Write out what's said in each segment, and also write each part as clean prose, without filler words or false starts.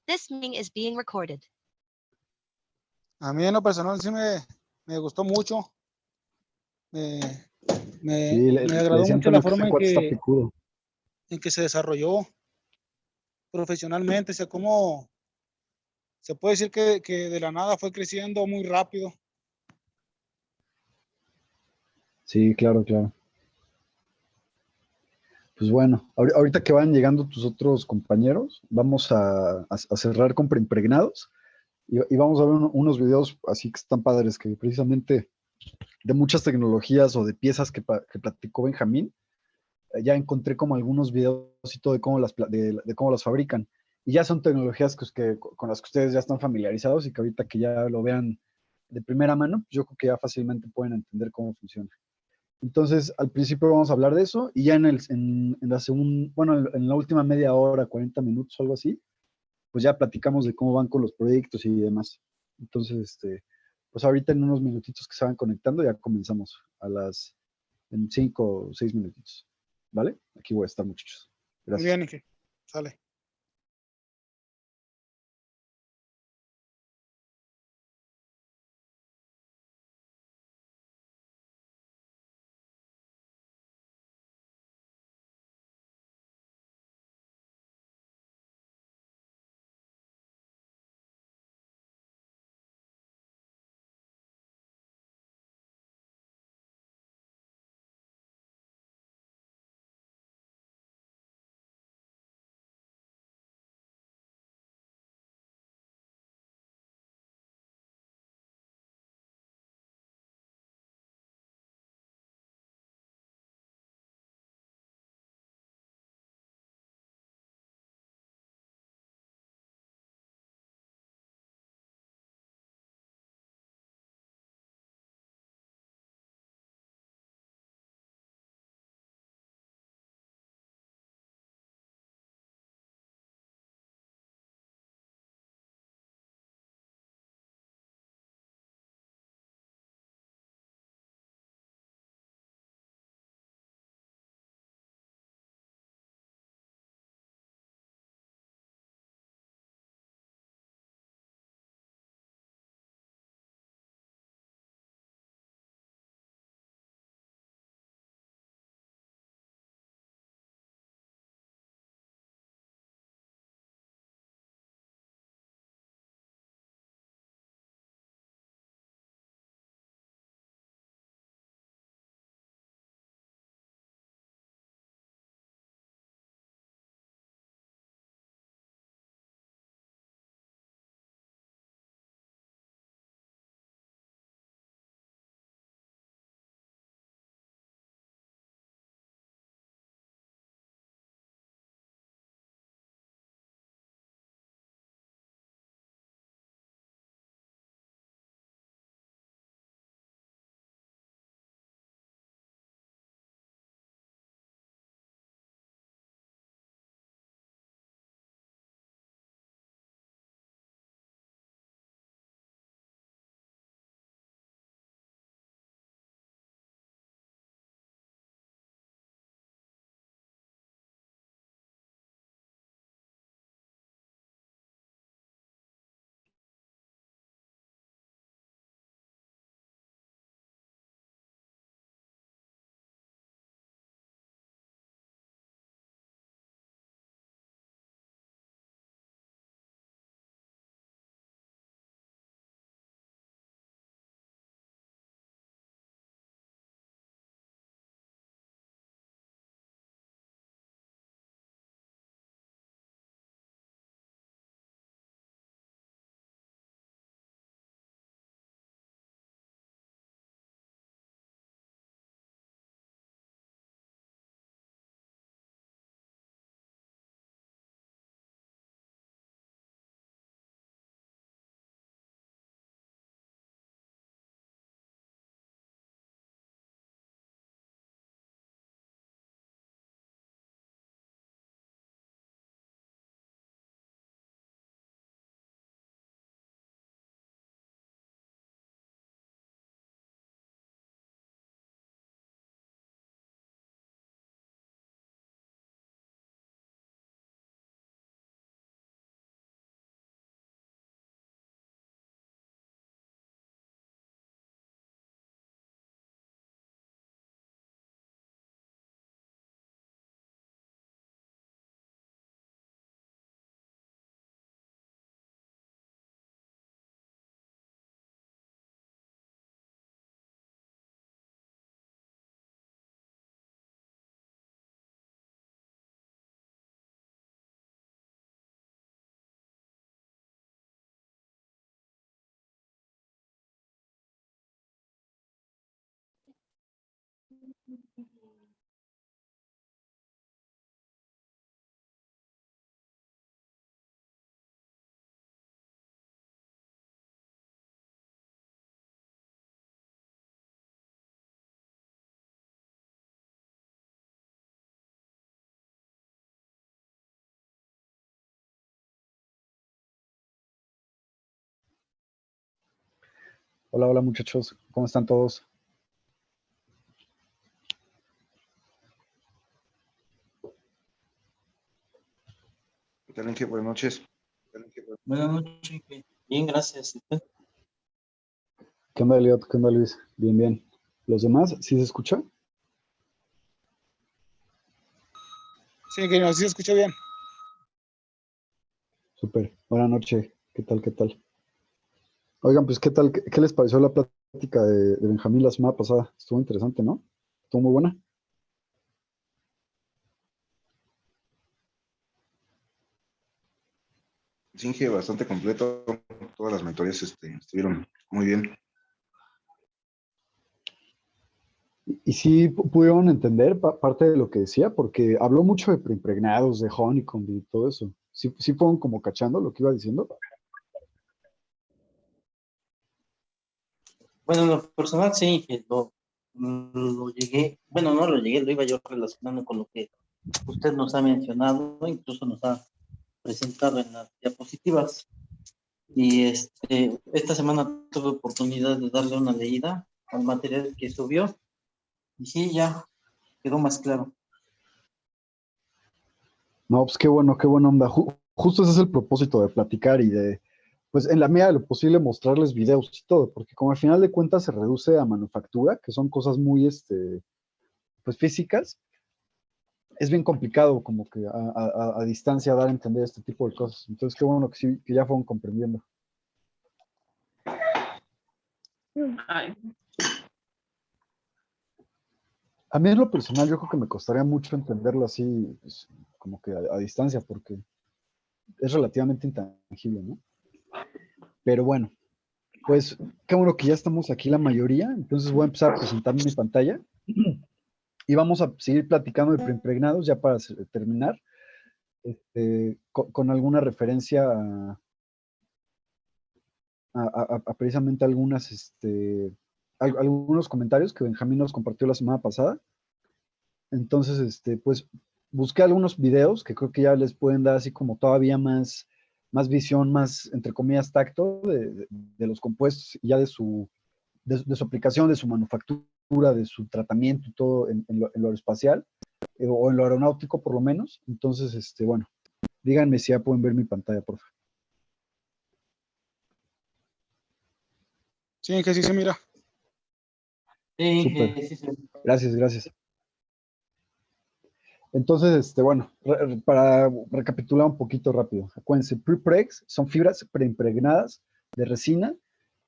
This meeting is being recorded. A mí en lo personal sí me gustó mucho. Me agradó decía mucho la Antonio que forma ese cuate está picudo. en que se desarrolló profesionalmente. O sea, cómo se puede decir que de la nada fue creciendo muy rápido. Sí, claro. Pues bueno, ahorita que van llegando tus otros compañeros, vamos a cerrar con Preimpregnados y vamos a ver unos videos así que están padres, que precisamente de muchas tecnologías o de piezas que platicó Benjamín, ya encontré como algunos videos y todo de cómo las fabrican. Y ya son tecnologías con las que ustedes ya están familiarizados y que ahorita que ya lo vean de primera mano, yo creo que ya fácilmente pueden entender cómo funciona. Entonces, al principio vamos a hablar de eso y ya en la última media hora, 40 minutos o algo así, pues ya platicamos de cómo van con los proyectos y demás. Entonces, pues ahorita en unos minutitos que se van conectando ya comenzamos en 5 o 6 minutitos. ¿Vale? Aquí voy a estar, muchachos. Muy Gracias. bien, Ike. Sale. Hola, hola muchachos, ¿cómo están todos? ¿Qué tal, Inge? Buenas noches. Buenas noches, Inge. Bien, gracias. ¿Y usted? ¿Qué onda, Eliot? ¿Qué onda, Luis? Bien, bien. ¿Los demás? ¿Sí se escucha? Sí, ingeniero, sí se escucha bien. Súper. Buenas noches. ¿Qué tal, qué tal? Oigan, pues, ¿qué tal? ¿Qué les pareció la plática de Benjamín la semana pasada? Estuvo interesante, ¿no? Estuvo muy buena. Sí, Inge, bastante completo. Todas las mentorías estuvieron muy bien. Y sí pudieron entender parte de lo que decía, porque habló mucho de preimpregnados, de Honeycomb y todo eso. Sí fueron como cachando lo que iba diciendo. Bueno, en lo personal sí, que lo llegué, bueno, no lo llegué, lo iba yo relacionando con lo que usted nos ha mencionado, incluso nos ha presentado en las diapositivas. Y esta semana tuve oportunidad de darle una leída al material que subió, y sí, ya quedó más claro. No, pues qué buena onda. Justo ese es el propósito de platicar y de, pues en la medida de lo posible mostrarles videos y todo, porque como al final de cuentas se reduce a manufactura, que son cosas muy, pues físicas, es bien complicado como que a distancia dar a entender este tipo de cosas. Entonces qué bueno que sí, que ya fueron comprendiendo. Ay. A mí en lo personal yo creo que me costaría mucho entenderlo así, pues, como que a distancia, porque es relativamente intangible, ¿no? Pero bueno, pues qué bueno que ya estamos aquí la mayoría, entonces voy a empezar a presentar mi pantalla y vamos a seguir platicando de preimpregnados ya para terminar, con alguna referencia a precisamente algunas, algunos comentarios que Benjamín nos compartió la semana pasada. Entonces, pues busqué algunos videos que creo que ya les pueden dar así como todavía más visión, más, entre comillas, tacto de los compuestos, y ya de su aplicación, de su manufactura, de su tratamiento y todo en lo aeroespacial, o en lo aeronáutico por lo menos. Entonces, bueno, díganme si ya pueden ver mi pantalla, por favor. Sí, que sí se mira. Sí, Súper, sí, sí. gracias, gracias. Entonces, bueno, para recapitular un poquito rápido, acuérdense, prepregs son fibras preimpregnadas de resina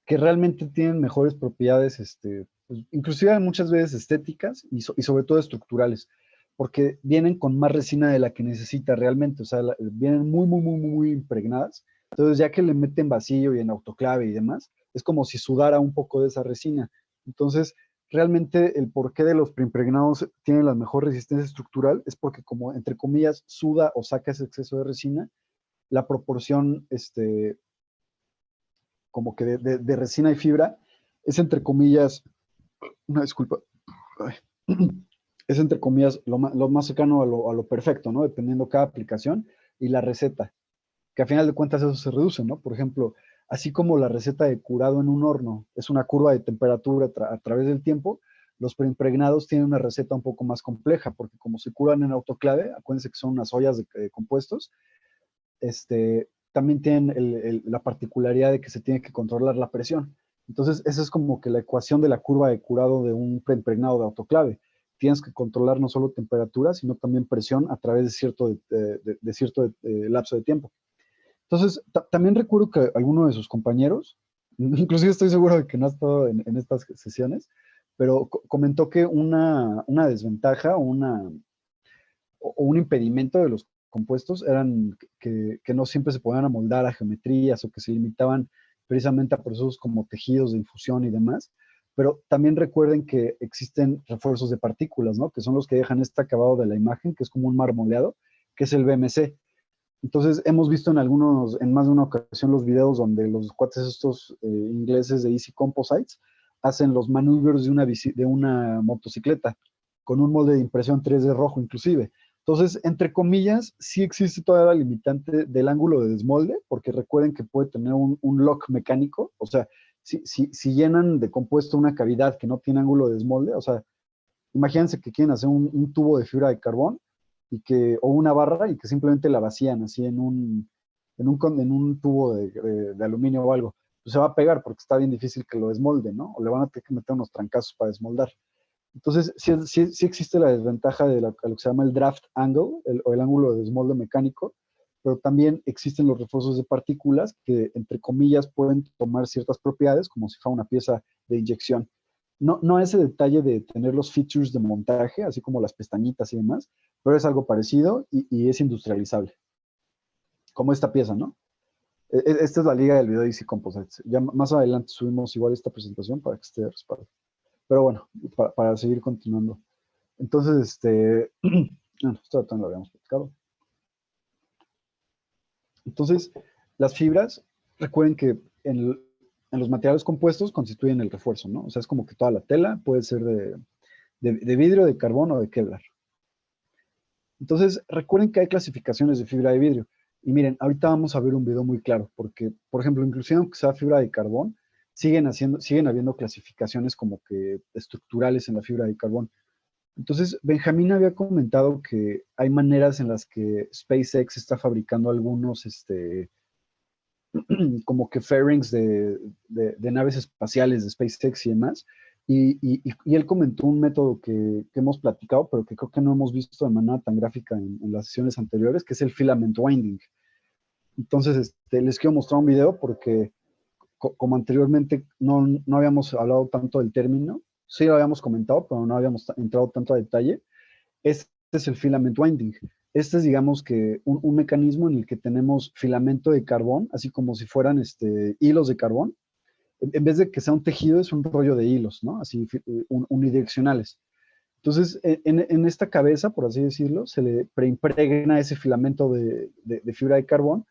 que realmente tienen mejores propiedades, pues, inclusive muchas veces estéticas y sobre todo estructurales, porque vienen con más resina de la que necesita realmente, o sea, vienen muy impregnadas. Entonces, ya que le meten vacío y en autoclave y demás, es como si sudara un poco de esa resina. Entonces, realmente el porqué de los preimpregnados tienen la mejor resistencia estructural es porque, como entre comillas, suda o saca ese exceso de resina, la proporción, como que de resina y fibra, es entre comillas, una disculpa, ay, es entre comillas lo más cercano a lo perfecto, ¿no? Dependiendo cada aplicación y la receta, que a final de cuentas eso se reduce, ¿no? Por ejemplo, así como la receta de curado en un horno es una curva de temperatura a través del tiempo, los preimpregnados tienen una receta un poco más compleja, porque como se curan en autoclave, acuérdense que son unas ollas de compuestos, también tienen la particularidad de que se tiene que controlar la presión. Entonces, esa es como que la ecuación de la curva de curado de un preimpregnado de autoclave. Tienes que controlar no solo temperatura, sino también presión a través de cierto lapso de tiempo. Entonces, también recuerdo que alguno de sus compañeros, inclusive estoy seguro de que no ha estado en estas sesiones, pero comentó que una desventaja o un impedimento de los compuestos eran que no siempre se podían amoldar a geometrías o que se limitaban precisamente a procesos como tejidos de infusión y demás. Pero también recuerden que existen refuerzos de partículas, ¿no? Que son los que dejan este acabado de la imagen, que es como un marmoleado, que es el BMC. Entonces, hemos visto en más de una ocasión los videos donde los cuates estos ingleses de Easy Composites hacen los maneuvers de una motocicleta con un molde de impresión 3D rojo inclusive. Entonces, entre comillas, sí existe todavía la limitante del ángulo de desmolde, porque recuerden que puede tener un lock mecánico, o sea, si llenan de compuesto una cavidad que no tiene ángulo de desmolde, o sea, imagínense que quieren hacer un tubo de fibra de carbón o una barra y que simplemente la vacían así en un tubo de aluminio o algo. Pues se va a pegar porque está bien difícil que lo desmolde, ¿no? O le van a tener que meter unos trancazos para desmoldar. Entonces, sí existe la desventaja de lo que se llama el draft angle, o el ángulo de desmolde mecánico, pero también existen los refuerzos de partículas que, entre comillas, pueden tomar ciertas propiedades, como si fuera una pieza de inyección. No ese detalle de tener los features de montaje, así como las pestañitas y demás, pero es algo parecido y es industrializable. Como esta pieza, ¿no? Esta es la liga del video de Easy Composites. Ya más adelante subimos igual esta presentación para que esté respaldado. Pero bueno, para seguir continuando. Entonces, bueno, esto también lo habíamos platicado. Entonces, las fibras, recuerden que en los materiales compuestos constituyen el refuerzo, ¿no? O sea, es como que toda la tela puede ser de vidrio, de carbón o de Kevlar. Entonces, recuerden que hay clasificaciones de fibra de vidrio. Y miren, ahorita vamos a ver un video muy claro, porque, por ejemplo, inclusive aunque sea fibra de carbón, siguen habiendo clasificaciones como que estructurales en la fibra de carbón. Entonces, Benjamín había comentado que hay maneras en las que SpaceX está fabricando algunos, como que fairings de naves espaciales de SpaceX y demás. Y él comentó un método que hemos platicado, pero que creo que no hemos visto de manera tan gráfica en las sesiones anteriores, que es el filament winding. Entonces, les quiero mostrar un video porque, como anteriormente no habíamos hablado tanto del término, sí lo habíamos comentado, pero no habíamos entrado tanto a detalle. Este es el filament winding. Este es, digamos, que un mecanismo en el que tenemos filamento de carbón, así como si fueran hilos de carbón. En vez de que sea un tejido, es un rollo de hilos, ¿no? Así, unidireccionales. Entonces, en esta cabeza, por así decirlo, se le preimpregna ese filamento de fibra de carbón,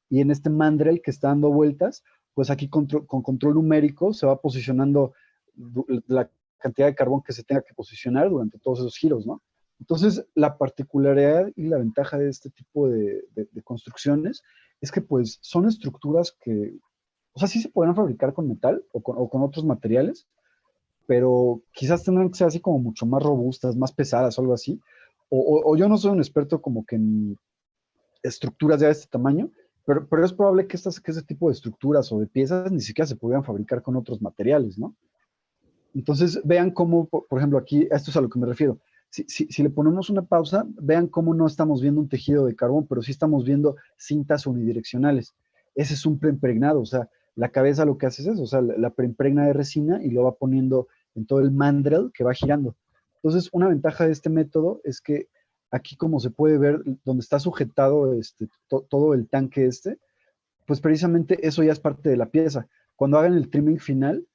y en este mandrel que está dando vueltas, pues aquí con control numérico se va posicionando la cantidad de carbón que se tenga que posicionar durante todos esos giros, ¿no? Entonces, la particularidad y la ventaja de este tipo de construcciones es que, pues, son estructuras que, o sea, sí se podrán fabricar con metal o con otros materiales, pero quizás tendrán que ser así como mucho más robustas, más pesadas o algo así. O yo no soy un experto como que en estructuras de este tamaño, pero es probable que ese tipo de estructuras o de piezas ni siquiera se pudieran fabricar con otros materiales, ¿no? Entonces, vean cómo, por ejemplo, aquí, esto es a lo que me refiero. Si le ponemos una pausa, vean cómo no estamos viendo un tejido de carbón, pero sí estamos viendo cintas unidireccionales. Ese es un preimpregnado, o sea, la cabeza lo que hace es eso, o sea, la preimpregna de resina y lo va poniendo en todo el mandrel que va girando. Entonces, una ventaja de este método es que aquí, como se puede ver, donde está sujetado todo el tanque pues precisamente eso ya es parte de la pieza. Cuando hagan el trimming final,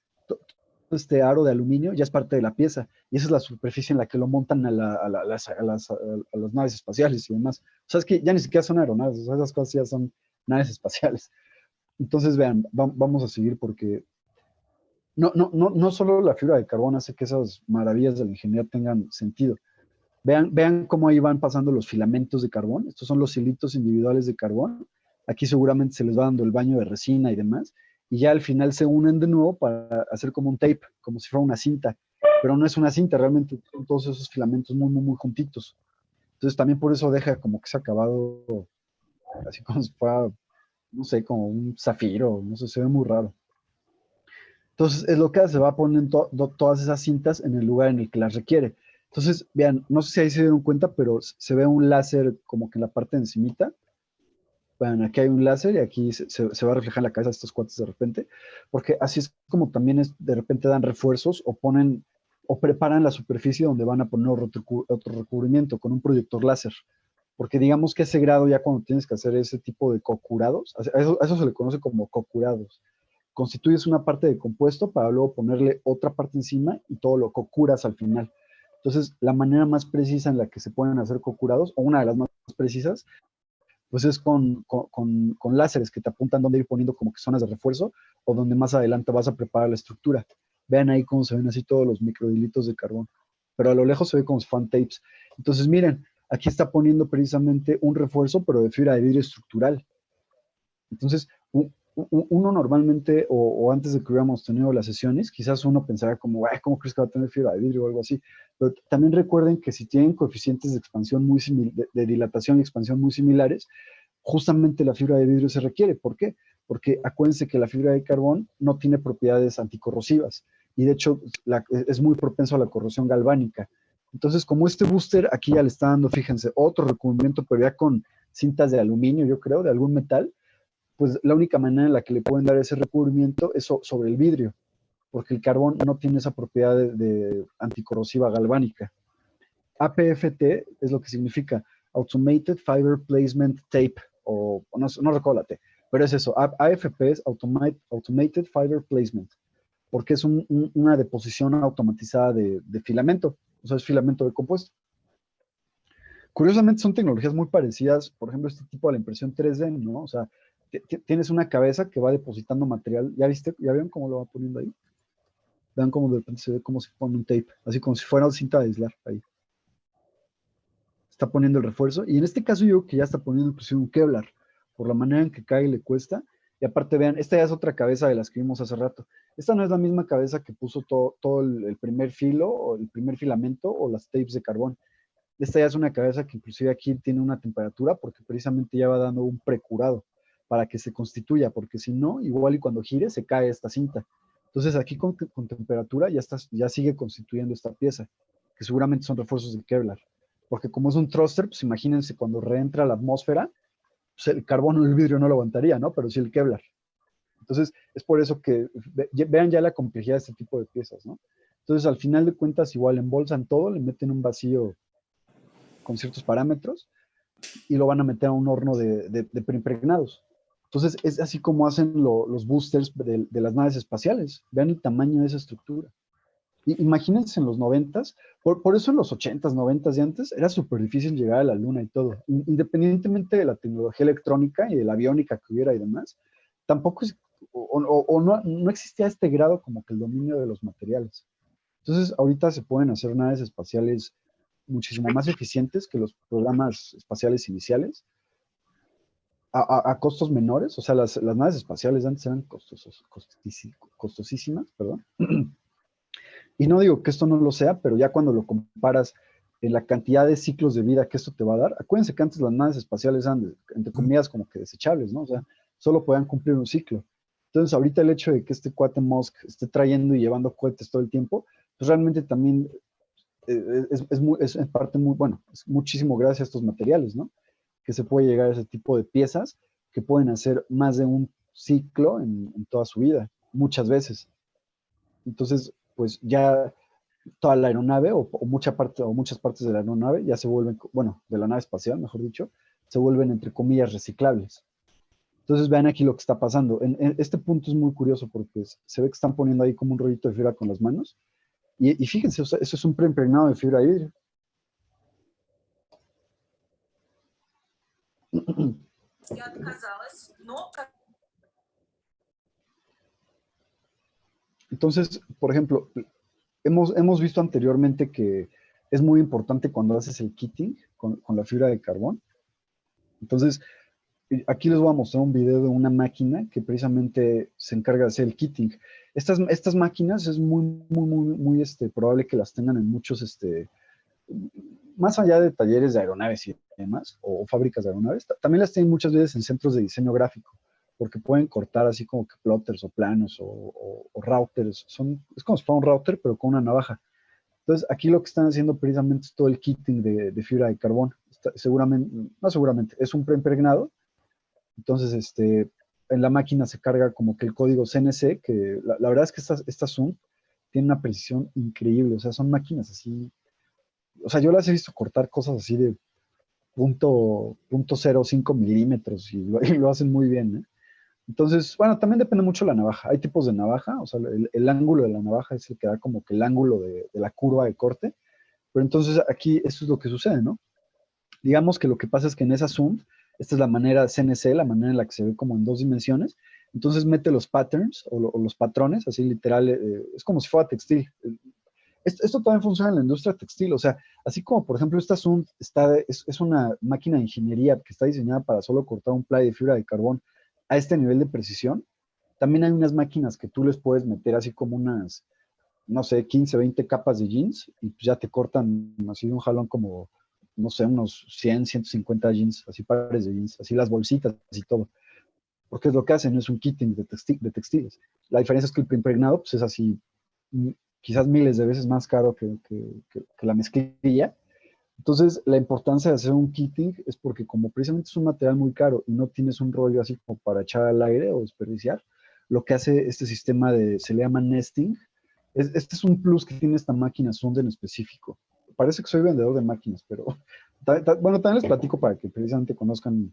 este aro de aluminio ya es parte de la pieza, y esa es la superficie en la que lo montan a las naves espaciales y demás. O sea, es que ya ni siquiera son aeronaves, o sea, esas cosas ya son naves espaciales. Entonces, vean, vamos a seguir porque no solo la fibra de carbón hace que esas maravillas de la ingeniería tengan sentido. Vean cómo ahí van pasando los filamentos de carbón. Estos son los hilitos individuales de carbón. Aquí seguramente se les va dando el baño de resina y demás. Y ya al final se unen de nuevo para hacer como un tape, como si fuera una cinta. Pero no es una cinta, realmente son todos esos filamentos muy, muy, muy juntitos. Entonces también por eso deja como que se ha acabado así como si fuera, no sé, como un zafiro, no sé, se ve muy raro. Entonces es lo que se va poniendo todas esas cintas en el lugar en el que las requiere. Entonces, vean, no sé si ahí se dieron cuenta, pero se ve un láser como que en la parte de encimita. Vean, aquí hay un láser y aquí se va a reflejar en la cabeza de estos cuates de repente, porque así es como también de repente dan refuerzos o ponen o preparan la superficie donde van a poner otro recubrimiento con un proyector láser. Porque digamos que ese grado ya cuando tienes que hacer ese tipo de cocurados, a eso se le conoce como cocurados. Constituyes una parte de compuesto para luego ponerle otra parte encima y todo lo cocuras al final. Entonces, la manera más precisa en la que se pueden hacer cocurados, o una de las más precisas, pues es con láseres que te apuntan dónde ir poniendo como que zonas de refuerzo o donde más adelante vas a preparar la estructura. Vean ahí cómo se ven así todos los microhilitos de carbón. Pero a lo lejos se ve como si fueran tapes. Entonces, miren, aquí está poniendo precisamente un refuerzo, pero de fibra de vidrio estructural. Entonces, uno normalmente, o antes de que hubiéramos tenido las sesiones, quizás uno pensara como, "Ay, ¿cómo crees que va a tener fibra de vidrio?" o algo así. Pero también recuerden que si tienen coeficientes de expansión de dilatación y expansión muy similares, justamente la fibra de vidrio se requiere. ¿Por qué? Porque acuérdense que la fibra de carbón no tiene propiedades anticorrosivas y de hecho es muy propenso a la corrosión galvánica. Entonces, como este booster aquí ya le está dando, fíjense, otro recubrimiento, pero ya con cintas de aluminio, yo creo, de algún metal, pues la única manera en la que le pueden dar ese recubrimiento es sobre el vidrio, porque el carbón no tiene esa propiedad de anticorrosiva galvánica. APFT es lo que significa Automated Fiber Placement Tape, o no recuerdo la T, pero es eso. AFP es Automated Fiber Placement, porque es una deposición automatizada de filamento, o sea, es filamento de compuesto. Curiosamente son tecnologías muy parecidas, por ejemplo, este tipo de la impresión 3D, ¿no? O sea, tienes una cabeza que va depositando material. ¿Ya viste? ¿Ya vieron cómo lo va poniendo ahí? Vean cómo de repente se ve cómo se pone un tape, así como si fuera cinta de aislar ahí. Está poniendo el refuerzo, y en este caso yo creo que ya está poniendo inclusive un Kevlar, por la manera en que cae y le cuesta. Y aparte, vean, esta ya es otra cabeza de las que vimos hace rato. Esta no es la misma cabeza que puso todo el primer filo, o el primer filamento, o las tapes de carbón. Esta ya es una cabeza que inclusive aquí tiene una temperatura, porque precisamente ya va dando un precurado para que se constituya, porque si no, igual y cuando gire se cae esta cinta. Entonces aquí con temperatura ya sigue constituyendo esta pieza, que seguramente son refuerzos de Kevlar. Porque como es un thruster, pues imagínense cuando reentra a la atmósfera, pues el carbono del vidrio no lo aguantaría, ¿no? Pero sí el Kevlar. Entonces es por eso que vean ya la complejidad de este tipo de piezas, ¿no? Entonces al final de cuentas igual embolsan todo, le meten un vacío con ciertos parámetros y lo van a meter a un horno de preimpregnados. Entonces es así como hacen los boosters de las naves espaciales. Vean el tamaño de esa estructura. Imagínense en los 90s, por eso en los 80s, 90s y antes, era súper difícil llegar a la luna y todo. Independientemente de la tecnología electrónica y de la aviónica que hubiera y demás, tampoco no existía este grado como que el dominio de los materiales. Entonces, ahorita se pueden hacer naves espaciales muchísimo más eficientes que los programas espaciales iniciales, a costos menores. O sea, las naves espaciales antes eran costosísimas, perdón. Y no digo que esto no lo sea, pero ya cuando lo comparas en la cantidad de ciclos de vida que esto te va a dar, acuérdense que antes las naves espaciales eran, entre comillas, como que desechables, ¿no? O sea, solo podían cumplir un ciclo. Entonces, ahorita el hecho de que este cuate Musk esté trayendo y llevando cohetes todo el tiempo, pues realmente también es en parte muy, bueno, es muchísimo gracias a estos materiales, ¿no? Que se puede llegar a ese tipo de piezas que pueden hacer más de un ciclo en toda su vida, muchas veces. Entonces, pues ya toda la aeronave o muchas partes de la aeronave ya se vuelven, bueno, de la nave espacial, mejor dicho, se vuelven entre comillas reciclables. Entonces vean aquí lo que está pasando. En este punto es muy curioso porque se ve que están poniendo ahí como un rollito de fibra con las manos. Y fíjense, o sea, eso es un preimpregnado de fibra de vidrio. Entonces, por ejemplo, hemos visto anteriormente que es muy importante cuando haces el kitting con la fibra de carbón. Entonces, aquí les voy a mostrar un video de una máquina que precisamente se encarga de hacer el kitting. Estas máquinas es muy probable que las tengan en muchos, más allá de talleres de aeronaves y demás, o fábricas de aeronaves, también las tienen muchas veces en centros de diseño gráfico, porque pueden cortar así como que plotters o planos o routers. Es como si fuera un router, pero con una navaja. Entonces, aquí lo que están haciendo precisamente es todo el kitting de fibra de carbón. No seguramente, es un preimpregnado. Entonces, en la máquina se carga como que el código CNC, que la verdad es que estas Zoom tienen una precisión increíble. O sea, son máquinas así. O sea, yo las he visto cortar cosas así de .05 milímetros y lo hacen muy bien, ¿eh? Entonces, bueno, también depende mucho de la navaja. Hay tipos de navaja, o sea, el ángulo de la navaja es el que da como que el ángulo de la curva de corte. Pero entonces aquí eso es lo que sucede, ¿no? Digamos que lo que pasa es que en esa Zoom, esta es la manera CNC, la manera en la que se ve como en 2 dimensiones. Entonces mete los patterns o los patrones, así literal, es como si fuera textil. Esto también funciona en la industria textil, o sea, así como por ejemplo esta Zoom es una máquina de ingeniería que está diseñada para solo cortar un ply de fibra de carbón a este nivel de precisión, también hay unas máquinas que tú les puedes meter así como unas, no sé, 15, 20 capas de jeans y pues ya te cortan así de un jalón como, no sé, unos 100, 150 jeans, así pares de jeans, así las bolsitas y todo. Porque es lo que hacen, es un kitting de textiles. La diferencia es que el preimpregnado pues es así, quizás miles de veces más caro que la mezclilla. Entonces, la importancia de hacer un kitting es porque como precisamente es un material muy caro y no tienes un rollo así como para echar al aire o desperdiciar, lo que hace este sistema se le llama nesting. Este es un plus que tiene esta máquina Sund en específico. Parece que soy vendedor de máquinas, pero bueno, también les platico para que precisamente conozcan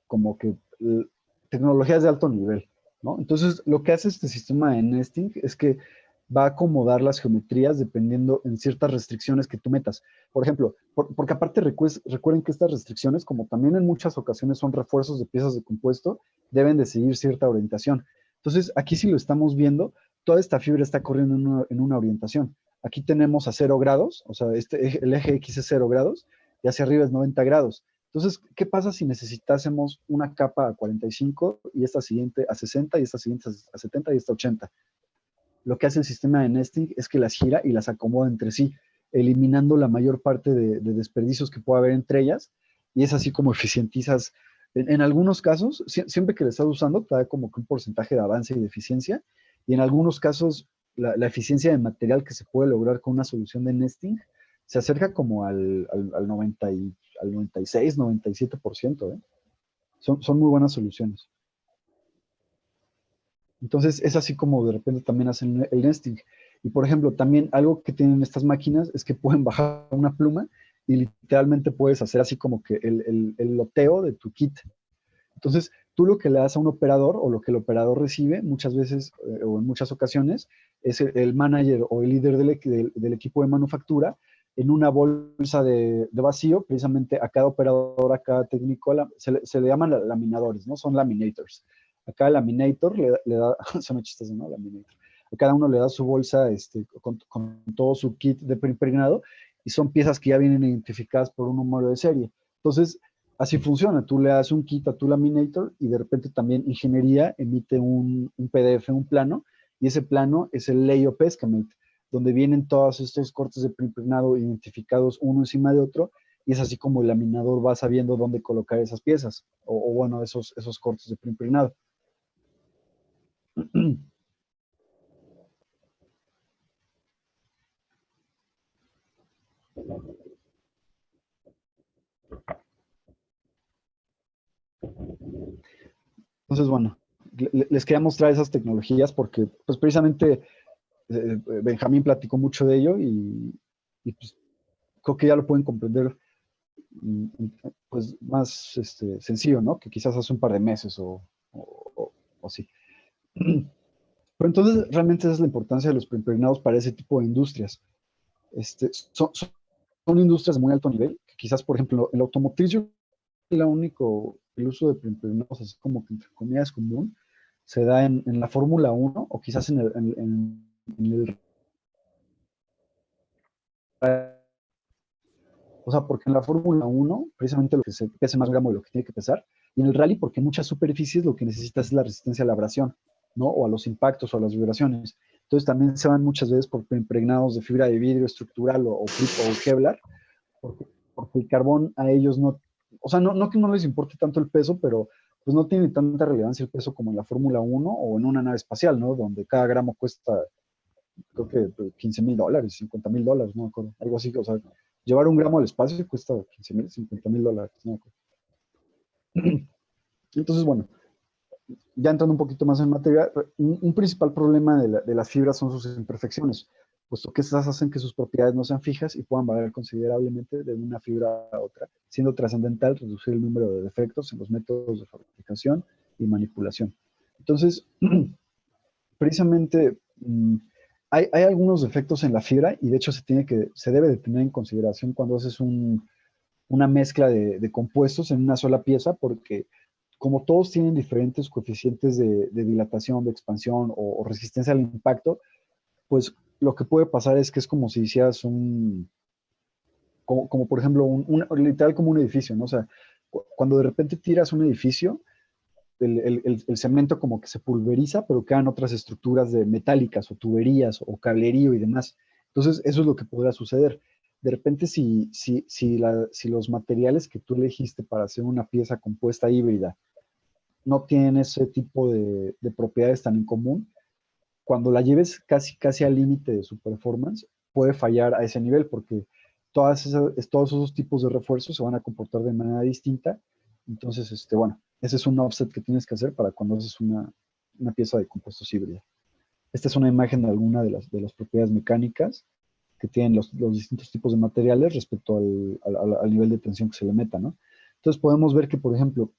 como que tecnologías de alto nivel, ¿no? Entonces, lo que hace este sistema de nesting es que va a acomodar las geometrías dependiendo en ciertas restricciones que tú metas. Por ejemplo, porque aparte recuerden que estas restricciones, como también en muchas ocasiones son refuerzos de piezas de compuesto, deben de seguir cierta orientación. Entonces, aquí si lo estamos viendo, toda esta fibra está corriendo en una orientación. Aquí tenemos a 0 grados, o sea, el eje X es 0 grados, y hacia arriba es 90 grados. Entonces, ¿qué pasa si necesitásemos una capa a 45 y esta siguiente a 60 y esta siguiente a 70 y esta a 80? Lo que hace el sistema de nesting es que las gira y las acomoda entre sí, eliminando la mayor parte de desperdicios que pueda haber entre ellas, y es así como eficientizas. En algunos casos, siempre que le estás usando, te da como que un porcentaje de avance y de eficiencia, y en algunos casos, la eficiencia de material que se puede lograr con una solución de nesting se acerca como al 90 al 96, 97%. ¿Eh? Son muy buenas soluciones. Entonces, es así como de repente también hacen el nesting. Y, por ejemplo, también algo que tienen estas máquinas es que pueden bajar una pluma y literalmente puedes hacer así como que el loteo de tu kit. Entonces, tú lo que le das a un operador o lo que el operador recibe muchas veces o en muchas ocasiones es el manager o el líder del equipo de manufactura en una bolsa de vacío, precisamente a cada operador, a cada técnico, se le llaman laminadores, ¿no? Son laminators. A cada laminator le da son chistes, ¿no? Laminator. A cada uno le da su bolsa con todo su kit de preimpregnado y son piezas que ya vienen identificadas por un número de serie. Entonces, así funciona. Tú le das un kit a tu laminator y de repente también ingeniería emite un PDF, un plano, y ese plano es el Lay-Op Estimate, donde vienen todos estos cortes de preimpregnado identificados uno encima de otro, y es así como el laminador va sabiendo dónde colocar esas piezas, o bueno, esos cortes de preimpregnado. Entonces, bueno, les quería mostrar esas tecnologías porque, pues precisamente, Benjamín platicó mucho de ello y pues, creo que ya lo pueden comprender pues más sencillo, ¿no? Que quizás hace un par de meses o sí. Pero entonces, realmente esa es la importancia de los preimpregnados para ese tipo de industrias. Son industrias de muy alto nivel, que quizás, por ejemplo, en la automotriz, yo el uso de preimpregnados, así como que entre comillas común, se da en la Fórmula 1 o quizás en el o sea, porque en la Fórmula 1, precisamente lo que se pesa más gramo de lo que tiene que pesar, y en el rally, porque en muchas superficies lo que necesitas es la resistencia a la abrasión, ¿no? O a los impactos o a las vibraciones. Entonces también se van muchas veces por impregnados de fibra de vidrio estructural o Kevlar, porque el carbón a ellos no, o sea, no que no les importe tanto el peso, pero pues no tiene tanta relevancia el peso como en la Fórmula 1 o en una nave espacial, ¿no? Donde cada gramo cuesta, creo que $15,000, $50,000, no me acuerdo, algo así, o sea, llevar un gramo al espacio cuesta $15,000, $50,000, no me acuerdo. Entonces, bueno, ya entrando un poquito más en materia, un principal problema de las fibras son sus imperfecciones, puesto que estas hacen que sus propiedades no sean fijas y puedan variar considerablemente de una fibra a otra, siendo trascendental reducir el número de defectos en los métodos de fabricación y manipulación. Entonces, precisamente hay algunos defectos en la fibra y de hecho se debe de tener en consideración cuando haces una mezcla de compuestos en una sola pieza, porque como todos tienen diferentes coeficientes de dilatación, de expansión o resistencia al impacto, pues lo que puede pasar es que es como si hicieras como por ejemplo, literal como un edificio, ¿no? O sea, cuando de repente tiras un edificio, el cemento como que se pulveriza, pero quedan otras estructuras de metálicas o tuberías o cablerío y demás. Entonces, eso es lo que podrá suceder. De repente, si los materiales que tú elegiste para hacer una pieza compuesta híbrida no tienen ese tipo de propiedades tan en común, cuando la lleves casi al límite de su performance, puede fallar a ese nivel, porque todos esos tipos de refuerzos se van a comportar de manera distinta. Entonces, bueno, ese es un offset que tienes que hacer para cuando haces una pieza de compuestos híbrida. Esta es una imagen de alguna de las propiedades mecánicas que tienen los distintos tipos de materiales respecto al nivel de tensión que se le meta, ¿no? Entonces podemos ver que, por ejemplo,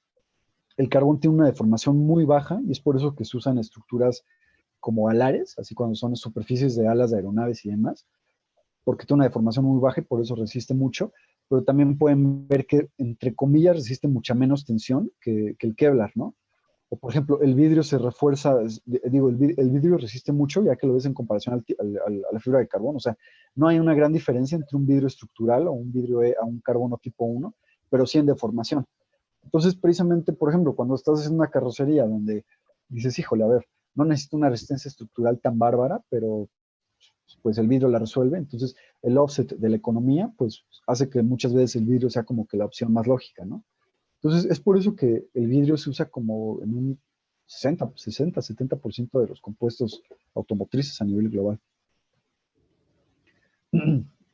el carbón tiene una deformación muy baja y es por eso que se usan estructuras como alares, así cuando son superficies de alas de aeronaves y demás, porque tiene una deformación muy baja y por eso resiste mucho, pero también pueden ver que, entre comillas, resiste mucha menos tensión que el Kevlar, ¿no? O, por ejemplo, el vidrio se refuerza, el vidrio resiste mucho ya que lo ves en comparación a la fibra de carbono. O sea, no hay una gran diferencia entre un vidrio estructural o un vidrio a un carbono tipo 1, pero sí en deformación. Entonces, precisamente, por ejemplo, cuando estás haciendo una carrocería donde dices, híjole, a ver, no necesito una resistencia estructural tan bárbara, pero pues el vidrio la resuelve. Entonces, el offset de la economía, pues hace que muchas veces el vidrio sea como que la opción más lógica, ¿no? Entonces, es por eso que el vidrio se usa como en un 70% de los compuestos automotrices a nivel global.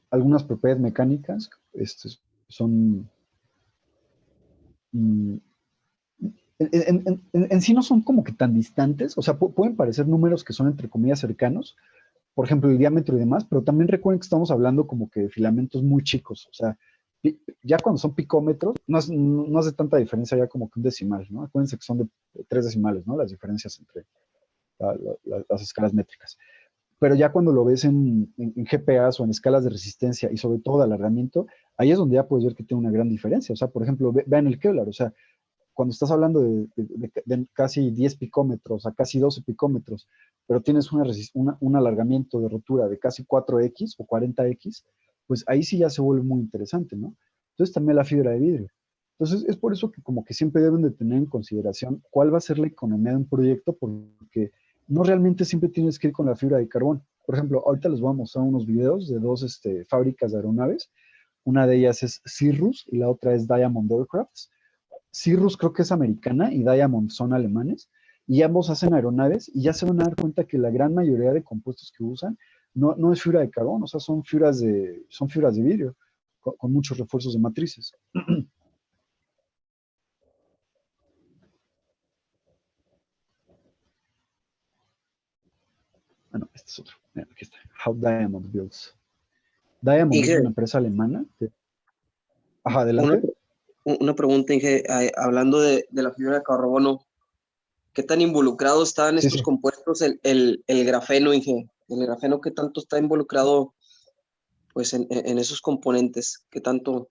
Algunas propiedades mecánicas son... mm, en sí no son como que tan distantes, o sea, pueden parecer números que son entre comillas cercanos, por ejemplo, el diámetro y demás, pero también recuerden que estamos hablando como que de filamentos muy chicos, o sea, ya cuando son picómetros, no hace tanta diferencia ya como que un decimal, ¿no? Acuérdense que son de 3 decimales, ¿no? Las diferencias entre las escalas métricas. Pero ya cuando lo ves en GPAs o en escalas de resistencia y sobre todo de alargamiento, ahí es donde ya puedes ver que tiene una gran diferencia. O sea, por ejemplo, vean el Kevlar, o sea, cuando estás hablando de casi 10 picómetros a casi 12 picómetros, pero tienes un alargamiento de rotura de casi 4x o 40x, pues ahí sí ya se vuelve muy interesante, ¿no? Entonces también la fibra de vidrio. Entonces es por eso que como que siempre deben de tener en consideración cuál va a ser la economía de un proyecto, porque no realmente siempre tienes que ir con la fibra de carbón. Por ejemplo, ahorita les voy a mostrar unos videos de dos fábricas de aeronaves. Una de ellas es Cirrus y la otra es Diamond Aircraft. Cirrus creo que es americana y Diamond son alemanes, y ambos hacen aeronaves y ya se van a dar cuenta que la gran mayoría de compuestos que usan no es fibra de carbón, o sea, son fibras de vidrio con muchos refuerzos de matrices. Bueno, este es otro. Mira, aquí está. How Diamond Builds. Diamond es Inge, una empresa alemana. Ajá, una, adelante. una pregunta, Inge, hablando de la fibra de carbono, ¿qué tan involucrado está en Sí, estos sí. compuestos el grafeno, Inge? El grafeno, ¿qué tanto está involucrado pues en esos componentes? ¿Qué tanto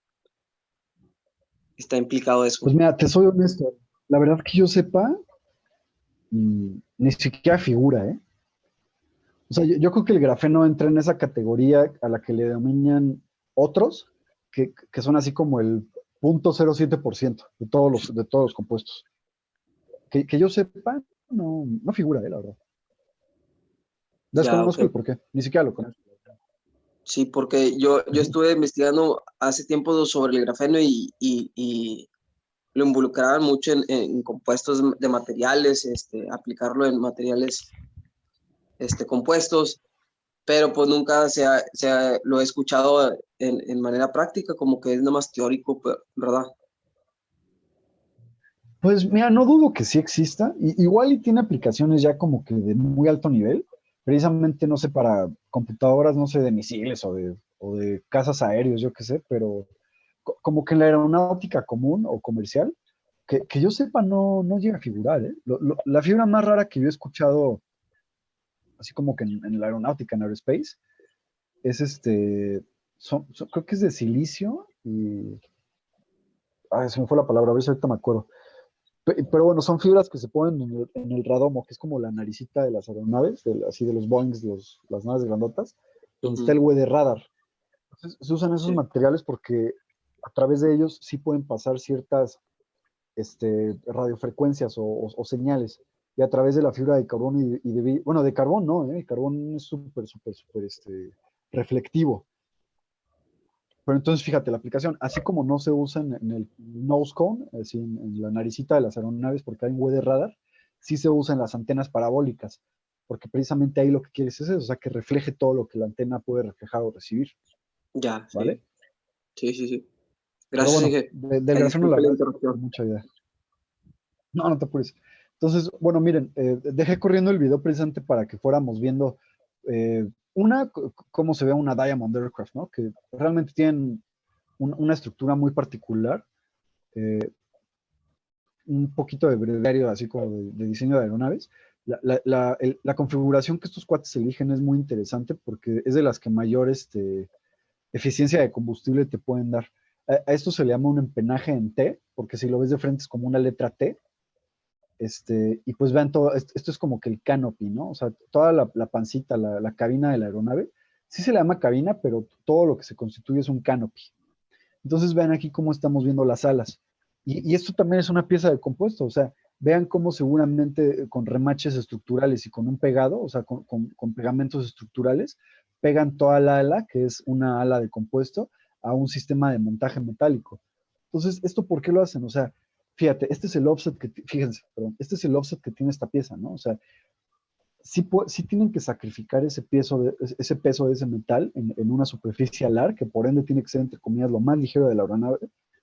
está implicado eso? Pues mira, te soy honesto. La verdad que yo sepa, ni siquiera figura, ¿eh? O sea, yo creo que el grafeno entra en esa categoría a la que le denominan otros, que son así como el 0.07% de todos los compuestos. Que yo sepa, no figura, la verdad. Ya, ok. Desconozco el porqué, ni siquiera lo conozco. Sí, porque yo estuve investigando hace tiempo sobre el grafeno y lo involucraban mucho en compuestos de materiales, aplicarlo en materiales compuestos, pero pues nunca lo he escuchado en manera práctica, como que es nada más teórico, ¿verdad? Pues mira, no dudo que sí exista. Igual y tiene aplicaciones ya como que de muy alto nivel, precisamente, no sé, para computadoras, no sé, de misiles o de cazas aéreos, yo qué sé, pero como que en la aeronáutica común o comercial, que yo sepa, no llega a figurar, ¿eh? La fibra más rara que yo he escuchado, así como que en la aeronáutica, en aerospace, es creo que es de silicio y... Ay, se me fue la palabra, a ver si ahorita me acuerdo. Pero bueno, son fibras que se ponen en el radomo, que es como la naricita de las aeronaves, así de los Boeings, las naves grandotas, donde está el güey de radar. Entonces, se usan esos Sí. materiales porque a través de ellos sí pueden pasar ciertas radiofrecuencias o señales. Y a través de la fibra de carbón bueno, de carbón no, el carbón es súper reflectivo. Pero entonces, fíjate, la aplicación, así como no se usa en el nose cone, así en la naricita de las aeronaves, porque hay un weather radar, sí se usa en las antenas parabólicas, porque precisamente ahí lo que quieres es eso, o sea, que refleje todo lo que la antena puede reflejar o recibir, Ya, ¿vale? sí. Sí. Pero Gracias, bueno, Inge. del Ay, grafeno la disculpe la verdad es que no interrupción. tengo mucha idea. No, no te apures. Entonces, bueno, miren, dejé corriendo el video precisamente para que fuéramos viendo cómo se ve una Diamond Aircraft, ¿no? Que realmente tienen una estructura muy particular, un poquito de breviario, así como de diseño de aeronaves. La configuración que estos cuates eligen es muy interesante porque es de las que mayor eficiencia de combustible te pueden dar. A esto se le llama un empenaje en T, porque si lo ves de frente es como una letra T. Y pues vean todo, esto es como que el canopy, ¿no? O sea, toda la pancita, la cabina de la aeronave, sí se le llama cabina, pero todo lo que se constituye es un canopy. Entonces vean aquí cómo estamos viendo las alas. Y esto también es una pieza de compuesto, o sea, vean cómo seguramente con remaches estructurales y con un pegado, o sea, con pegamentos estructurales, pegan toda la ala, que es una ala de compuesto, a un sistema de montaje metálico. Entonces, ¿esto por qué lo hacen? O sea, fíjate, fíjense, perdón, este es el offset que tiene esta pieza, ¿no? O sea, sí tienen que sacrificar ese peso de ese metal en una superficie alar, que por ende tiene que ser, entre comillas, lo más ligero de la aeronave,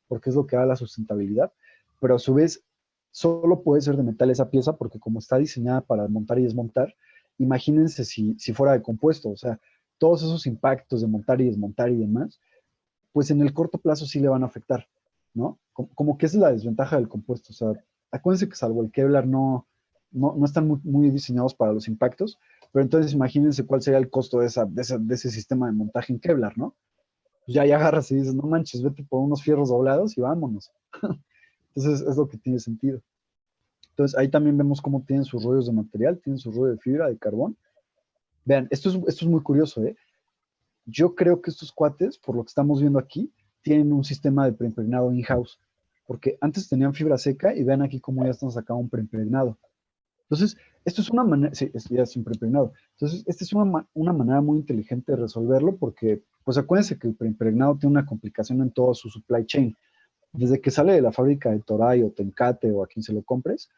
porque es lo que da la sustentabilidad, pero a su vez solo puede ser de metal esa pieza, porque como está diseñada para montar y desmontar, imagínense si fuera de compuesto, o sea, todos esos impactos de montar y desmontar y demás, pues en el corto plazo sí le van a afectar, ¿no? Como que esa es la desventaja del compuesto, o sea, acuérdense que salvo el Kevlar no están muy diseñados para los impactos, pero entonces imagínense cuál sería el costo de ese sistema de montaje en Kevlar, ¿no? Pues ya agarras y dices, no manches, vete por unos fierros doblados y vámonos. Entonces es lo que tiene sentido. Entonces ahí también vemos cómo tienen sus rollos de material, tienen su rollo de fibra, de carbón. Vean, esto es muy curioso, ¿eh? Yo creo que estos cuates, por lo que estamos viendo aquí, tienen un sistema de preimpregnado in-house, porque antes tenían fibra seca y vean aquí cómo ya están sacando un preimpregnado. Entonces, esto es una manera, sí, esto ya es un preimpregnado. Entonces, esta es una manera muy inteligente de resolverlo porque, pues acuérdense que el preimpregnado tiene una complicación en todo su supply chain. Desde que sale de la fábrica de Toray o Tenkate o a quien se lo compres,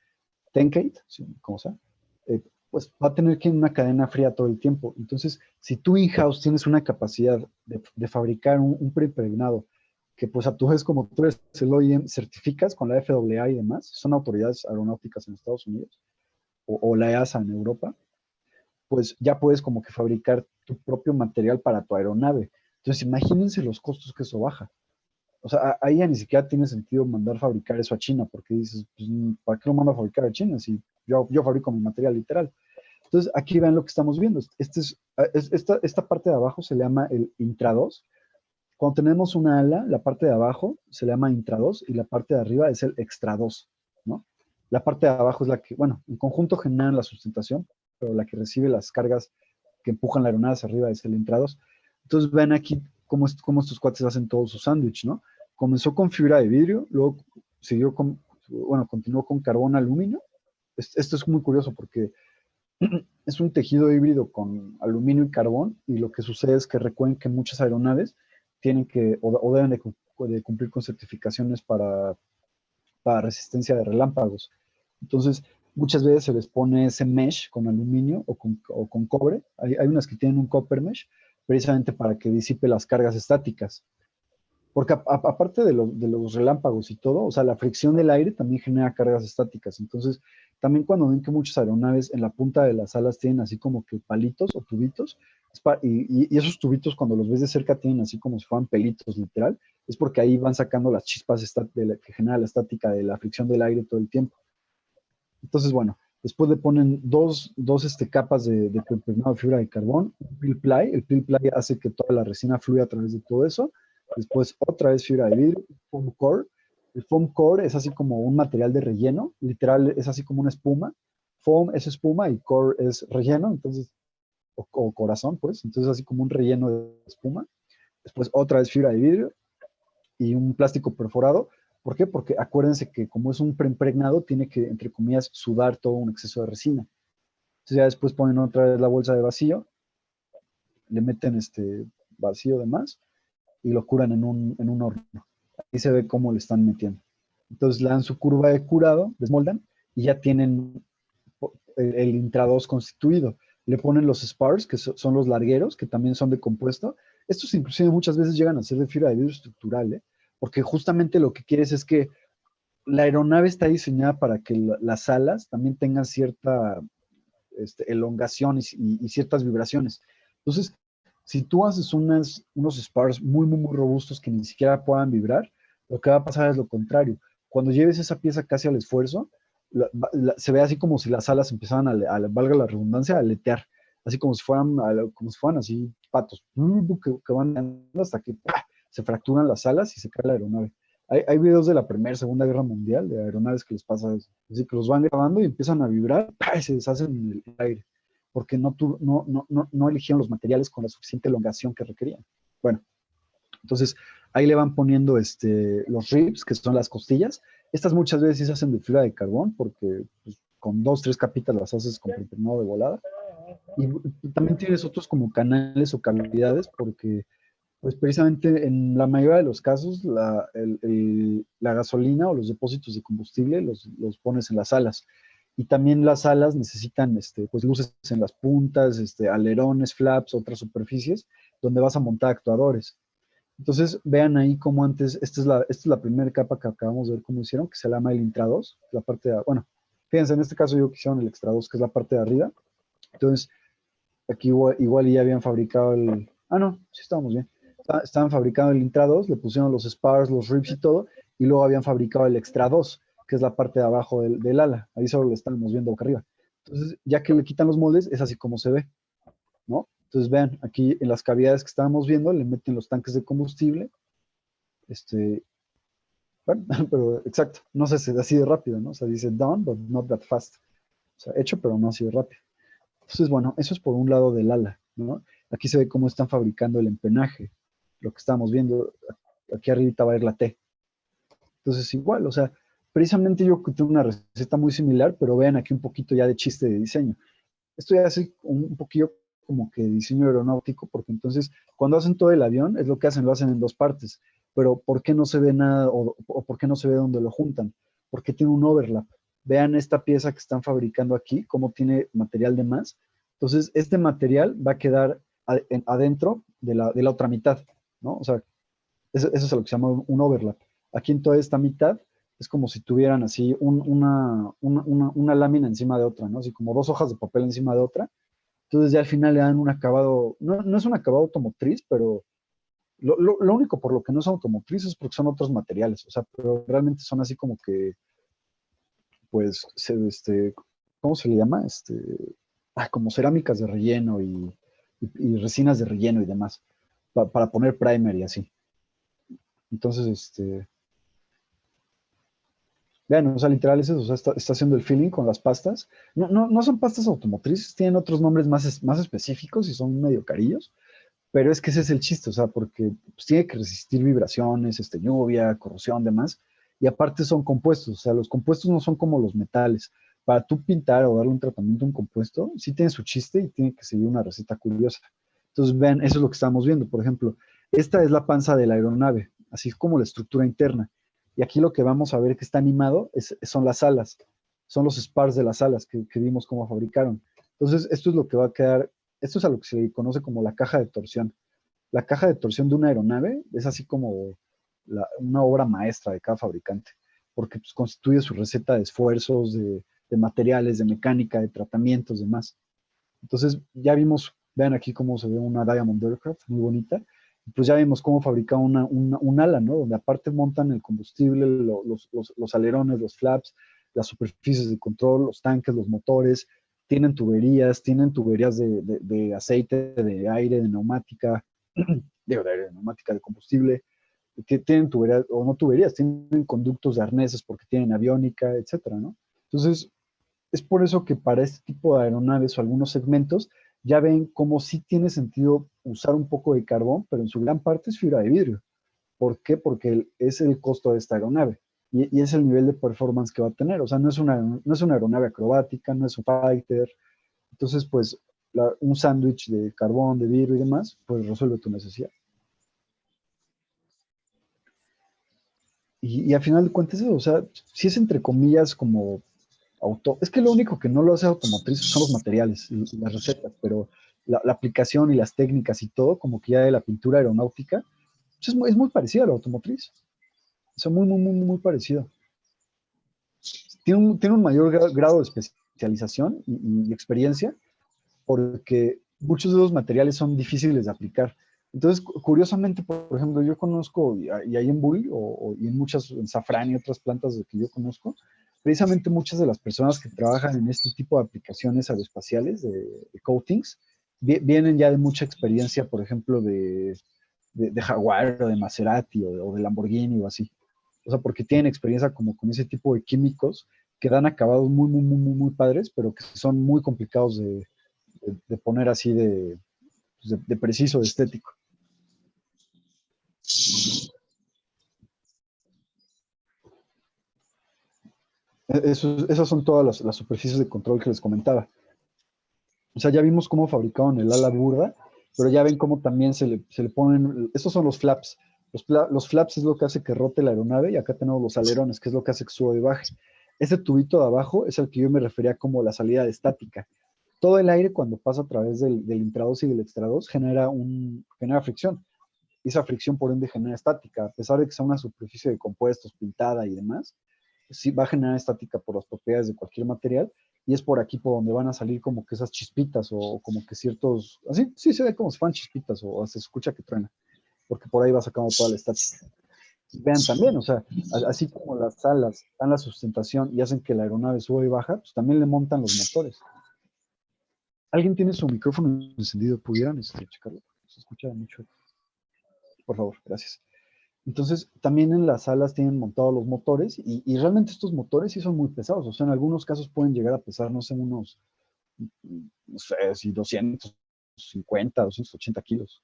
Tenkate, sí, como sea, pues va a tener que ir en una cadena fría todo el tiempo. Entonces, si tú in-house tienes una capacidad de fabricar un preimpregnado que pues a tu vez como tú eres el OEM, certificas con la FAA y demás, son autoridades aeronáuticas en Estados Unidos, o la EASA en Europa, pues ya puedes como que fabricar tu propio material para tu aeronave. Entonces, imagínense los costos que eso baja. O sea, ahí ya ni siquiera tiene sentido mandar fabricar eso a China, porque dices, pues, ¿para qué lo mando a fabricar a China si yo fabrico mi material literal? Entonces, aquí ven lo que estamos viendo. Esta parte de abajo se le llama el intra-2. Cuando tenemos una ala, la parte de abajo se le llama intra-2 y la parte de arriba es el extra-2, ¿no? La parte de abajo es la que, bueno, en conjunto generan la sustentación, pero la que recibe las cargas que empujan la aeronave hacia arriba es el intra-2. Entonces, ven aquí cómo estos cuates hacen todo su sándwich, ¿no? Comenzó con fibra de vidrio, luego continuó con carbón aluminio. Esto es muy curioso porque es un tejido híbrido con aluminio y carbón, y lo que sucede es que recuerden que muchas aeronaves tienen que o deben de cumplir con certificaciones para resistencia de relámpagos. Entonces, muchas veces se les pone ese mesh con aluminio o con cobre. Hay unas que tienen un copper mesh, precisamente para que disipe las cargas estáticas. Porque aparte de los relámpagos y todo, o sea, la fricción del aire también genera cargas estáticas. Entonces, también cuando ven que muchas aeronaves en la punta de las alas tienen así como que palitos o tubitos, y esos tubitos cuando los ves de cerca tienen así como si fueran pelitos, literal, es porque ahí van sacando las chispas que genera la estática de la fricción del aire todo el tiempo. Entonces, bueno, después le ponen dos capas de preimpregnado de fibra de carbón, un peel ply. El peel ply hace que toda la resina fluya a través de todo eso. Después otra vez fibra de vidrio, foam core. El foam core es así como un material de relleno, literal es así como una espuma. Foam es espuma y core es relleno, entonces, o corazón, pues, entonces así como un relleno de espuma. Después otra vez fibra de vidrio y un plástico perforado ¿Por qué? Porque acuérdense que como es un preimpregnado, tiene que, entre comillas, sudar todo un exceso de resina. Entonces ya después ponen otra vez la bolsa de vacío, le meten vacío de más y lo curan en un horno. Ahí se ve cómo le están metiendo. Entonces le dan su curva de curado, desmoldan y ya tienen el intrados constituido. Le ponen los spars, que son los largueros, que también son de compuesto. Estos inclusive muchas veces llegan a ser de fibra de vidrio estructural, porque justamente lo que quieres es que la aeronave está diseñada para que las alas también tengan cierta elongación y ciertas vibraciones. Entonces, si tú haces unos spars muy, muy, muy robustos que ni siquiera puedan vibrar, lo que va a pasar es lo contrario. Cuando lleves esa pieza casi al esfuerzo, se ve así como si las alas empezaran valga la redundancia, a aletear, así como si fueran así patos, que van hasta que ¡pah!, se fracturan las alas y se cae la aeronave. Hay videos de la Primera, Segunda Guerra Mundial de aeronaves que les pasa eso. Así que los van grabando y empiezan a vibrar ¡pah!, y se deshacen en el aire, porque no eligieron los materiales con la suficiente elongación que requerían. Bueno, entonces ahí le van poniendo los ribs, que son las costillas. Estas muchas veces sí se hacen de fibra de carbón, porque pues, con 2, 3 capitas las haces con preimpregnado de volada. Y también tienes otros como canales o cavidades, porque pues precisamente en la mayoría de los casos la gasolina o los depósitos de combustible los pones en las alas. Y también las alas necesitan pues luces en las puntas, alerones, flaps, otras superficies, donde vas a montar actuadores. Entonces vean ahí cómo antes, esta es la primera capa que acabamos de ver cómo hicieron, que se llama el intra-2, la parte de, bueno, fíjense, en este caso yo que hicieron el extra-2, que es la parte de arriba. Entonces, aquí igual ya habían fabricado no, sí estábamos bien. Estaban fabricando el intra-2, le pusieron los spars, los ribs y todo, y luego habían fabricado el extra-2, que es la parte de abajo del ala. Ahí solo lo estábamos viendo boca arriba. Entonces, ya que le quitan los moldes, es así como se ve, ¿no? Entonces, vean, aquí en las cavidades que estábamos viendo, le meten los tanques de combustible. Bueno, pero exacto, no se hace así de rápido, ¿no? O sea, dice done, but not that fast. O sea, hecho, pero no así de rápido. Entonces, bueno, eso es por un lado del ala, ¿no? Aquí se ve cómo están fabricando el empenaje, lo que estamos viendo. Aquí arriba va a ir la T. Entonces, igual, o sea, precisamente yo tengo una receta muy similar, pero vean aquí un poquito ya de chiste de diseño. Esto ya hace un poquillo como que diseño aeronáutico, porque entonces cuando hacen todo el avión, es lo que hacen, lo hacen en dos partes. Pero ¿por qué no se ve nada o por qué no se ve dónde lo juntan? Porque tiene un overlap. Vean esta pieza que están fabricando aquí, cómo tiene material de más. Entonces, este material va a quedar adentro de la otra mitad, ¿no? O sea, eso es lo que se llama un overlap. Aquí en toda esta mitad es como si tuvieran así una lámina encima de otra, ¿no? Así como dos hojas de papel encima de otra. Entonces ya al final le dan un acabado, no es un acabado automotriz, pero lo único por lo que no es automotriz es porque son otros materiales, o sea, pero realmente son así como que, pues, ¿cómo se le llama? Como cerámicas de relleno y resinas de relleno y demás, para poner primer y así. Entonces, vean, o sea, literal es eso, o sea, está haciendo el filling con las pastas. No son pastas automotrices, tienen otros nombres más específicos y son medio carillos, pero es que ese es el chiste, o sea, porque pues, tiene que resistir vibraciones, lluvia, corrosión, demás, y aparte son compuestos, o sea, los compuestos no son como los metales. Para tú pintar o darle un tratamiento a un compuesto, sí tiene su chiste y tiene que seguir una receta curiosa. Entonces, vean, eso es lo que estamos viendo. Por ejemplo, esta es la panza de la aeronave, así como la estructura interna. Y aquí lo que vamos a ver que está animado son las alas, son los spars de las alas que vimos cómo fabricaron. Entonces, esto es lo que va a quedar, esto es a lo que se le conoce como la caja de torsión. La caja de torsión de una aeronave es así como una obra maestra de cada fabricante, porque pues, constituye su receta de esfuerzos, de materiales, de mecánica, de tratamientos, demás. Entonces, ya vimos, vean aquí cómo se ve una Diamond Aircraft, muy bonita. Pues ya vimos cómo fabricar un ala, ¿no? Donde aparte montan el combustible, los alerones, los flaps, las superficies de control, los tanques, los motores, tienen tuberías de aceite, de aire, de neumática, de aire, de neumática, de combustible, tienen tuberías, o no tuberías, tienen conductos de arneses porque tienen aviónica, etcétera, ¿no? Entonces, es por eso que para este tipo de aeronaves o algunos segmentos ya ven cómo sí tiene sentido usar un poco de carbón, pero en su gran parte es fibra de vidrio. ¿Por qué? Porque es el costo de esta aeronave. y es el nivel de performance que va a tener. O sea, no es una aeronave acrobática, no es un fighter. Entonces, pues, un sándwich de carbón, de vidrio y demás, pues resuelve tu necesidad. Y al final de cuentas, o sea, si es entre comillas como es que lo único que no lo hace automotriz son los materiales y las recetas, pero la aplicación y las técnicas y todo, como que ya de la pintura aeronáutica, pues es muy parecida a la automotriz. O sea, muy, muy, muy, muy parecido. Tiene un mayor grado de especialización y experiencia, porque muchos de los materiales son difíciles de aplicar. Entonces, curiosamente, por ejemplo, yo conozco, y ahí en Bull, y en Safran y otras plantas que yo conozco, precisamente muchas de las personas que trabajan en este tipo de aplicaciones aeroespaciales, de coatings, vienen ya de mucha experiencia, por ejemplo, de Jaguar o de Maserati o de Lamborghini o así. O sea, porque tienen experiencia como con ese tipo de químicos que dan acabados muy, muy, muy, muy, muy padres, pero que son muy complicados de poner así de preciso, de estético. Esas son todas las superficies de control que les comentaba. O sea, ya vimos cómo fabricaron el ala burda, pero ya ven cómo también se le ponen, estos son los flaps. Los flaps es lo que hace que rote la aeronave, y acá tenemos los alerones, que es lo que hace que suba y baje. Ese tubito de abajo es al que yo me refería como la salida de estática. Todo el aire, cuando pasa a través del intrados y del extrados, genera fricción. Y esa fricción, por ende, genera estática. A pesar de que sea una superficie de compuestos pintada y demás, sí va a generar estática por las propiedades de cualquier material, y es por aquí por donde van a salir como que esas chispitas o como que ciertos, así, sí se ve como si fueran chispitas o se escucha que truena, porque por ahí va sacando toda la estática. Vean también, o sea, así como las alas dan la sustentación y hacen que la aeronave suba y baja, pues también le montan los motores. ¿Alguien tiene su micrófono encendido? ¿Pudieran checarlo? Se escucha mucho. Por favor, gracias. Entonces, también en las alas tienen montados los motores, y realmente estos motores sí son muy pesados. O sea, en algunos casos pueden llegar a pesar, no sé, unos, no sé, si 250, 280 kilos.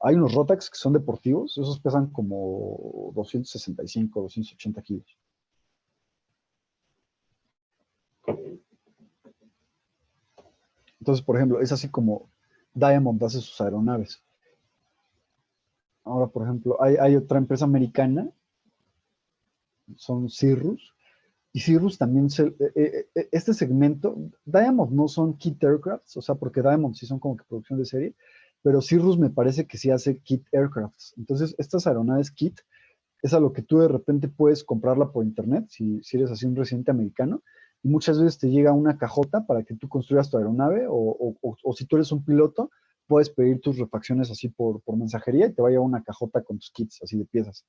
Hay unos Rotax que son deportivos, esos pesan como 265, 280 kilos. Entonces, por ejemplo, es así como Diamond hace sus aeronaves. Ahora, por ejemplo, hay otra empresa americana, son Cirrus, y Cirrus también este segmento, Diamond no son kit aircrafts, o sea, porque Diamond sí son como que producción de serie, pero Cirrus me parece que sí hace kit aircrafts. Entonces, estas aeronaves kit es a lo que tú de repente puedes comprarla por internet, si eres así un residente americano, y muchas veces te llega una cajota para que tú construyas tu aeronave, o si tú eres un piloto, puedes pedir tus refacciones así por mensajería, y te va a llevar una cajota con tus kits así de piezas.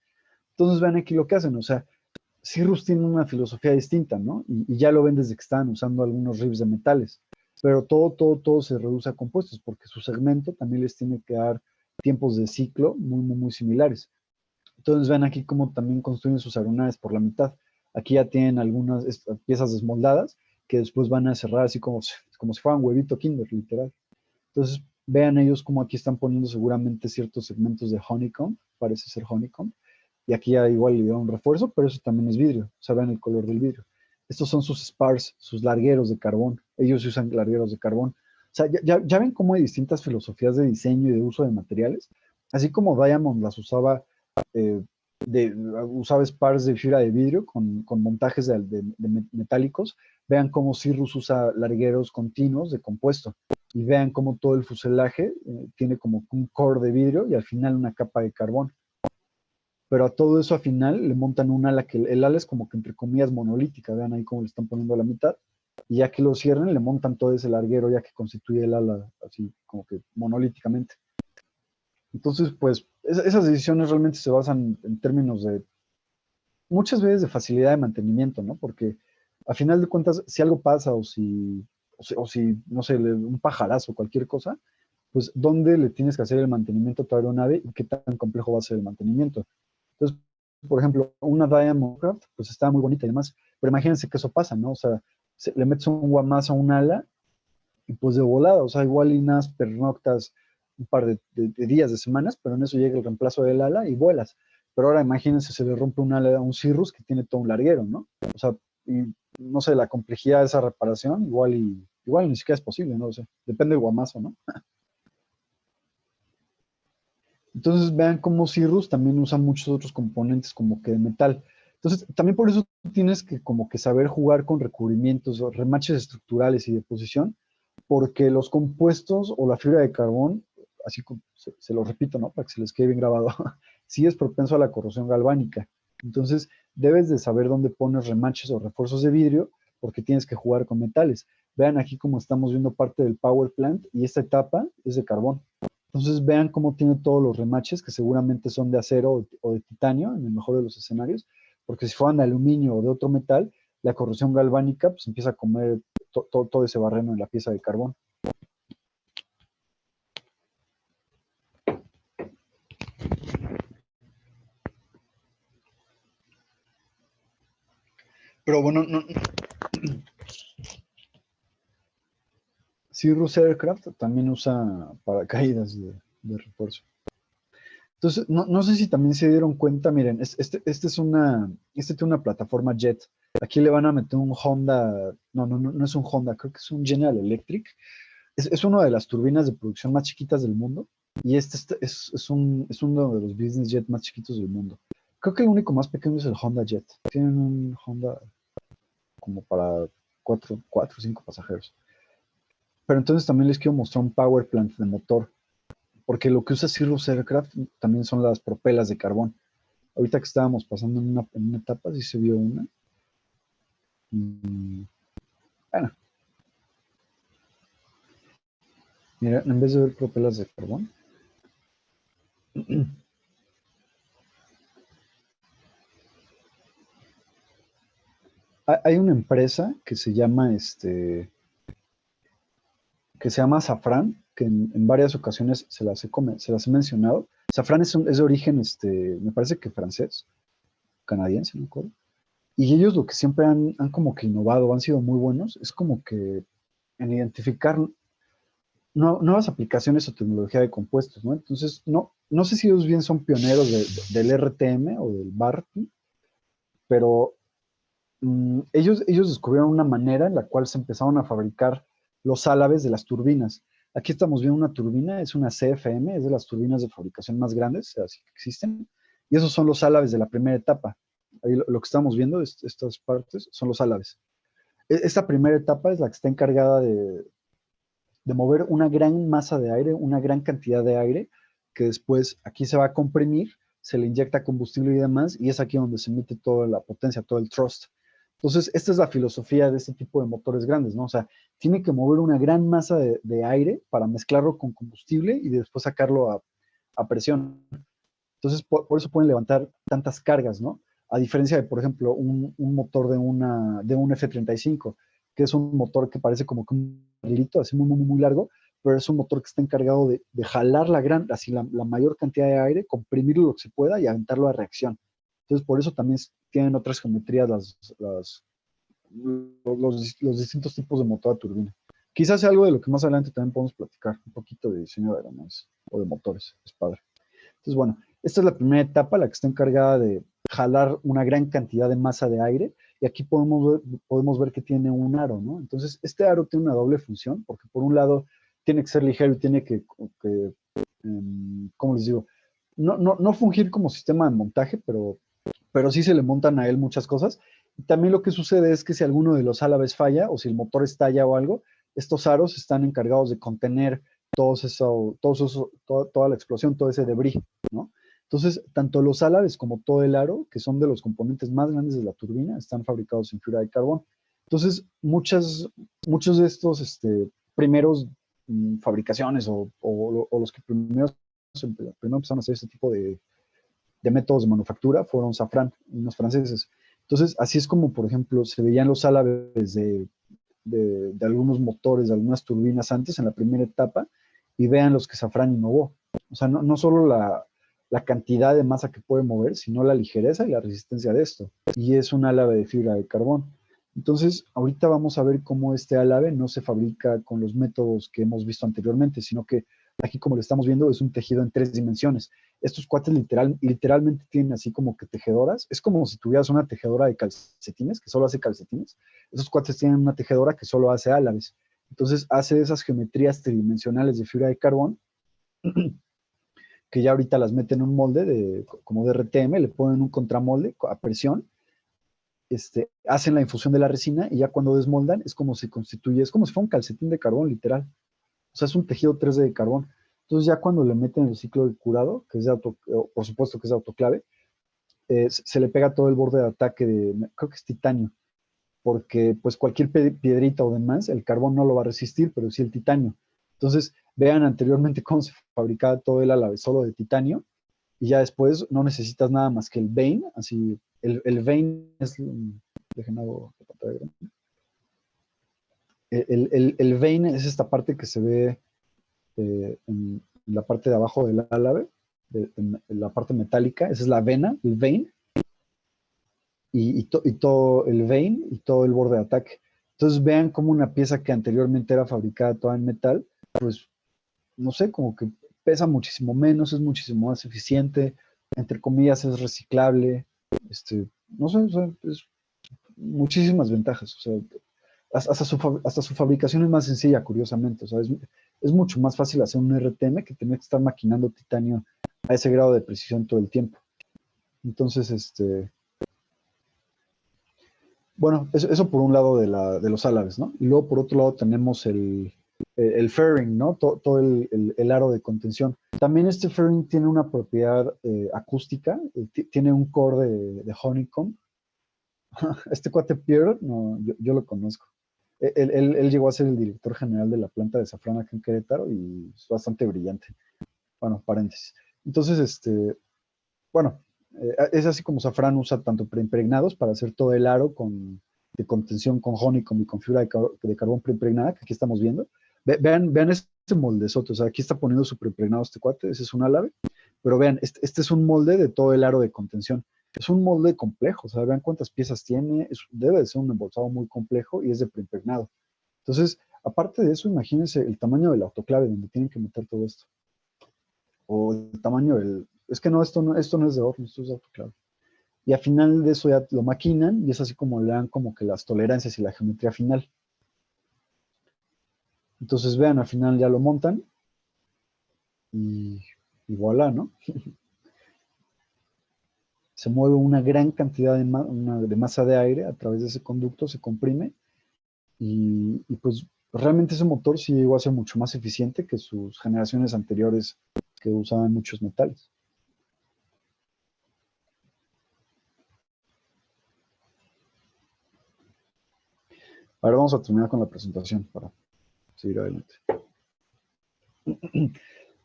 Entonces vean aquí lo que hacen, o sea, Cirrus tiene una filosofía distinta, ¿no? Y ya lo ven desde que estaban usando algunos ribs de metales, pero todo se reduce a compuestos, porque su segmento también les tiene que dar tiempos de ciclo muy, muy, muy similares. Entonces ven aquí cómo también construyen sus aeronaves por la mitad. Aquí ya tienen algunas piezas desmoldadas que después van a cerrar así como si fueran huevito Kinder, literal. Entonces vean ellos cómo aquí están poniendo seguramente ciertos segmentos de honeycomb, parece ser honeycomb, y aquí ya igual le dieron un refuerzo, pero eso también es vidrio, o sea, vean el color del vidrio. Estos son sus spars, sus largueros de carbón. Ellos usan largueros de carbón. O sea, ya ven cómo hay distintas filosofías de diseño y de uso de materiales. Así como Diamond las usaba, eh, usaba spars de fibra de vidrio con montajes de metálicos, vean cómo Cirrus usa largueros continuos de compuesto. Y vean cómo todo el fuselaje tiene como un core de vidrio y al final una capa de carbón. Pero a todo eso al final le montan un ala, que el ala es como que entre comillas monolítica, vean ahí cómo le están poniendo a la mitad, y ya que lo cierren le montan todo ese larguero ya que constituye el ala así como que monolíticamente. Entonces, pues esas decisiones realmente se basan en términos de muchas veces de facilidad de mantenimiento, ¿no? Porque a final de cuentas, si algo pasa o si no sé, un pajarazo o cualquier cosa, pues ¿dónde le tienes que hacer el mantenimiento a tu aeronave y qué tan complejo va a ser el mantenimiento? Entonces, por ejemplo, una Diamond Craft, pues está muy bonita y demás, pero imagínense que eso pasa, ¿no? O sea, le metes un guamazo a un ala y pues de volada, o sea, igual y unas pernoctas un par de días, de semanas, pero en eso llega el reemplazo del ala y vuelas. pero ahora imagínense, se le rompe un ala a un Cirrus que tiene todo un larguero, ¿no? O sea, y no sé, la complejidad de esa reparación, igual ni siquiera es posible, no lo sé. Depende del guamazo, ¿no? Entonces vean cómo Cirrus también usa muchos otros componentes como que de metal. Entonces, también por eso tienes que como que saber jugar con recubrimientos o remaches estructurales y de posición, porque los compuestos o la fibra de carbón, así como se lo repito, ¿no? Para que se les quede bien grabado, sí es propenso a la corrosión galvánica. Entonces, debes de saber dónde pones remaches o refuerzos de vidrio, porque tienes que jugar con metales. Vean aquí como estamos viendo parte del power plant y esta etapa es de carbón. Entonces vean cómo tiene todos los remaches, que seguramente son de acero o de titanio, en el mejor de los escenarios, porque si fueran de aluminio o de otro metal, la corrosión galvánica pues empieza a comer todo ese barreno en la pieza de carbón. Pero bueno, Cirrus Aircraft también usa paracaídas de refuerzo. Entonces, no sé si también se dieron cuenta, miren, este tiene una plataforma jet. Aquí le van a meter un Honda, no es un Honda, creo que es un General Electric. Es una de las turbinas de producción más chiquitas del mundo y es uno de los business jet más chiquitos del mundo. Creo que el único más pequeño es el Honda Jet. Tienen un Honda como para 4 o 5 pasajeros. Pero entonces también les quiero mostrar un power plant de motor, porque lo que usa Cirrus Aircraft también son las propelas de carbón. Ahorita que estábamos pasando en una etapa, sí se vio una. Bueno, mira, en vez de ver propelas de carbón, hay una empresa que se llama Safran, que en varias ocasiones se las he mencionado. Safran es de origen, me parece que francés, canadiense, no me acuerdo. Y ellos lo que siempre han como que innovado, han sido muy buenos, es como que en identificar nuevas aplicaciones o tecnología de compuestos, ¿no? Entonces, no sé si ellos bien son pioneros del RTM o del BART, pero ellos descubrieron una manera en la cual se empezaron a fabricar los álabes de las turbinas. Aquí estamos viendo una turbina, es una CFM, es de las turbinas de fabricación más grandes, así que existen, y esos son los álabes de la primera etapa. Ahí lo que estamos viendo, estas partes, son los álabes. Esta primera etapa es la que está encargada de mover una gran masa de aire, una gran cantidad de aire, que después aquí se va a comprimir, se le inyecta combustible y demás, y es aquí donde se mete toda la potencia, todo el thrust. Entonces, esta es la filosofía de este tipo de motores grandes, ¿no? O sea, tiene que mover una gran masa de aire para mezclarlo con combustible y después sacarlo a presión. Entonces, por eso pueden levantar tantas cargas, ¿no? A diferencia de, por ejemplo, un motor de un F-35, que es un motor que parece como que un barrilito, así muy largo, pero es un motor que está encargado de jalar la mayor cantidad de aire, comprimirlo lo que se pueda y aventarlo a reacción. Entonces, por eso también tienen otras geometrías los distintos tipos de motor a turbina. Quizás sea algo de lo que más adelante también podemos platicar, un poquito de diseño de aeronaves o de motores, es padre. Entonces, bueno, esta es la primera etapa, la que está encargada de jalar una gran cantidad de masa de aire, y aquí podemos ver que tiene un aro, ¿no? Entonces, este aro tiene una doble función, porque por un lado tiene que ser ligero y tiene que ¿cómo les digo? No fungir como sistema de montaje, pero sí se le montan a él muchas cosas. Y también lo que sucede es que si alguno de los álabes falla, o si el motor estalla o algo, estos aros están encargados de contener toda la explosión, todo ese debris, ¿no? Entonces, tanto los álabes como todo el aro, que son de los componentes más grandes de la turbina, están fabricados en fibra de carbón. Entonces, muchos de estos primeros fabricaciones o los que primero empezaron a hacer este tipo de métodos de manufactura fueron Safran, unos franceses. Entonces, así es como, por ejemplo, se veían los álabes de algunos motores, de algunas turbinas antes, en la primera etapa, y vean los que Safran innovó. O sea, no solo la cantidad de masa que puede mover, sino la ligereza y la resistencia de esto. Y es un álave de fibra de carbón. Entonces, ahorita vamos a ver cómo este álave no se fabrica con los métodos que hemos visto anteriormente, sino que Aquí como lo estamos viendo es un tejido en 3 dimensiones. Estos cuates literalmente tienen así como que tejedoras. Es como si tuvieras una tejedora de calcetines, que solo hace calcetines. Esos cuates tienen una tejedora que solo hace álabes. Entonces hace esas geometrías tridimensionales de fibra de carbón, que ya ahorita las meten en un molde como de RTM, le ponen un contramolde a presión, hacen la infusión de la resina y ya cuando desmoldan es como se constituye, es como si fuera un calcetín de carbón literal. O sea, es un tejido 3D de carbón. Entonces ya cuando le meten el ciclo de curado, que es por supuesto que es de autoclave, se le pega todo el borde de ataque creo que es titanio, porque pues cualquier piedrita o demás, el carbón no lo va a resistir, pero sí el titanio. Entonces, vean anteriormente cómo se fabricaba todo el álabes solo de titanio, y ya después no necesitas nada más que el vein, así, el vein es, déjenme hago la pantalla grande. El vein es esta parte que se ve en la parte de abajo del álabe, en la parte metálica, esa es la vena, el vein, y todo el vein y todo el borde de ataque. Entonces vean como una pieza que anteriormente era fabricada toda en metal, pues no sé, como que pesa muchísimo menos, es muchísimo más eficiente, entre comillas es reciclable, no sé, o sea, es muchísimas ventajas, o sea, hasta su fabricación es más sencilla, curiosamente, o sea, es mucho más fácil hacer un RTM que tener que estar maquinando titanio a ese grado de precisión todo el tiempo. Entonces, bueno, eso por un lado de los álabes, ¿no? Y luego por otro lado tenemos el fairing, ¿no? Todo el aro de contención. También este fairing tiene una propiedad acústica, tiene un core de honeycomb. Este cuate Pierre, no, yo lo conozco. Él llegó a ser el director general de la planta de azafrán acá en Querétaro y es bastante brillante. Bueno, paréntesis. Entonces, bueno, es así como Safran usa tanto preimpregnados para hacer todo el aro de contención con honeycomb y con fibra de carbón preimpregnada, que aquí estamos viendo. Vean este moldezote, o sea, aquí está poniendo su preimpregnado este cuate, ese es un álabe, pero vean, este es un molde de todo el aro de contención. Es un molde complejo, o sea, vean cuántas piezas tiene, debe de ser un embolsado muy complejo y es de preimpregnado. Entonces, aparte de eso, imagínense el tamaño del autoclave donde tienen que meter todo esto. O el tamaño es que no, esto no es de horno, esto es de autoclave. Y al final de eso ya lo maquinan y es así como le dan como que las tolerancias y la geometría final. Entonces vean, al final ya lo montan y voilà, ¿no? Se mueve una gran cantidad de masa de aire a través de ese conducto, se comprime y pues realmente ese motor sí llegó a ser mucho más eficiente que sus generaciones anteriores que usaban muchos metales. Ahora vamos a terminar con la presentación para seguir adelante.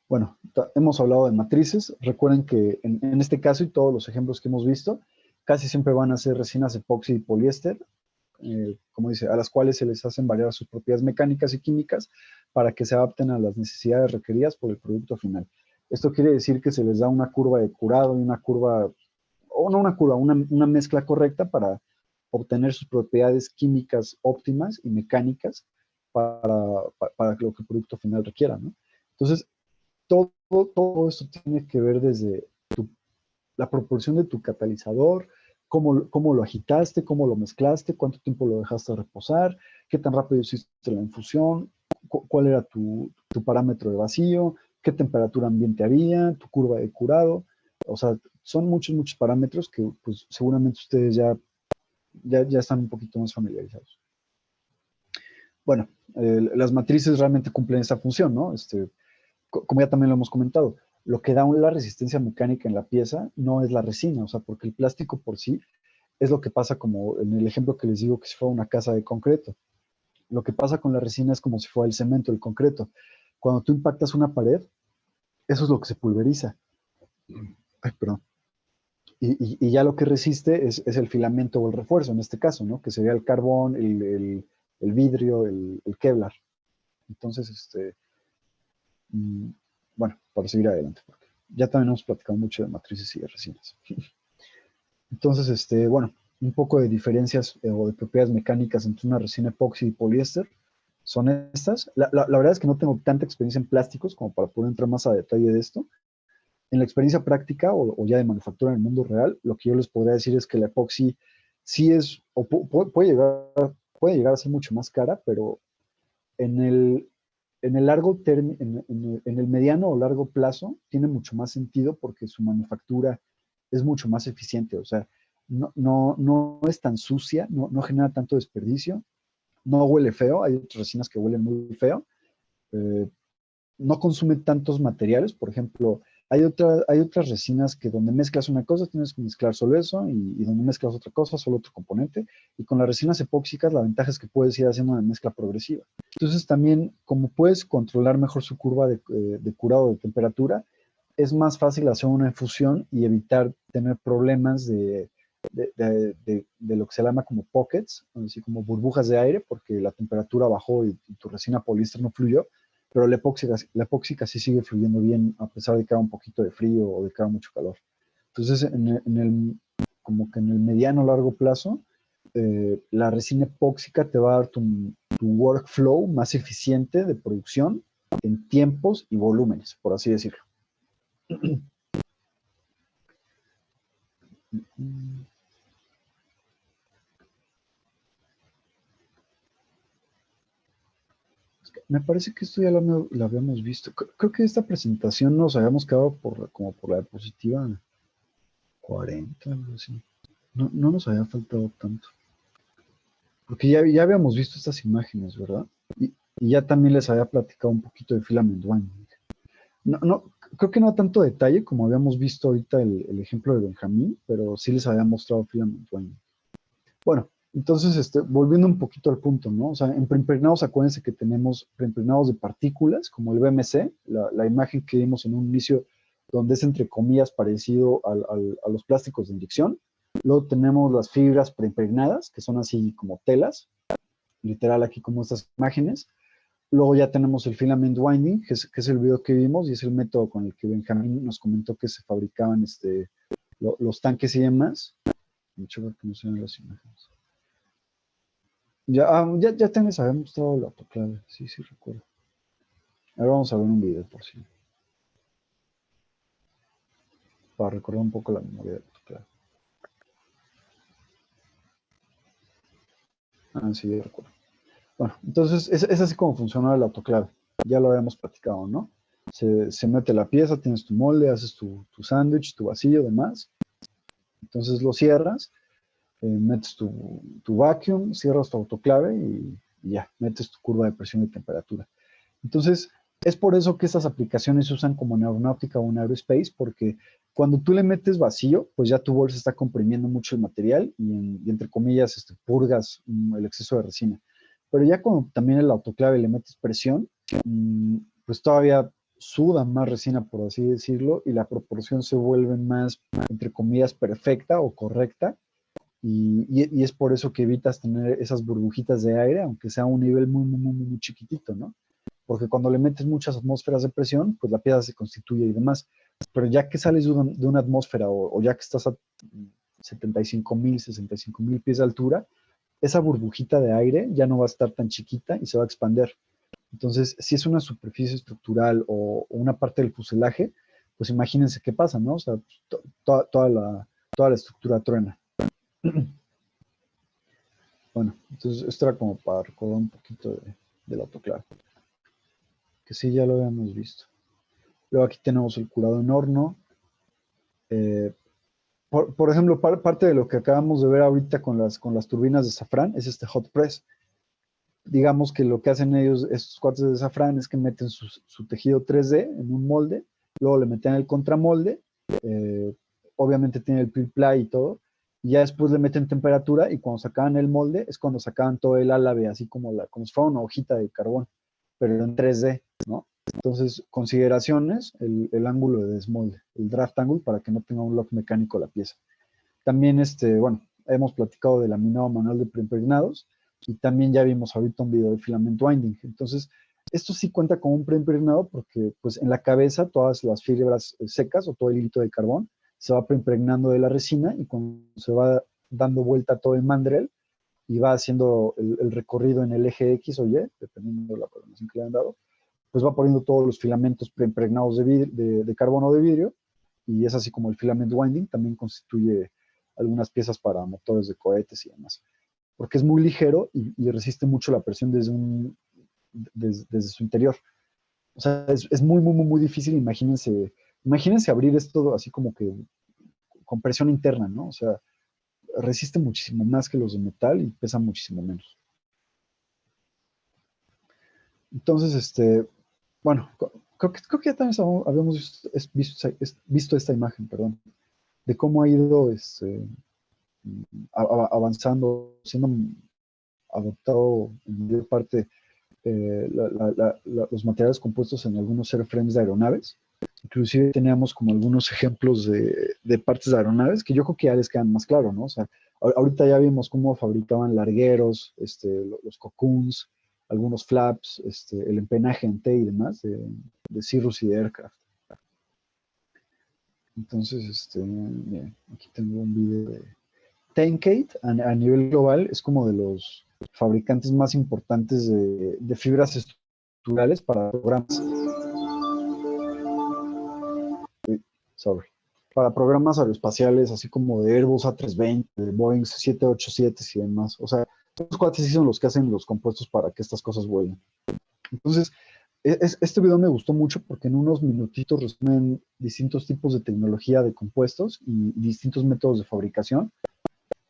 Bueno, hemos hablado de matrices. Recuerden que en este caso y todos los ejemplos que hemos visto, casi siempre van a ser resinas epoxi y poliéster, como dice, a las cuales se les hacen variar sus propiedades mecánicas y químicas para que se adapten a las necesidades requeridas por el producto final. Esto quiere decir que se les da una curva de curado y una curva, o no una curva, una mezcla correcta para obtener sus propiedades químicas óptimas y mecánicas para lo que el producto final requiera, ¿no? Entonces, todo esto tiene que ver desde la proporción de tu catalizador, cómo lo agitaste, cómo lo mezclaste, cuánto tiempo lo dejaste reposar, qué tan rápido hiciste la infusión, cuál era tu parámetro de vacío, qué temperatura ambiente había, tu curva de curado. O sea, son muchos parámetros que pues, seguramente ustedes ya están un poquito más familiarizados. Bueno, las matrices realmente cumplen esa función, ¿no? Como ya también lo hemos comentado, lo que da la resistencia mecánica en la pieza no es la resina, o sea, porque el plástico por sí es lo que pasa como en el ejemplo que les digo que si fuera una casa de concreto. Lo que pasa con la resina es como si fuera el cemento, el concreto. Cuando tú impactas una pared, eso es lo que se pulveriza. Ay, perdón. Y ya lo que resiste es el filamento o el refuerzo, en este caso, ¿no? Que sería el carbón, el vidrio, el Kevlar. Entonces, bueno, para seguir adelante, porque ya también hemos platicado mucho de matrices y de resinas. Entonces, bueno, un poco de diferencias o de propiedades mecánicas entre una resina epoxi y poliéster. son estas. La verdad es que no tengo tanta experiencia en plásticos como para poder entrar más a detalle de esto. En la experiencia práctica o ya de manufactura en el mundo real, lo que yo les podría decir es que la epoxi sí es, o puede llegar a ser mucho más cara, pero en el, en el largo en el mediano o largo plazo tiene mucho más sentido porque su manufactura es mucho más eficiente. O sea, no es tan sucia, no genera tanto desperdicio, no huele feo. Hay otras resinas que huelen muy feo. eh, no consume tantos materiales. Por ejemplo, hay otras resinas que donde mezclas una cosa tienes que mezclar solo eso y donde mezclas otra cosa solo otro componente. Y con las resinas epóxicas la ventaja es que puedes ir haciendo una mezcla progresiva. Entonces también, como puedes controlar mejor su curva de curado de temperatura, es más fácil hacer una infusión y evitar tener problemas de lo que se llama como pockets, así como burbujas de aire, porque la temperatura bajó y tu resina poliéster no fluyó, pero la epóxica sí sigue fluyendo bien a pesar de que haga un poquito de frío o de que haga mucho calor. Entonces, como que en el mediano largo plazo, la resina epóxica te va a dar tu workflow más eficiente de producción en tiempos y volúmenes, por así decirlo. Me parece que esto ya lo habíamos visto. Creo que esta presentación nos habíamos quedado como por la diapositiva 40, algo así. No nos había faltado tanto. Porque ya habíamos visto estas imágenes, ¿verdad? Y ya también les había platicado un poquito de filament winding. Creo que no tanto detalle como habíamos visto ahorita el ejemplo de Benjamín, pero sí les había mostrado filament winding. Bueno, entonces, volviendo un poquito al punto, ¿no? O sea, en preimpregnados, acuérdense que tenemos preimpregnados de partículas, como el BMC, la imagen que vimos en un inicio, donde es entre comillas parecido a los plásticos de inyección. Luego tenemos las fibras preimpregnadas, que son así como telas, literal aquí como estas imágenes. Luego ya tenemos el filament winding, que es el video que vimos y es el método con el que Benjamín nos comentó que se fabricaban los tanques y demás. Mucho ver que no se ven las imágenes. Ya te les había mostrado la autoclave, sí recuerdo. Ahora vamos a ver un video por si. Para recordar un poco la memoria de la autoclave. Sí, ya recuerdo. Bueno, entonces es así como funciona el autoclave. Ya lo habíamos platicado, ¿no? Se mete la pieza, tienes tu molde, haces tu sándwich, tu vacío, demás. Entonces lo cierras, metes tu vacuum, cierras tu autoclave y ya, metes tu curva de presión y temperatura. Entonces, es por eso que estas aplicaciones se usan como en aeronáutica o en aerospace, porque cuando tú le metes vacío, pues ya tu bolsa está comprimiendo mucho el material y entre comillas purgas el exceso de resina. Pero ya cuando también el autoclave le metes presión, pues todavía suda más resina, por así decirlo, y la proporción se vuelve más, entre comillas, perfecta o correcta. Y es por eso que evitas tener esas burbujitas de aire, aunque sea a un nivel muy chiquitito, ¿no? Porque cuando le metes muchas atmósferas de presión, pues la pieza se constituye y demás. Pero ya que sales de una atmósfera o ya que estás a 75,000, 65,000 pies de altura, esa burbujita de aire ya no va a estar tan chiquita y se va a expander. Entonces, si es una superficie estructural o una parte del fuselaje, pues imagínense qué pasa, ¿no? O sea, toda la estructura truena. Bueno, entonces esto era como para recordar un poquito del autoclave. Que sí, ya lo habíamos visto. Luego aquí tenemos el curado en horno. Por ejemplo, parte de lo que acabamos de ver ahorita con las turbinas de Safran es hot press. Digamos que lo que hacen ellos, estos cuates de Safran, es que meten su tejido 3D en un molde, luego le meten el contramolde, obviamente tiene el pre-ply y todo, y ya después le meten temperatura y cuando sacaban el molde es cuando sacaban todo el álave, así como si fuera una hojita de carbón, pero en 3D, ¿no? Entonces, consideraciones, el ángulo de desmolde, el draft angle para que no tenga un lock mecánico la pieza. También, bueno, hemos platicado del laminado manual de preimpregnados y también ya vimos ahorita un video de filament winding. Entonces, esto sí cuenta como un preimpregnado porque pues en la cabeza todas las fibras secas o todo el hilito de carbón se va preimpregnando de la resina y cuando se va dando vuelta todo el mandrel, y va haciendo el recorrido en el eje X o Y, dependiendo de la programación que le han dado, pues va poniendo todos los filamentos preimpregnados de carbono de vidrio, y es así como el filament winding también constituye algunas piezas para motores de cohetes y demás, porque es muy ligero y resiste mucho la presión desde su interior. O sea, es muy, muy, muy, muy difícil. Imagínense abrir esto así como que con presión interna, ¿no? O sea, resiste muchísimo más que los de metal y pesa muchísimo menos. Entonces, bueno, creo que ya también habíamos visto esta imagen, perdón, de cómo ha ido avanzando, siendo adoptado en mayor parte los materiales compuestos en algunos airframes de aeronaves. Inclusive teníamos como algunos ejemplos de partes de aeronaves que yo creo que ya les quedan más claro, ¿no? O sea, ahorita ya vimos cómo fabricaban largueros, los cocoons, algunos flaps, el empenaje en T y demás de Cirrus y de Aircraft. Entonces, miren, aquí tengo un video de Tenkate a nivel global, es como de los fabricantes más importantes de fibras estructurales para programas. Para programas aeroespaciales, así como de Airbus A320, de Boeing 787 y demás. O sea, los cuates sí son los que hacen los compuestos para que estas cosas vuelen. Entonces, este video me gustó mucho porque en unos minutitos resumen distintos tipos de tecnología de compuestos y distintos métodos de fabricación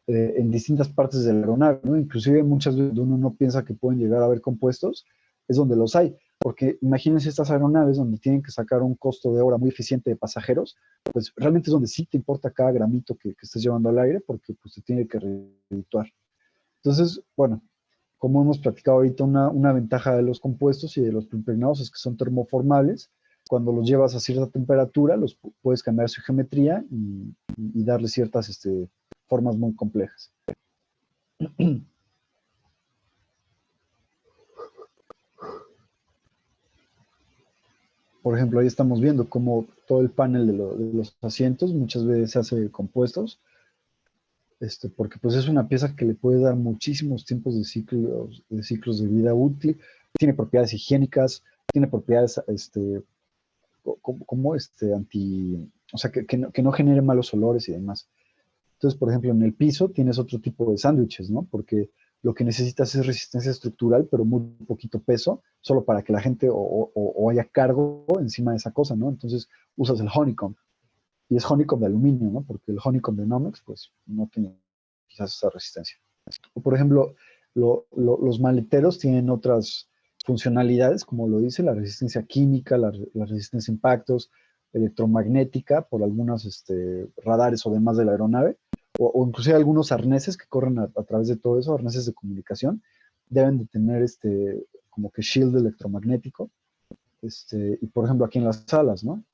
en distintas partes de la aeronave, ¿no? Inclusive muchas veces uno no piensa que pueden llegar a haber compuestos, es donde los hay. Porque imagínense estas aeronaves donde tienen que sacar un costo de hora muy eficiente de pasajeros, pues realmente es donde sí te importa cada gramito que estés llevando al aire porque pues te tiene que redituar. Entonces, bueno, como hemos platicado ahorita, una ventaja de los compuestos y de los impregnados es que son termoformables. Cuando los llevas a cierta temperatura, los puedes cambiar su geometría y darle ciertas formas muy complejas. Por ejemplo, ahí estamos viendo cómo todo el panel de los asientos muchas veces se hace de compuestos, porque pues es una pieza que le puede dar muchísimos tiempos de ciclos de vida útil, tiene propiedades higiénicas, tiene propiedades como o sea, que no genere malos olores y demás. Entonces, por ejemplo, en el piso tienes otro tipo de sándwiches, ¿no? Porque lo que necesitas es resistencia estructural, pero muy poquito peso, solo para que la gente o haya cargo encima de esa cosa, ¿no? Entonces usas el honeycomb. Y es honeycomb de aluminio, ¿no? Porque el honeycomb de Nomex, pues, no tiene quizás esa resistencia. O, por ejemplo, los maleteros tienen otras funcionalidades, como lo dice, la resistencia química, la resistencia a impactos, electromagnética, por algunos radares o demás de la aeronave, o inclusive algunos arneses que corren a través de todo eso, arneses de comunicación, deben de tener como que shield electromagnético, y por ejemplo aquí en las salas, ¿no?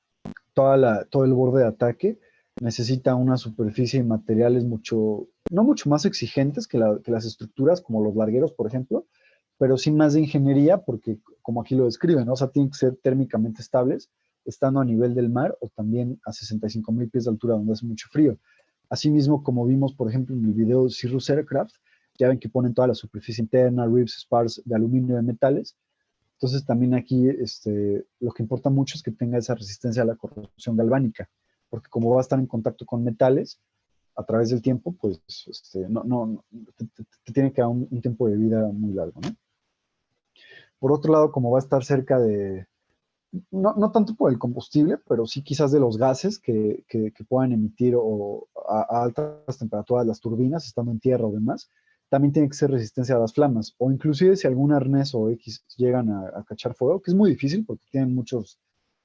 Todo el borde de ataque necesita una superficie y materiales no mucho más exigentes que las estructuras, como los largueros, por ejemplo, pero sí más de ingeniería, porque como aquí lo describen, ¿no? O sea, tienen que ser térmicamente estables, estando a nivel del mar o también a 65,000 pies de altura, donde hace mucho frío. Asimismo, como vimos, por ejemplo, en el video de Cirrus Aircraft, ya ven que ponen toda la superficie interna, ribs, spars de aluminio y de metales. Entonces, también aquí lo que importa mucho es que tenga esa resistencia a la corrosión galvánica, porque como va a estar en contacto con metales a través del tiempo, pues te tiene que dar un tiempo de vida muy largo, ¿no? Por otro lado, como va a estar cerca no tanto por el combustible, pero sí quizás de los gases que puedan emitir a altas temperaturas las turbinas, estando en tierra o demás, también tiene que ser resistencia a las flamas, o inclusive si algún arnés o X llegan a cachar fuego, que es muy difícil porque tienen muchos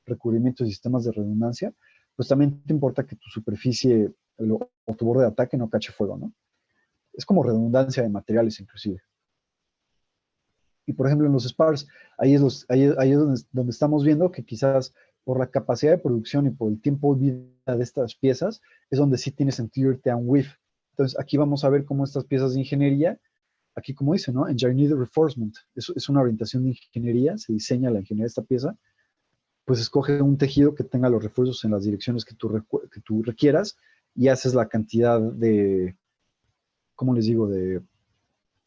recubrimientos y sistemas de redundancia, pues también te importa que tu superficie o tu borde de ataque no cache fuego, ¿no? Es como redundancia de materiales inclusive. Y por ejemplo en los SPARs, ahí es donde estamos viendo que quizás por la capacidad de producción y por el tiempo de vida de estas piezas, es donde sí tiene sentido irte a un WIF. Entonces aquí vamos a ver cómo estas piezas de ingeniería, aquí como dice, ¿no? Engineered Reinforcement, es una orientación de ingeniería, se diseña la ingeniería de esta pieza, pues escoge un tejido que tenga los refuerzos en las direcciones que tú requieras y haces la cantidad ¿cómo les digo?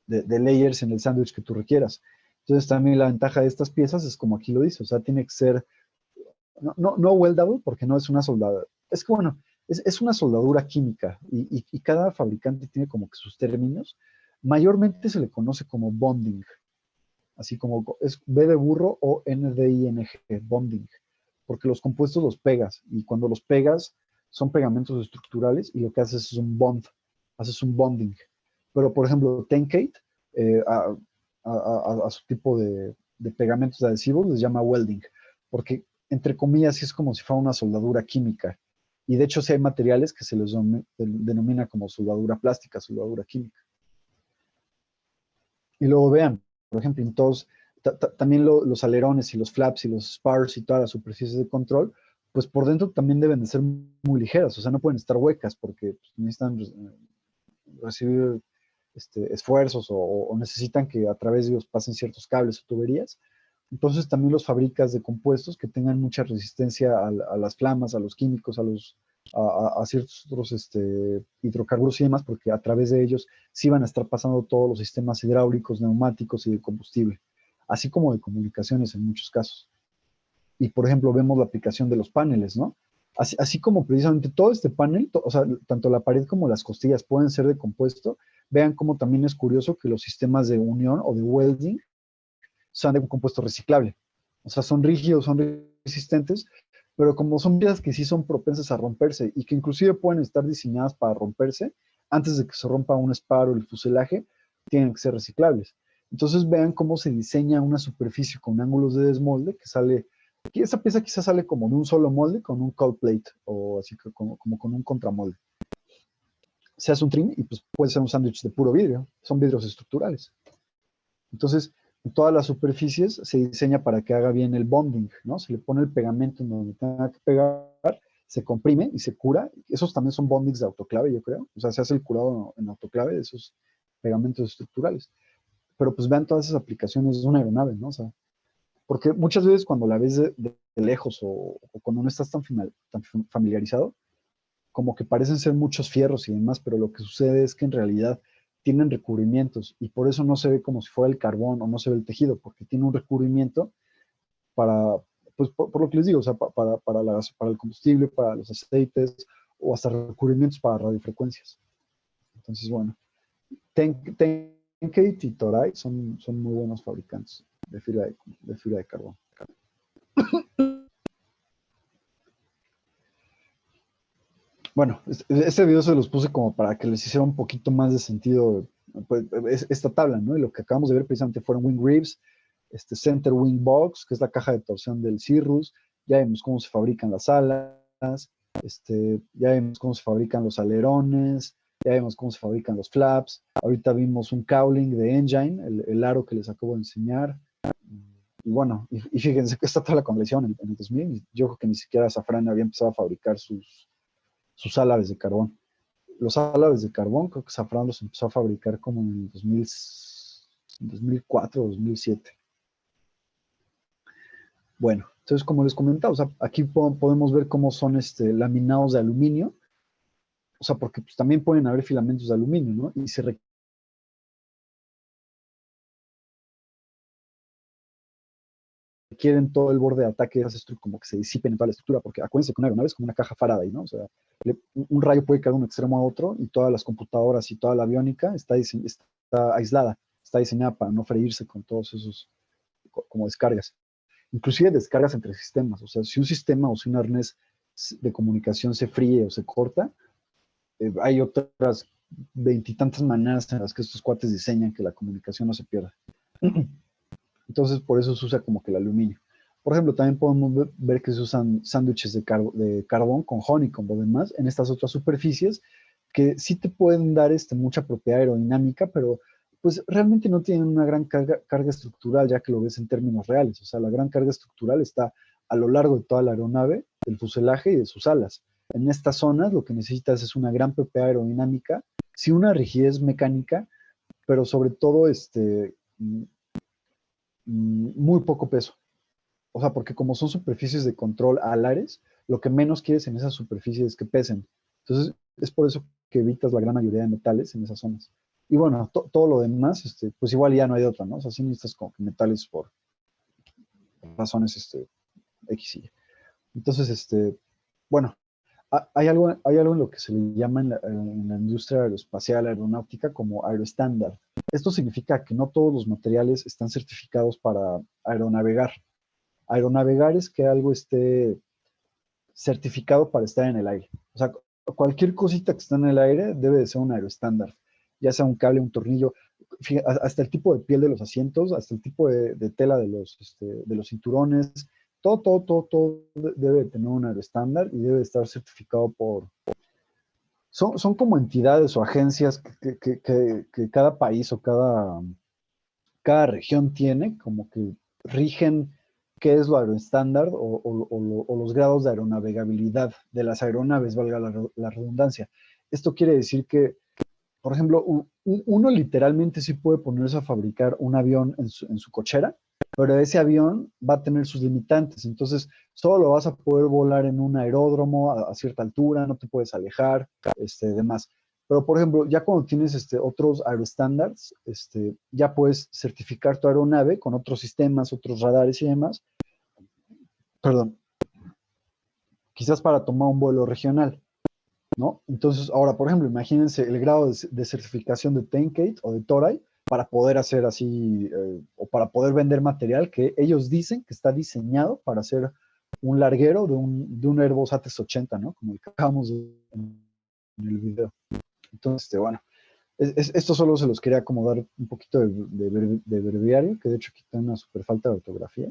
de layers en el sándwich que tú requieras. Entonces también la ventaja de estas piezas es como aquí lo dice, o sea, tiene que ser, no weldable porque no es una soldadura, es que bueno, es una soldadura química y cada fabricante tiene como que sus términos. Mayormente se le conoce como bonding, así como es B de burro o NDING, bonding, porque los compuestos los pegas y cuando los pegas son pegamentos estructurales y lo que haces es un bond, haces un bonding. Pero por ejemplo, Tenkate, a su tipo de pegamentos adhesivos les llama welding, porque entre comillas sí es como si fuera una soldadura química. Y de hecho sí hay materiales que se les denomina como soldadura plástica, soldadura química. Y luego vean, por ejemplo, en todos, también los alerones y los flaps y los spars y todas las superficies de control, pues por dentro también deben de ser muy ligeras, o sea, no pueden estar huecas porque pues, necesitan recibir esfuerzos o necesitan que a través de ellos pasen ciertos cables o tuberías. Entonces también los fabricas de compuestos que tengan mucha resistencia a las flamas, a los químicos, a ciertos otros hidrocarburos y demás, porque a través de ellos sí van a estar pasando todos los sistemas hidráulicos, neumáticos y de combustible, así como de comunicaciones en muchos casos. Y por ejemplo, vemos la aplicación de los paneles, ¿no? Así como precisamente todo este panel, o sea, tanto la pared como las costillas pueden ser de compuesto, vean cómo también es curioso que los sistemas de unión o de welding sean de un compuesto reciclable. O sea, son rígidos, son resistentes, pero como son piezas que sí son propensas a romperse y que inclusive pueden estar diseñadas para romperse, antes de que se rompa un spar o el fuselaje, tienen que ser reciclables. Entonces vean cómo se diseña una superficie con ángulos de desmolde que sale, que esa pieza quizás sale como de un solo molde con un cold plate o así como con un contramolde. Se hace un trim y pues puede ser un sándwich de puro vidrio, son vidrios estructurales. Entonces, en todas las superficies se diseña para que haga bien el bonding, ¿no? Se le pone el pegamento en donde tenga que pegar, se comprime y se cura. Esos también son bondings de autoclave, yo creo. O sea, se hace el curado en autoclave de esos pegamentos estructurales. Pero pues vean todas esas aplicaciones de una aeronave, ¿no? O sea, porque muchas veces cuando la ves de lejos o cuando no estás tan familiarizado, como que parecen ser muchos fierros y demás, pero lo que sucede es que en realidad tienen recubrimientos y por eso no se ve como si fuera el carbón o no se ve el tejido, porque tiene un recubrimiento para, pues por lo que les digo, o sea, para el combustible, para los aceites o hasta recubrimientos para radiofrecuencias. Entonces, bueno, Tenkate y Toray son muy buenos fabricantes de fibra de carbón. Bueno, este video se los puse como para que les hiciera un poquito más de sentido pues, esta tabla, ¿no? Y lo que acabamos de ver precisamente fueron wing ribs, center wing box, que es la caja de torsión del Cirrus, ya vimos cómo se fabrican las alas, ya vimos cómo se fabrican los alerones, ya vimos cómo se fabrican los flaps, ahorita vimos un cowling de engine, el aro que les acabo de enseñar, y bueno, y fíjense que esta tabla cuando la hicieron en el 2000, yo creo que ni siquiera Safran había empezado a fabricar sus álabes de carbón. Los álabes de carbón, creo que Safran los empezó a fabricar como en el 2004 o 2007. Bueno, entonces como les comentaba, o sea, aquí podemos ver cómo son laminados de aluminio, o sea, porque pues, también pueden haber filamentos de aluminio, ¿no? Y se requieren todo el borde de ataque, como que se disipen en toda la estructura, porque acuérdense que una aeronave es como una caja Faraday, ¿no? O sea, un rayo puede caer de un extremo a otro y todas las computadoras y toda la aviónica está aislada, está diseñada para no freírse con todos esos como descargas. Inclusive descargas entre sistemas, o sea, si un sistema o si un arnés de comunicación se fríe o se corta, hay otras veintitantas maneras en las que estos cuates diseñan que la comunicación no se pierda. Entonces, por eso se usa como que el aluminio. Por ejemplo, también podemos ver que se usan sándwiches de carbón con honeycomb o demás en estas otras superficies que sí te pueden dar mucha propiedad aerodinámica, pero pues realmente no tienen una gran carga estructural, ya que lo ves en términos reales. O sea, la gran carga estructural está a lo largo de toda la aeronave, del fuselaje y de sus alas. En estas zonas lo que necesitas es una gran propiedad aerodinámica, sí una rigidez mecánica, pero sobre todo muy poco peso. O sea, porque como son superficies de control alares, lo que menos quieres en esas superficies es que pesen. Entonces, es por eso que evitas la gran mayoría de metales en esas zonas. Y bueno, todo lo demás, pues igual ya no hay de otra, ¿no? O sea, sí necesitas como que metales por razones X y Y. Entonces, bueno, hay algo en lo que se le llama en la industria aeroespacial aeronáutica como aeroestándar. Esto significa que no todos los materiales están certificados para aeronavegar. Aeronavegar es que algo esté certificado para estar en el aire. O sea, cualquier cosita que está en el aire debe de ser un aeroestándar, ya sea un cable, un tornillo, hasta el tipo de piel de los asientos, hasta el tipo de tela de los cinturones, todo debe tener un aeroestándar y debe estar certificado son como entidades o agencias que cada país o cada región tiene, como que rigen qué es lo aeroestándar o los grados de aeronavegabilidad de las aeronaves, valga la redundancia. Esto quiere decir que, por ejemplo, uno literalmente sí puede ponerse a fabricar un avión en su cochera, pero ese avión va a tener sus limitantes. Entonces, solo lo vas a poder volar en un aeródromo a cierta altura, no te puedes alejar, demás. Pero, por ejemplo, ya cuando tienes otros aeroestándares, ya puedes certificar tu aeronave con otros sistemas, otros radares y demás. Perdón, quizás para tomar un vuelo regional, ¿no? Entonces, ahora, por ejemplo, imagínense el grado de certificación de Tenkate o de Toray para poder hacer así, o para poder vender material que ellos dicen que está diseñado para hacer un larguero de un Airbus A380, ¿no? Como el que acabamos de ver en el video. Entonces, bueno, esto solo se los quería acomodar un poquito de breviario, que de hecho aquí está una super falta de ortografía,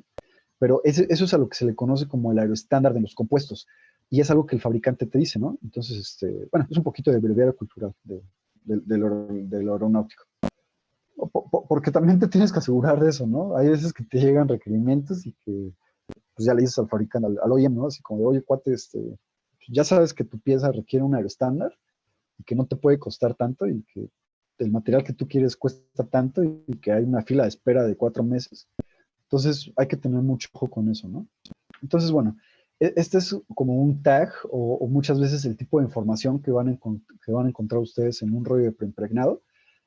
pero eso es a lo que se le conoce como el aeroestándar de los compuestos, y es algo que el fabricante te dice, ¿no? Entonces, bueno, es un poquito de breviario cultural del aeronáutico. Porque también te tienes que asegurar de eso, ¿no? Hay veces que te llegan requerimientos y que pues ya le dices al fabricante, al OEM, ¿no? Así como de, oye, cuate, ya sabes que tu pieza requiere un aeroestándar y que no te puede costar tanto y que el material que tú quieres cuesta tanto y que hay una fila de espera de 4 meses. Entonces hay que tener mucho ojo con eso, ¿no? Entonces, bueno, este es como un tag o muchas veces el tipo de información que van a encontrar ustedes en un rollo de preimpregnado.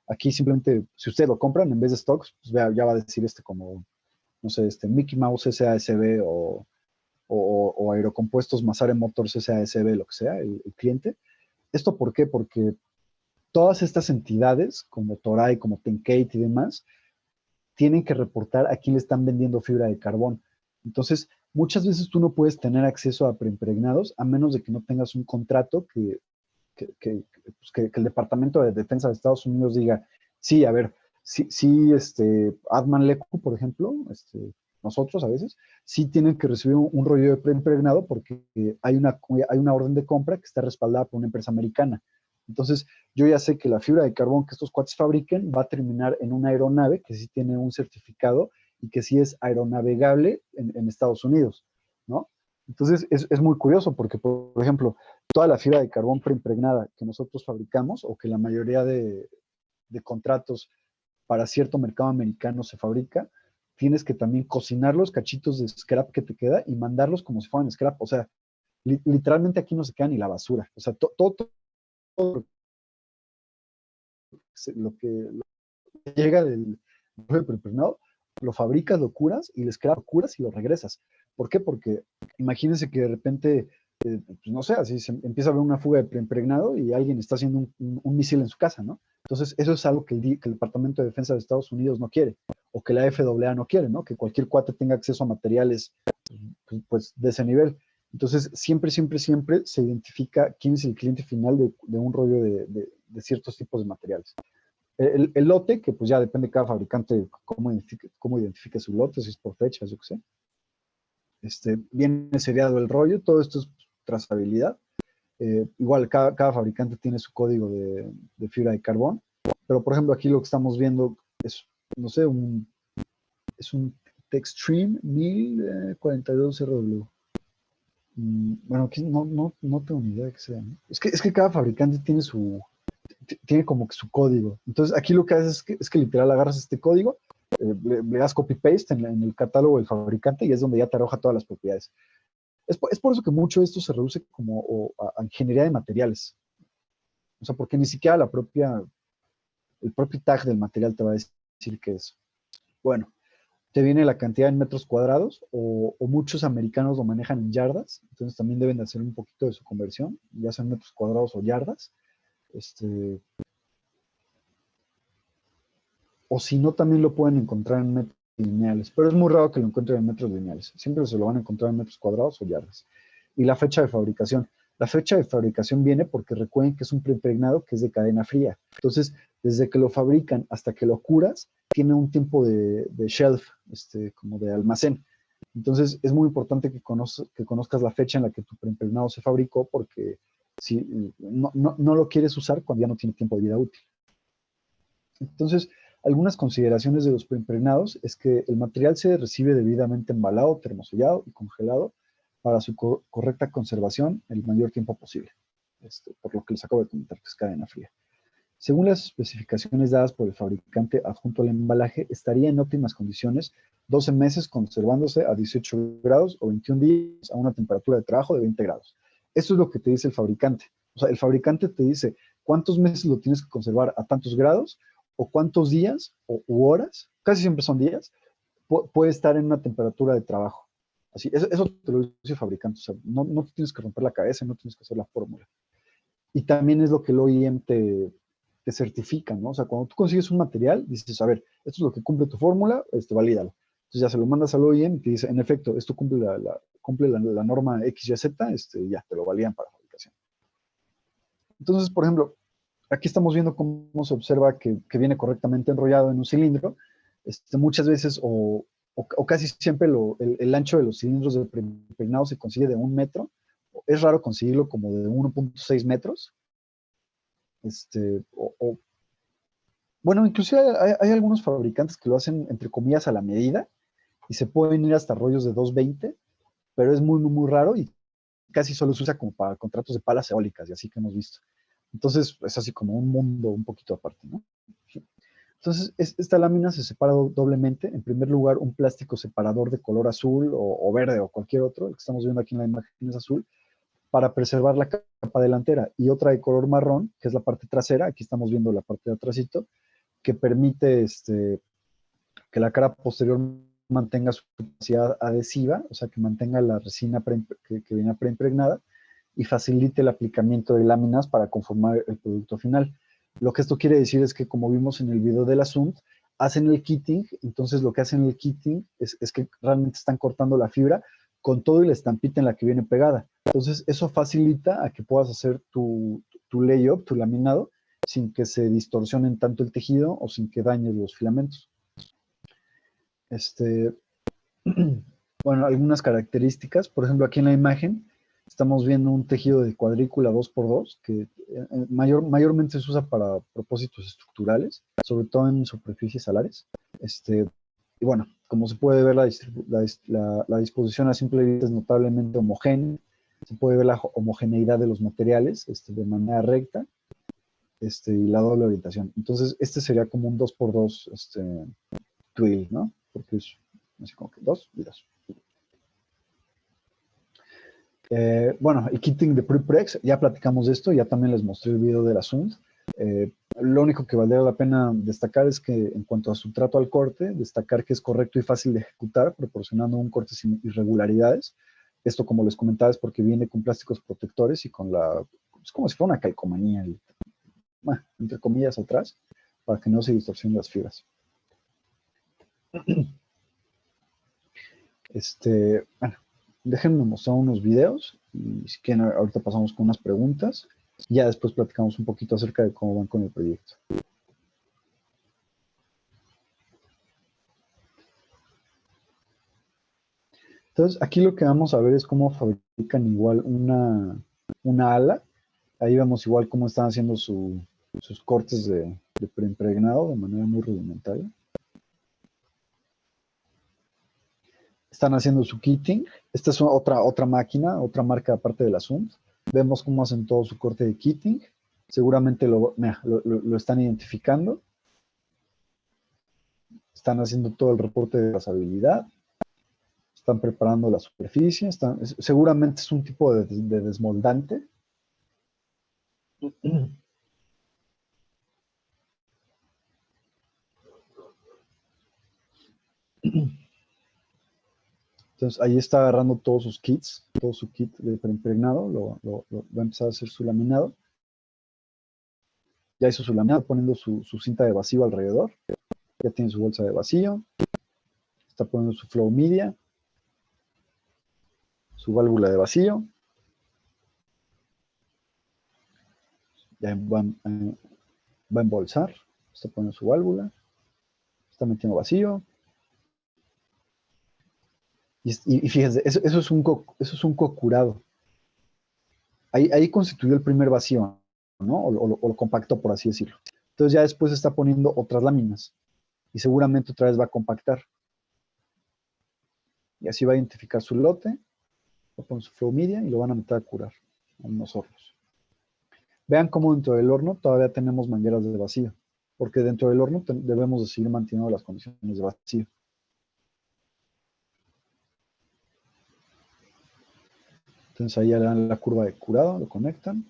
Aquí simplemente, si ustedes lo compran, en vez de stocks, pues ya va a decir como, no sé, Mickey Mouse SASB o Aerocompuestos Mazare Motors SASB, lo que sea, el cliente. ¿Esto por qué? Porque todas estas entidades, como Toray, como Tenkate y demás, tienen que reportar a quién le están vendiendo fibra de carbón. Entonces, muchas veces tú no puedes tener acceso a preimpregnados a menos de que no tengas un contrato pues que el Departamento de Defensa de Estados Unidos diga, sí, a ver, sí, Adman Leku, por ejemplo, nosotros a veces, sí tienen que recibir un rollo de preimpregnado porque hay una orden de compra que está respaldada por una empresa americana. Entonces, yo ya sé que la fibra de carbón que estos cuates fabriquen va a terminar en una aeronave que sí tiene un certificado y que sí es aeronavegable en Estados Unidos, ¿no? Entonces, es muy curioso porque, por ejemplo, toda la fibra de carbón preimpregnada que nosotros fabricamos o que la mayoría de contratos para cierto mercado americano se fabrica, tienes que también cocinar los cachitos de scrap que te queda y mandarlos como si fueran scrap. O sea, literalmente aquí no se queda ni la basura. O sea, todo lo que llega del preimpregnado, lo fabricas, lo curas y el scrap lo curas y lo regresas. ¿Por qué? Porque imagínense que de repente, pues no sé, así se empieza a haber una fuga de preimpregnado y alguien está haciendo un misil en su casa, ¿no? Entonces, eso es algo que el Departamento de Defensa de Estados Unidos no quiere, o que la FAA no quiere, ¿no? Que cualquier cuate tenga acceso a materiales, pues de ese nivel. Entonces, siempre se identifica quién es el cliente final de un rollo de ciertos tipos de materiales. El lote, que pues ya depende de cada fabricante cómo identifique su lote, si es por fechas, yo qué sé. Viene seriado el rollo, todo esto es trazabilidad. Igual cada fabricante tiene su código de fibra de carbón, pero por ejemplo aquí lo que estamos viendo es, no sé, es un Textream 1042RW. Bueno, aquí no tengo ni idea de qué sea, ¿no? Es que cada fabricante tiene como que su código. Entonces, aquí lo que haces es que literal agarras este código, le das copy-paste en el catálogo del fabricante y es donde ya te arroja todas las propiedades. Es por eso que mucho de esto se reduce como a ingeniería de materiales. O sea, porque ni siquiera la propia el propio tag del material te va a decir qué es. Bueno, te viene la cantidad en metros cuadrados o muchos americanos lo manejan en yardas, entonces también deben de hacer un poquito de su conversión, ya sean metros cuadrados o yardas. O si no, también lo pueden encontrar en metros lineales, pero es muy raro que lo encuentren en metros lineales, siempre se lo van a encontrar en metros cuadrados o yardas. Y la fecha de fabricación. La fecha de fabricación viene porque recuerden que es un preimpregnado que es de cadena fría. Entonces, desde que lo fabrican hasta que lo curas, tiene un tiempo de shelf, como de almacén. Entonces, es muy importante que conozcas la fecha en la que tu preimpregnado se fabricó, porque si, no lo quieres usar cuando ya no tiene tiempo de vida útil. Entonces, algunas consideraciones de los preimpregnados es que el material se recibe debidamente embalado, termosellado y congelado para su correcta conservación el mayor tiempo posible, por lo que les acabo de comentar, que es cadena fría. Según las especificaciones dadas por el fabricante adjunto al embalaje, estaría en óptimas condiciones 12 meses conservándose a 18 grados o 21 días a una temperatura de trabajo de 20 grados. Eso es lo que te dice el fabricante. O sea, el fabricante te dice cuántos meses lo tienes que conservar a tantos grados o cuántos días u horas, casi siempre son días, puede estar en una temperatura de trabajo. Así, eso te lo dice el fabricante, o sea, no te tienes que romper la cabeza, no tienes que hacer la fórmula. Y también es lo que el OEM te certifica, ¿no? O sea, cuando tú consigues un material, dices, a ver, esto es lo que cumple tu fórmula, valídalo. Entonces ya se lo mandas al OEM y te dice, en efecto, esto cumple la norma XYZ, ya te lo valían para fabricación. Entonces, por ejemplo, aquí estamos viendo cómo se observa que viene correctamente enrollado en un cilindro. Muchas veces o casi siempre el ancho de los cilindros de preimpregnado se consigue de 1 metro. Es raro conseguirlo como de 1.6 metros. Bueno, inclusive hay algunos fabricantes que lo hacen, entre comillas, a la medida y se pueden ir hasta rollos de 220, pero es muy, muy, muy raro y casi solo se usa como para contratos de palas eólicas y así que hemos visto. Entonces, es así como un mundo un poquito aparte, ¿no? Entonces, esta lámina se separa doblemente. En primer lugar, un plástico separador de color azul o verde o cualquier otro, el que estamos viendo aquí en la imagen es azul, para preservar la capa delantera, y otra de color marrón, que es la parte trasera. Aquí estamos viendo la parte de atrásito, que permite que la cara posterior mantenga su capacidad adhesiva, o sea, que mantenga la resina que viene preimpregnada y facilite el aplicamiento de láminas para conformar el producto final. Lo que esto quiere decir es que, como vimos en el video del Asunt, hacen el kitting. Entonces lo que hacen el kitting es que realmente están cortando la fibra con todo y la estampita en la que viene pegada. Entonces eso facilita a que puedas hacer tu layup, tu laminado, sin que se distorsionen tanto el tejido o sin que dañes los filamentos. Bueno, algunas características. Por ejemplo, aquí en la imagen estamos viendo un tejido de cuadrícula 2x2 que mayormente se usa para propósitos estructurales, sobre todo en superficies salares. Y bueno, como se puede ver, la disposición a simple vista es notablemente homogénea. Se puede ver la homogeneidad de los materiales de manera recta, y la doble orientación. Entonces, sería como un 2x2 twill, ¿no? Porque es así como que 2 y 2. Bueno, el kitting de prepregs, ya platicamos de esto, ya también les mostré el video del Asunt. Lo único que valdría la pena destacar es que, en cuanto a su trato al corte, destacar que es correcto y fácil de ejecutar, proporcionando un corte sin irregularidades. Esto, como les comentaba, es porque viene con plásticos protectores y con es como si fuera una calcomanía, entre comillas, atrás, para que no se distorsionen las fibras. Bueno, déjenme mostrar unos videos y, si quieren, ahorita pasamos con unas preguntas y ya después platicamos un poquito acerca de cómo van con el proyecto. Entonces, aquí lo que vamos a ver es cómo fabrican igual una ala. Ahí vemos igual cómo están haciendo sus cortes de preimpregnado de manera muy rudimentaria. Están haciendo su kitting. Esta es otra máquina, otra marca aparte del Asunt. Vemos cómo hacen todo su corte de kitting. Seguramente lo están identificando. Están haciendo todo el reporte de trazabilidad. Están preparando la superficie. Seguramente es un tipo de desmoldante. Entonces ahí está agarrando todos sus kits, todo su kit de preimpregnado, va a empezar a hacer su laminado. Ya hizo su laminado poniendo su cinta de vacío alrededor. Ya tiene su bolsa de vacío. Está poniendo su flow media, su válvula de vacío. Ya va a embolsar. Está poniendo su válvula. Está metiendo vacío. Y fíjense, eso es un co-curado. Ahí constituyó el primer vacío, ¿no? O lo compactó, por así decirlo. Entonces ya después está poniendo otras láminas. Y seguramente otra vez va a compactar. Y así va a identificar su lote, va a poner su flow media y lo van a meter a curar a unos hornos. Vean cómo dentro del horno todavía tenemos mangueras de vacío, porque dentro del horno debemos de seguir manteniendo las condiciones de vacío. Entonces ahí ya le dan la curva de curado, lo conectan,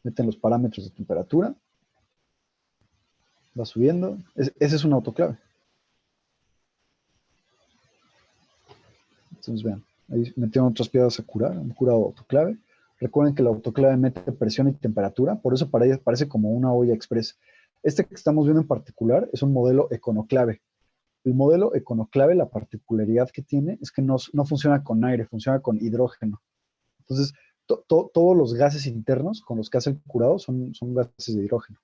meten los parámetros de temperatura, va subiendo. Ese es un autoclave. Entonces vean, ahí metieron otras piedras a curar, un curado autoclave. Recuerden que el autoclave mete presión y temperatura, por eso para ellas parece como una olla express. Este que estamos viendo en particular es un modelo econoclave. El modelo econoclave, la particularidad que tiene es que no funciona con aire, funciona con hidrógeno. Entonces, todos los gases internos con los que hace el curado son gases de hidrógeno,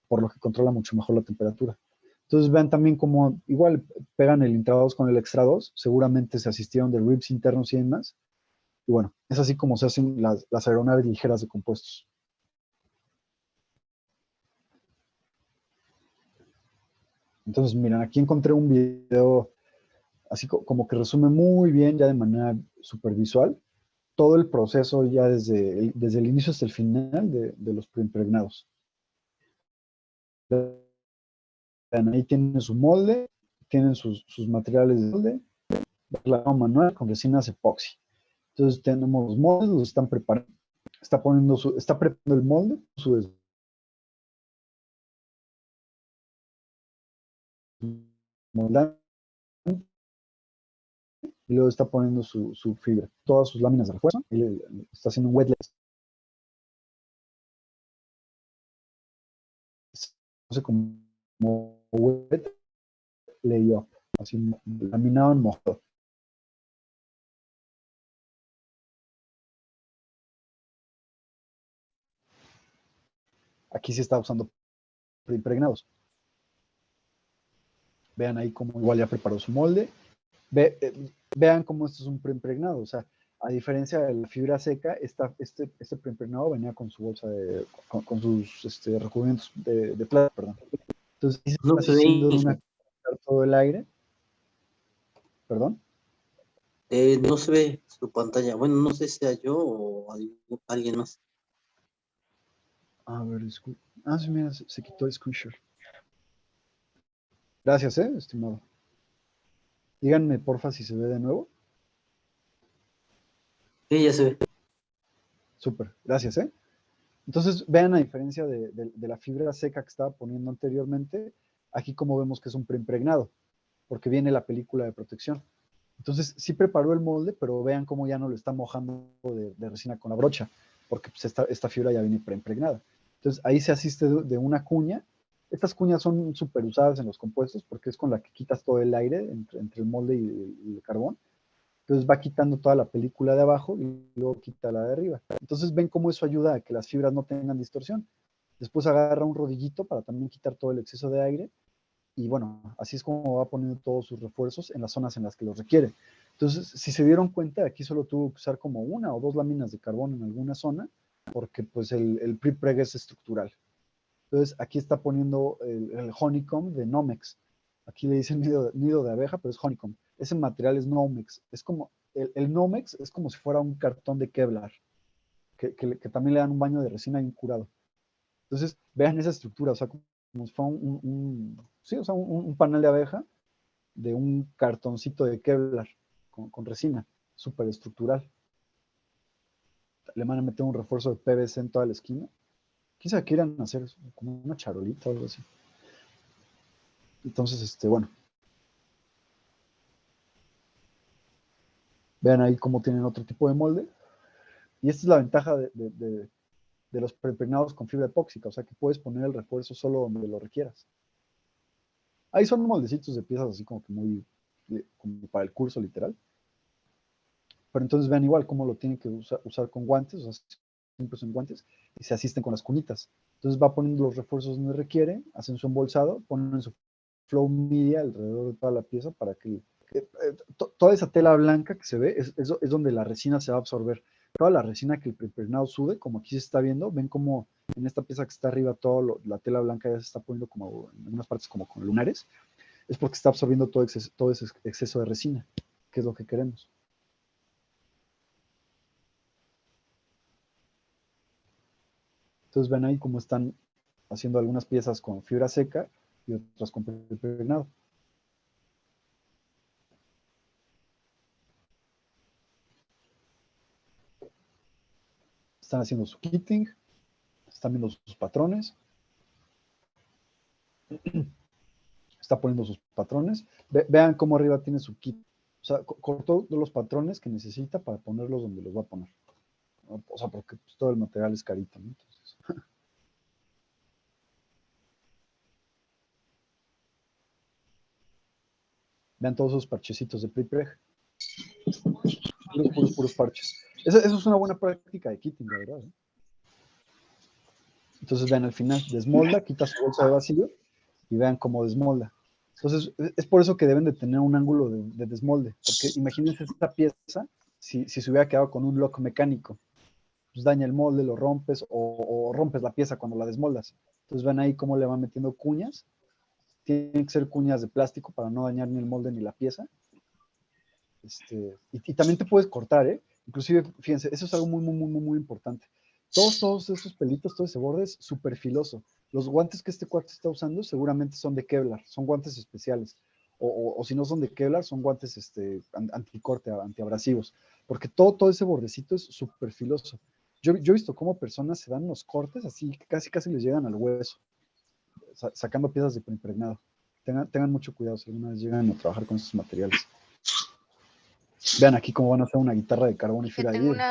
por lo que controla mucho mejor la temperatura. Entonces vean también cómo igual pegan el intra 2 con el extra 2, seguramente se asistieron de ribs internos y demás. Y bueno, es así como se hacen las aeronaves ligeras de compuestos. Entonces, miren, aquí encontré un video así como que resume muy bien, ya de manera súper visual, todo el proceso ya desde el inicio hasta el final de los preimpregnados. Ahí tienen su molde, tienen sus materiales de molde, la manual con resinas epoxi. Entonces tenemos los moldes, los están preparando, está preparando el molde, su desmoldante, y luego está poniendo su fibra, todas sus láminas de refuerzo, y está haciendo un wet layer. No sé como wet layup, así laminado en mojado. Aquí sí está usando preimpregnados. Vean ahí cómo igual ya preparó su molde. Vean cómo esto es un preimpregnado. O sea, a diferencia de la fibra seca, este preimpregnado venía con su bolsa con sus recubrimientos de plata, perdón. Entonces, ahí se No está se ve, haciendo de todo el aire. Perdón. no se ve su pantalla. Bueno, no sé si sea yo o alguien más. A ver, sí, mira, se quitó el screen share. Gracias, estimado. Díganme, porfa, si se ve de nuevo. Sí, ya se ve. Súper, gracias, Entonces, vean la diferencia de la fibra seca que estaba poniendo anteriormente, aquí como vemos que es un preimpregnado, porque viene la película de protección. Entonces, sí preparó el molde, pero vean cómo ya no lo está mojando de resina con la brocha, porque pues, esta fibra ya viene preimpregnada. Entonces, ahí se asiste de una cuña. Estas cuñas son súper usadas en los compuestos, porque es con la que quitas todo el aire entre el molde y el carbón. Entonces va quitando toda la película de abajo y luego quita la de arriba. Entonces ven cómo eso ayuda a que las fibras no tengan distorsión. Después agarra un rodillito para también quitar todo el exceso de aire. Y bueno, así es como va poniendo todos sus refuerzos en las zonas en las que los requiere. Entonces, si se dieron cuenta, aquí solo tuvo que usar como una o dos láminas de carbón en alguna zona, porque pues el pre-preg es estructural. Entonces, aquí está poniendo el honeycomb de Nomex. Aquí le dicen nido de abeja, pero es honeycomb. Ese material es Nomex. Es como, el Nomex es como si fuera un cartón de Kevlar, que también le dan un baño de resina y un curado. Entonces, vean esa estructura, o sea, como si fuera sí, o sea, un panel de abeja de un cartoncito de Kevlar con resina, súper estructural. Le van a meter un refuerzo de PVC en toda la esquina. Quizá quieran hacer como una charolita o algo así. Entonces, bueno, Vean ahí cómo tienen otro tipo de molde. Y esta es la ventaja de los preimpregnados con fibra epóxica, o sea que puedes poner el refuerzo solo donde lo requieras. Ahí son moldecitos de piezas así como que muy, como para el curso literal. Pero entonces vean igual cómo lo tienen que usar con guantes, o sea, siempre son guantes, y se asisten con las cunitas. Entonces va poniendo los refuerzos donde requiere, hacen su embolsado, ponen su flow media alrededor de toda la pieza para que toda esa tela blanca que se ve es donde la resina se va a absorber. Toda la resina que el preimpregnado sube, como aquí se está viendo, ven como en esta pieza que está arriba, toda la tela blanca ya se está poniendo como en algunas partes como con lunares, es porque está absorbiendo todo ese exceso de resina, que es lo que queremos. Entonces ven ahí cómo están haciendo algunas piezas con fibra seca y otras con preimpregnado. Están haciendo su kitting, están viendo sus patrones, está poniendo sus patrones. Vean cómo arriba tiene su kit. O sea, cortó los patrones que necesita para ponerlos donde los va a poner. O sea, porque pues, todo el material es carito, ¿no? Entonces, vean todos esos parchecitos de pre-preg. Puros parches. Eso es una buena práctica de kitting, la verdad. Entonces vean al final, desmolda, quita su bolsa de vacío y vean cómo desmolda. Entonces, es por eso que deben de tener un ángulo de desmolde, porque imagínense esta pieza, si se hubiera quedado con un lock mecánico, pues daña el molde, lo rompes o rompes la pieza cuando la desmoldas. Entonces ven ahí cómo le van metiendo cuñas. Tienen que ser cuñas de plástico para no dañar ni el molde ni la pieza. Y también te puedes cortar, ¿eh? Inclusive, fíjense, eso es algo muy importante. Todos esos pelitos, todo ese borde es súper filoso. Los guantes que este cuarto está usando seguramente son de Kevlar, son guantes especiales. O si no son de Kevlar, son guantes anticorte, antiabrasivos. Porque todo ese bordecito es súper filoso. Yo he visto cómo personas se dan unos cortes así, que casi les llegan al hueso, sacando piezas de preimpregnado. Tengan mucho cuidado si alguna vez llegan a trabajar con estos materiales. Vean aquí cómo van a hacer una guitarra de carbón y Que fibra de tengo vidrio.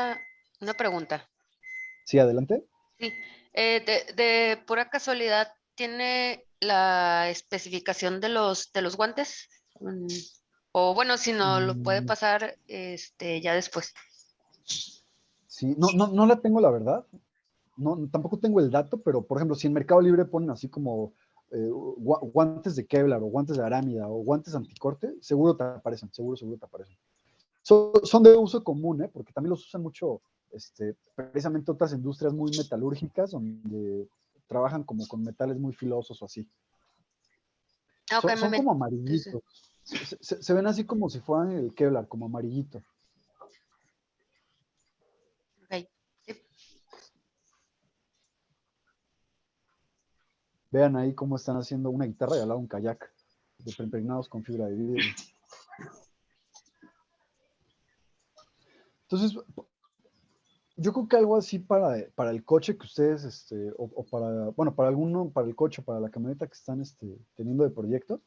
una pregunta. Sí, adelante. Sí, de pura casualidad, ¿tiene la especificación de los guantes? O bueno, si no, lo puede pasar ya después. Sí, no la tengo la verdad. No, tampoco tengo el dato, pero por ejemplo, si en Mercado Libre ponen así como guantes de Kevlar o guantes de arámida o guantes anticorte, seguro te aparecen, seguro te aparecen. Son de uso común, porque también los usan mucho precisamente otras industrias muy metalúrgicas donde trabajan como con metales muy filosos o así. Ok, Son como entonces, amarillitos. Se ven así como si fueran el Kevlar, como amarillito. ok. Sí. Vean ahí cómo están haciendo una guitarra y al lado un kayak, de impregnados con fibra de vidrio. Entonces, yo creo que algo así para el coche que ustedes, o para, bueno, para alguno, para el coche, para la camioneta que están teniendo de proyecto,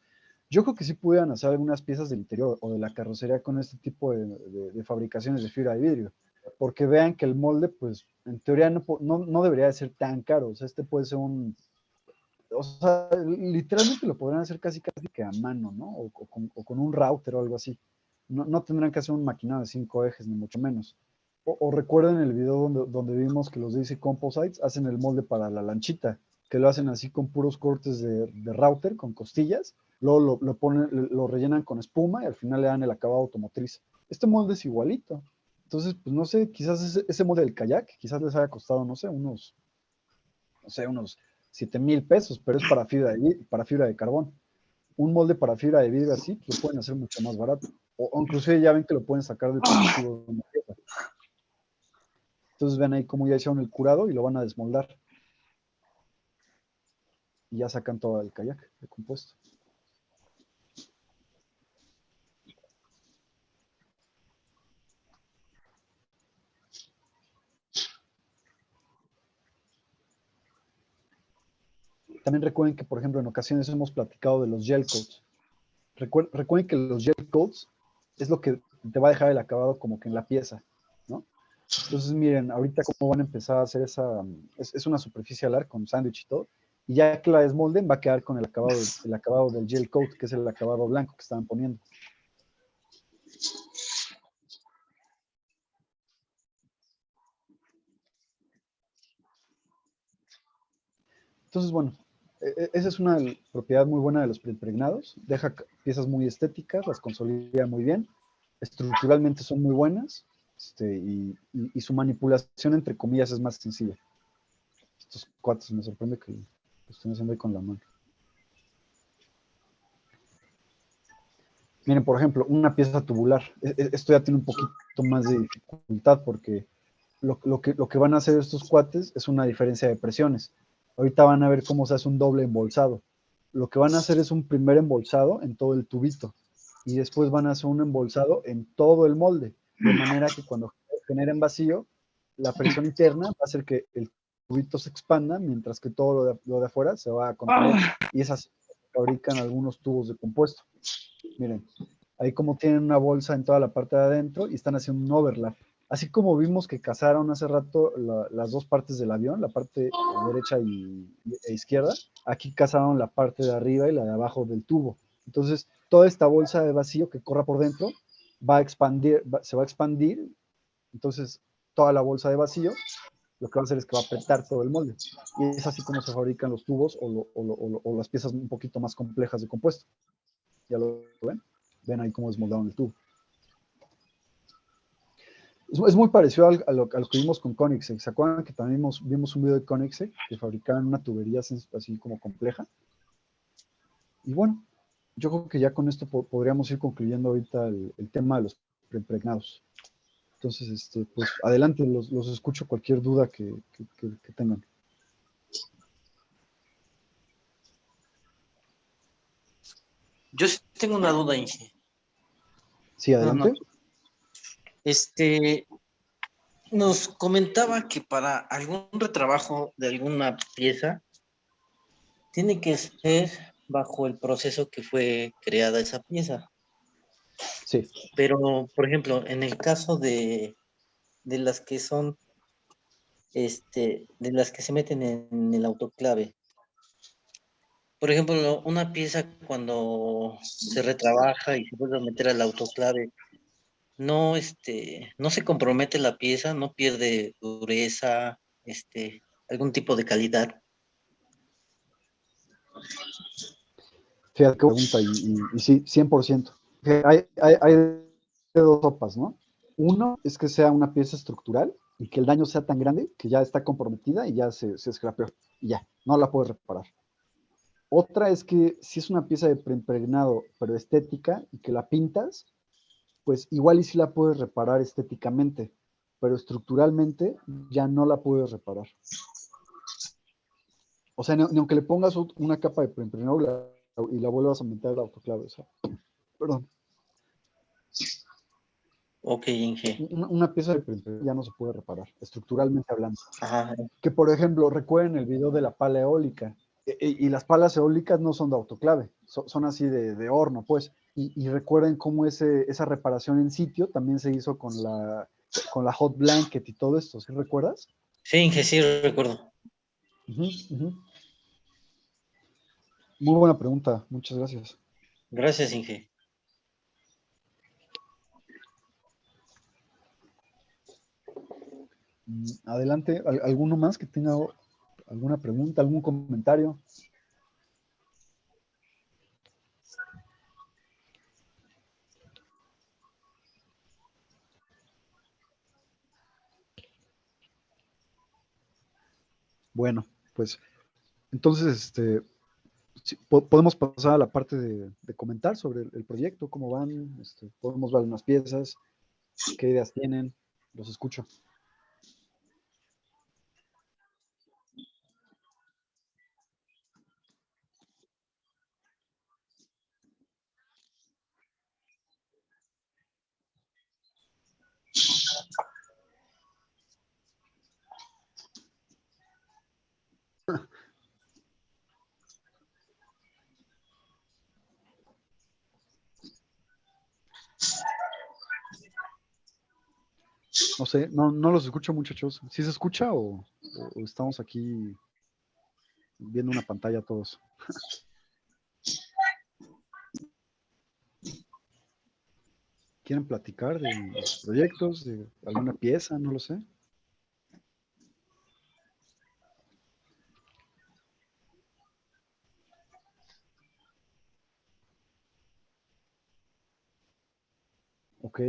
yo creo que sí pudieran hacer algunas piezas del interior o de la carrocería con este tipo de fabricaciones de fibra de vidrio. Porque vean que el molde, pues, en teoría no debería de ser tan caro. O sea, puede ser o sea, literalmente lo podrían hacer casi que a mano, ¿no? O con un router o algo así. No tendrán que hacer un maquinado de 5 ejes, ni mucho menos. O recuerden el video donde vimos que los DC Composites hacen el molde para la lanchita, que lo hacen así con puros cortes de router, con costillas, luego lo rellenan con espuma y al final le dan el acabado automotriz. Este molde es igualito. Entonces, pues no sé, quizás ese molde del kayak, quizás les haya costado, no sé, unos 7,000 pesos, pero es para fibra de carbón. Un molde para fibra de vidrio así, pues lo pueden hacer mucho más barato. O inclusive ya ven que lo pueden sacar del positivo de una pieza. Entonces ven ahí cómo ya hicieron el curado y lo van a desmoldar. Y ya sacan todo el kayak de compuesto. También recuerden que, por ejemplo, en ocasiones hemos platicado de los gel coats. Recuerden que los gel coats es lo que te va a dejar el acabado como que en la pieza, ¿no? Entonces, miren, ahorita cómo van a empezar a hacer es una superficie alar con sándwich y todo, y ya que la desmolden va a quedar con el acabado del gel coat, que es el acabado blanco que estaban poniendo. Entonces, bueno, esa es una propiedad muy buena de los preimpregnados. Deja piezas muy estéticas, las consolida muy bien. Estructuralmente son muy buenas y su manipulación, entre comillas, es más sencilla. Estos cuates me sorprende que lo estén haciendo ahí con la mano. Miren, por ejemplo, una pieza tubular. Esto ya tiene un poquito más de dificultad porque lo que van a hacer estos cuates es una diferencia de presiones. Ahorita van a ver cómo se hace un doble embolsado. Lo que van a hacer es un primer embolsado en todo el tubito y después van a hacer un embolsado en todo el molde, de manera que cuando generen vacío, la presión interna va a hacer que el tubito se expanda, mientras que todo lo de afuera se va a contener. Y es así que se fabrican algunos tubos de compuesto. Miren, ahí como tienen una bolsa en toda la parte de adentro y están haciendo un overlap. Así como vimos que cazaron hace rato las dos partes del avión, la parte derecha e izquierda, aquí cazaron la parte de arriba y la de abajo del tubo. Entonces, toda esta bolsa de vacío que corra por dentro va a expandir, se va a expandir. Entonces, toda la bolsa de vacío lo que va a hacer es que va a apretar todo el molde. Y es así como se fabrican los tubos o las piezas un poquito más complejas de compuesto. ¿Ya lo ven? Ven ahí cómo desmoldaron el tubo. Es muy parecido a lo que vimos con Koenigsegg. ¿Se acuerdan que también vimos un video de Koenigsegg que fabricaban una tubería así como compleja? Y bueno, yo creo que ya con esto podríamos ir concluyendo ahorita el tema de los preimpregnados. Entonces, pues adelante, los escucho cualquier duda que tengan. Yo sí tengo una duda, Inge. Sí, adelante. Nos comentaba que para algún retrabajo de alguna pieza tiene que ser bajo el proceso que fue creada esa pieza. Sí. Pero, por ejemplo, en el caso de las que son, de las que se meten en el autoclave, por ejemplo, una pieza cuando se retrabaja y se vuelve a meter al autoclave, no, no se compromete la pieza, no pierde dureza, algún tipo de calidad. Fíjate qué pregunta, y sí, 100%. Hay de dos sopas, ¿no? Uno es que sea una pieza estructural y que el daño sea tan grande que ya está comprometida y ya se escrapeó y ya, no la puedes reparar. Otra es que si es una pieza de preimpregnado, pero estética, y que la pintas, pues igual y sí la puedes reparar estéticamente, pero estructuralmente ya no la puedes reparar. O sea, ni aunque le pongas una capa de preimpregnado y la vuelvas a meter al autoclave, o sea, perdón. Ok, Inge. Una pieza de preimpregnado ya no se puede reparar, estructuralmente hablando. Ajá. Que, por ejemplo, recuerden el video de la pala eólica. Y las palas eólicas no son de autoclave, son así de horno, pues. Y recuerden cómo esa reparación en sitio también se hizo con la hot blanket y todo esto, ¿sí recuerdas? Sí, Inge, sí recuerdo. Muy buena pregunta, muchas gracias. Gracias, Inge. Adelante, ¿alguno más que tenga alguna pregunta, algún comentario? Bueno, pues entonces, sí, podemos pasar a la parte de comentar sobre el proyecto, cómo van, podemos ver unas piezas, qué ideas tienen, los escucho. No sé, no los escucho, muchachos. ¿Sí se escucha o estamos aquí viendo una pantalla todos? ¿Quieren platicar de sus proyectos, de alguna pieza? No lo sé. Ok.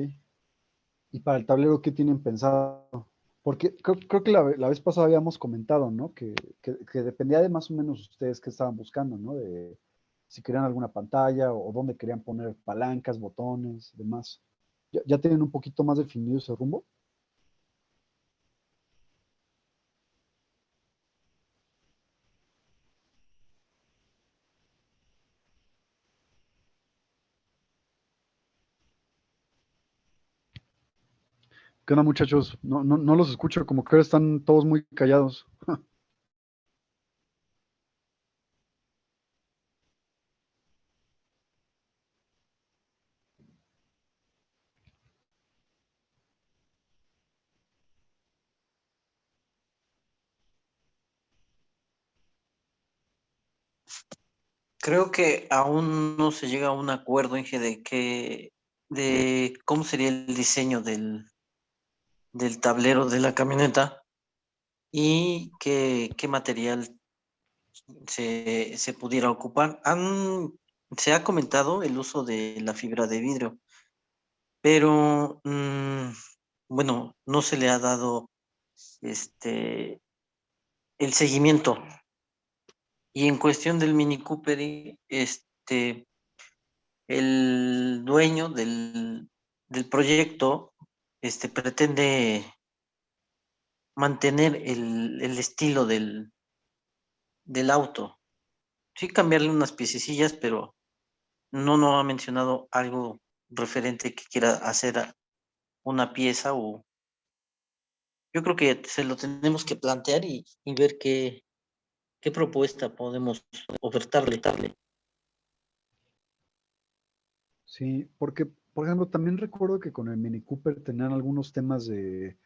¿Y para el tablero qué tienen pensado? Porque creo que la vez pasada habíamos comentado, ¿no? Que dependía de más o menos ustedes qué estaban buscando, ¿no? De si querían alguna pantalla o dónde querían poner palancas, botones, demás. ¿Ya tienen un poquito más definido ese rumbo? ¿Qué onda, muchachos? No los escucho, como que ahora están todos muy callados. Creo que aún no se llega a un acuerdo, Inge, de cómo sería el diseño del tablero de la camioneta y qué material se pudiera ocupar. Se ha comentado el uso de la fibra de vidrio, pero bueno, no se le ha dado este el seguimiento. Y en cuestión del Mini Cooper, el dueño del proyecto pretende mantener el estilo del auto. Sí, cambiarle unas piececillas, pero no ha mencionado algo referente que quiera hacer una pieza o yo creo que se lo tenemos que plantear y ver qué propuesta podemos ofertarle. Sí, porque, por ejemplo, también recuerdo que con el Mini Cooper tenían algunos temas de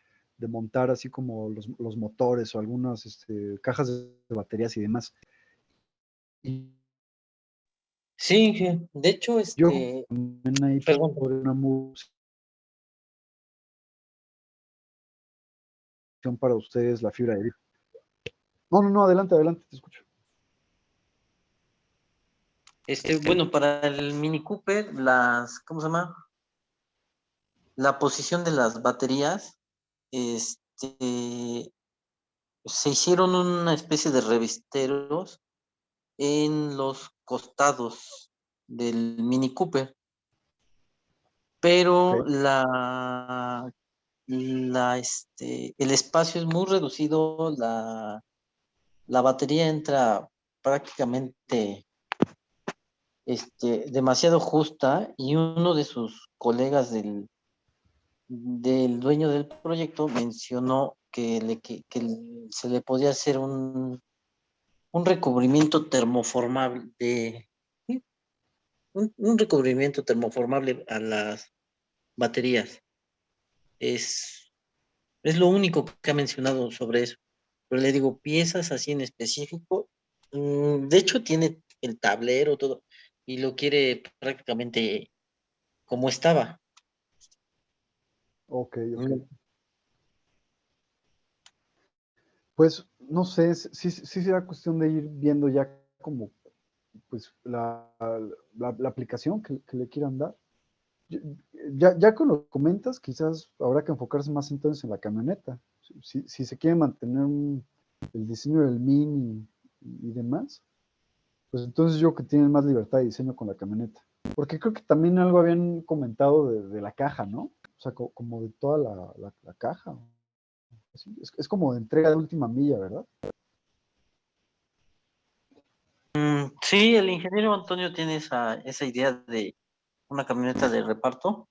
montar así como los motores o algunas cajas de baterías y demás. Y Sí, de hecho, yo también ahí perdón. por una música para ustedes, la fibra de vidrio. No, adelante, te escucho. Bueno, para el Mini Cooper, ¿cómo se llama? La posición de las baterías, se hicieron una especie de revisteros en los costados del Mini Cooper, pero Ok, el espacio es muy reducido, la batería entra prácticamente demasiado justa y uno de sus colegas del dueño del proyecto mencionó que se le podía hacer un recubrimiento termoformable ¿sí? Un recubrimiento termoformable a las baterías. Es, es lo único que ha mencionado sobre eso. Pero le digo, piezas así en específico. De hecho, tiene el tablero, todo, y lo quiere prácticamente como estaba. ok. Mm, Pues no sé, sí será cuestión de ir viendo ya como pues la aplicación que le quieran dar. Yo- ya con lo que comentas, quizás habrá que enfocarse más entonces en la camioneta. Si se quiere mantener el diseño del Mini y demás, pues entonces yo creo que tienen más libertad de diseño con la camioneta. Porque creo que también algo habían comentado de la caja, ¿no? O sea, como de toda la caja. Así, es como de entrega de última milla, ¿verdad? Sí, el ingeniero Antonio tiene esa idea de una camioneta de reparto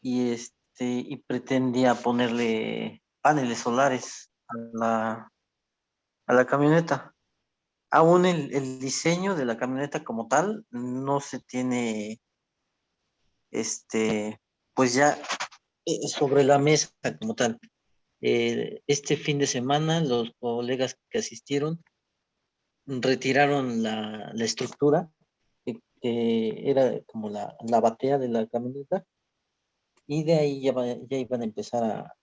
y pretendía ponerle paneles solares a la camioneta. Aún el diseño de la camioneta como tal, no se tiene, pues, ya, sobre la mesa como tal. Este fin de semana los colegas que asistieron retiraron la estructura que era como la batea de la camioneta y de ahí ya iban a empezar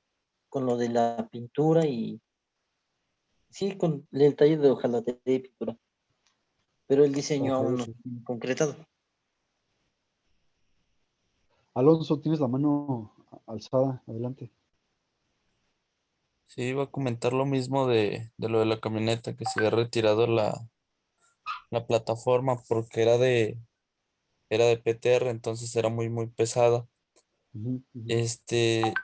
con lo de la pintura y sí, con el taller de hojalatería y pintura, pero el diseño Ok, aún no ok. está concretado. Alonso, tienes la mano alzada, adelante. Sí, iba a comentar lo mismo de lo de la camioneta, que se había retirado la plataforma porque era de PTR, entonces era muy, muy pesada. Ujú, ujú. Este,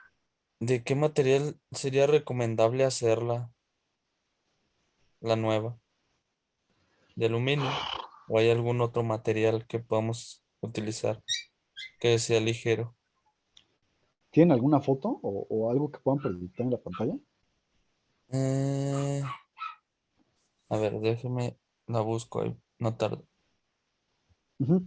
¿de qué material sería recomendable hacerla, la nueva? ¿De aluminio? ¿O hay algún otro material que podamos utilizar que sea ligero? ¿Tienen alguna foto o algo que puedan proyectar en la pantalla? Eh, a ver, déjeme, la busco ahí, no tarda. Ujú.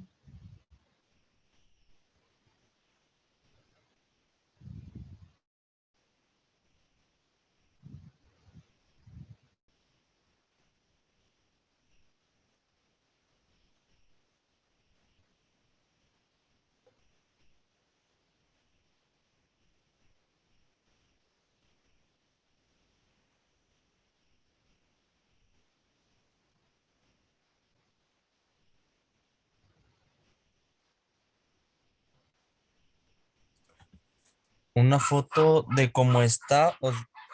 Una foto de cómo está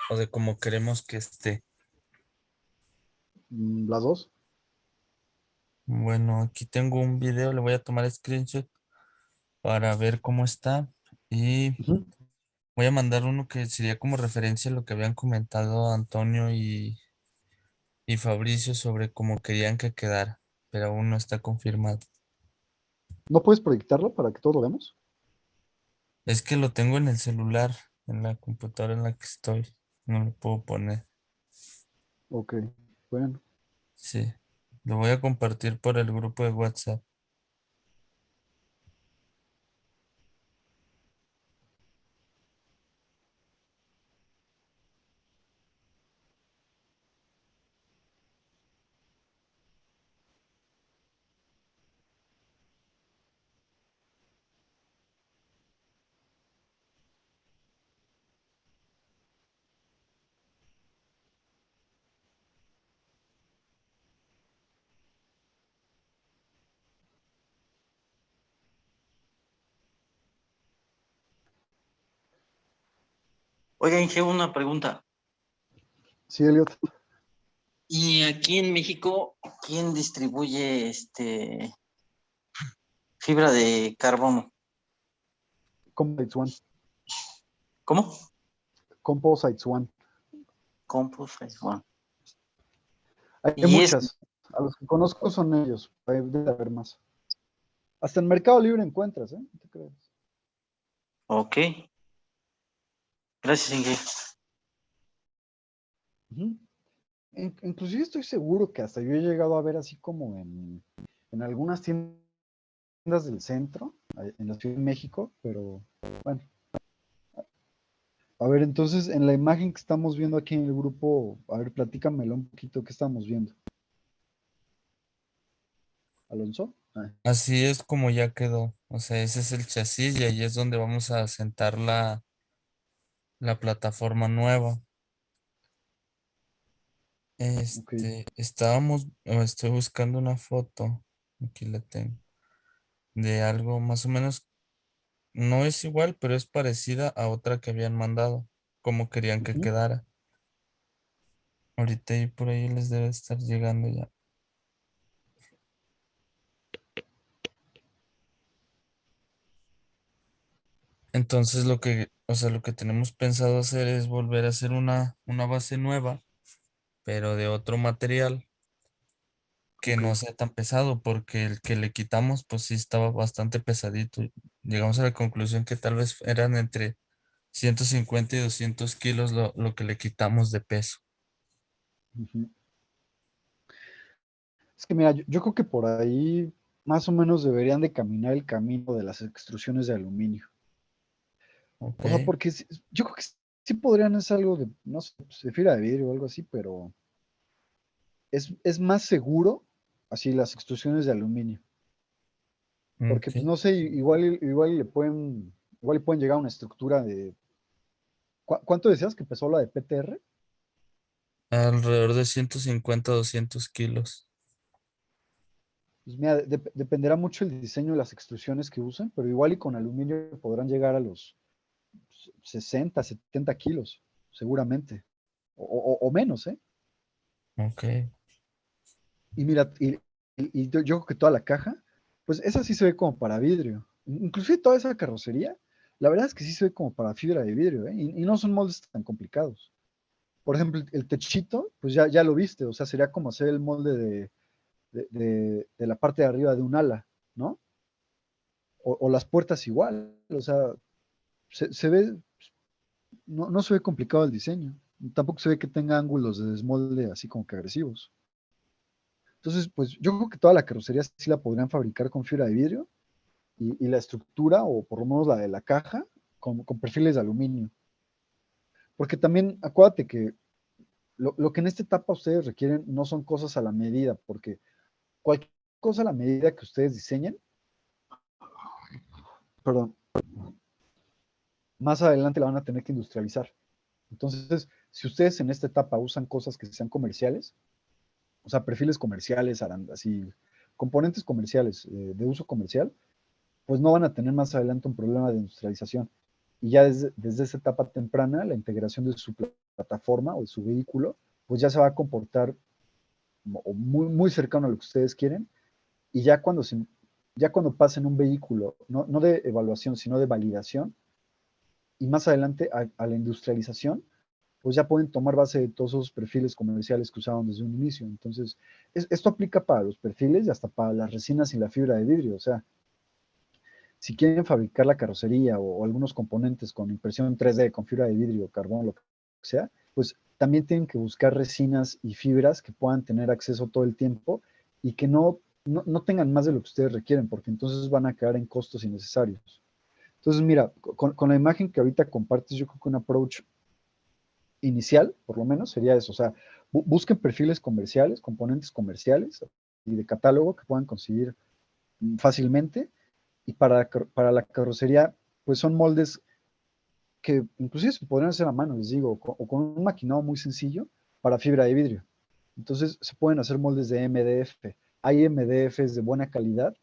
o de cómo queremos que esté. Las dos. Bueno, aquí tengo un video, le voy a tomar screenshot para ver cómo está y Ujú. voy a mandar uno que sería como referencia a lo que habían comentado Antonio y Fabricio sobre cómo querían que quedara, pero aún no está confirmado. ¿No puedes proyectarlo para que todos lo veamos? Es que lo tengo en el celular, en la computadora en la que estoy, no lo puedo poner. Ok, bueno. Sí, lo voy a compartir por el grupo de WhatsApp. Oiga, Inge, una pregunta. Sí, Elliot. ¿Y aquí en México quién distribuye fibra de carbono? Composites One. ¿Cómo? Composites One. Compost One. Hay Y es, muchas. A los que conozco son ellos. Debe haber más. Hasta en Mercado Libre encuentras, ¿eh? No te creas. ok. Gracias, Inge. Ujú. Inclusive estoy seguro que hasta yo he llegado a ver así como en algunas tiendas del centro, en la Ciudad de México, pero bueno. A ver, entonces en la imagen que estamos viendo aquí en el grupo, a ver, platícamelo un poquito, ¿qué estamos viendo? ¿Alonso? Ah, Así es como ya quedó, o sea, ese es el chasis y ahí es donde vamos a sentar la plataforma nueva. ok. Estoy buscando una foto, aquí la tengo, de algo más o menos, no es igual, pero es parecida a otra que habían mandado, como querían que Ujú. quedara. Ahorita y por ahí les debe estar llegando ya. Entonces o sea, lo que tenemos pensado hacer es volver a hacer una base nueva, pero de otro material que Ok. no sea tan pesado, porque el que le quitamos, pues sí estaba bastante pesadito. Llegamos a la conclusión que tal vez eran entre 150 y 200 kilos lo que le quitamos de peso. Ujú. Es que mira, yo creo que por ahí más o menos deberían de caminar el camino de las extrusiones de aluminio. Ok. O sea, porque yo creo que sí podrían hacer algo de, no sé, pues, de fibra de vidrio o algo así, pero es más seguro así las extrusiones de aluminio. Porque, pues Ok. no sé, igual le pueden llegar a una estructura de. ¿Cuánto decías que pesó la de PTR? Alrededor de 150 200 kilos. Pues mira, dependerá mucho el diseño de las extrusiones que usen, pero igual y con aluminio podrán llegar a los 60, 70 kilos, seguramente. O menos, ¿eh? Ok. Y mira, y yo creo que toda la caja, pues esa sí se ve como para vidrio. Inclusive toda esa carrocería, la verdad es que sí se ve como para fibra de vidrio, ¿eh? Y no son moldes tan complicados. Por ejemplo, el techito, pues ya lo viste, o sea, sería como hacer el molde de la parte de arriba de un ala, ¿no? O las puertas igual, o sea, se ve, no se ve complicado el diseño, tampoco se ve que tenga ángulos de desmolde así como que agresivos. Entonces, pues yo creo que toda la carrocería sí la podrían fabricar con fibra de vidrio y la estructura, o por lo menos la de la caja, con perfiles de aluminio. Porque también acuérdate que lo que en esta etapa ustedes requieren no son cosas a la medida, porque cualquier cosa a la medida que ustedes diseñen, perdón, más adelante la van a tener que industrializar. Entonces, si ustedes en esta etapa usan cosas que sean comerciales, o sea, perfiles comerciales, así, componentes comerciales de uso comercial, pues no van a tener más adelante un problema de industrialización. Y ya desde esa etapa temprana, la integración de su plataforma o de su vehículo, pues ya se va a comportar muy, muy cercano a lo que ustedes quieren. Y ya cuando pasen un vehículo, no de evaluación, sino de validación, y más adelante a la industrialización, pues ya pueden tomar base de todos esos perfiles comerciales que usaron desde un inicio. Entonces, esto aplica para los perfiles y hasta para las resinas y la fibra de vidrio. O sea, si quieren fabricar la carrocería o algunos componentes con impresión 3D, con fibra de vidrio, carbón, lo que sea, pues también tienen que buscar resinas y fibras que puedan tener acceso todo el tiempo y que no tengan más de lo que ustedes requieren, porque entonces van a quedar en costos innecesarios. Entonces, mira, con la imagen que ahorita compartes, yo creo que un approach inicial, por lo menos, sería eso. O sea, busquen perfiles comerciales, componentes comerciales y de catálogo que puedan conseguir fácilmente. Y para la carrocería, pues son moldes que inclusive se podrían hacer a mano, les digo, o con un maquinado muy sencillo para fibra de vidrio. Entonces se pueden hacer moldes de MDF. Hay MDFs de buena calidad.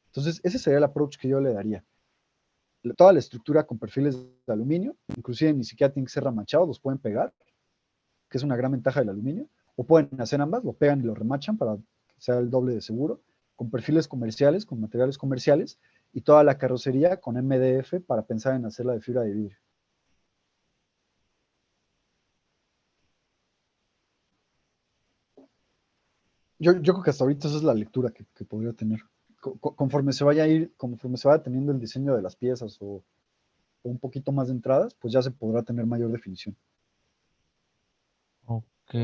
Entonces ese sería el approach que yo le daría. Toda la estructura con perfiles de aluminio, inclusive ni siquiera tienen que ser remachados, los pueden pegar, que es una gran ventaja del aluminio, o pueden hacer ambas, lo pegan y lo remachan para que sea el doble de seguro, con perfiles comerciales, con materiales comerciales, y toda la carrocería con MDF para pensar en hacerla de fibra de vidrio. Yo creo que hasta ahorita esa es la lectura que podría tener. Conforme se conforme se vaya teniendo el diseño de las piezas o un poquito más de entradas, pues ya se podrá tener mayor definición. Ok.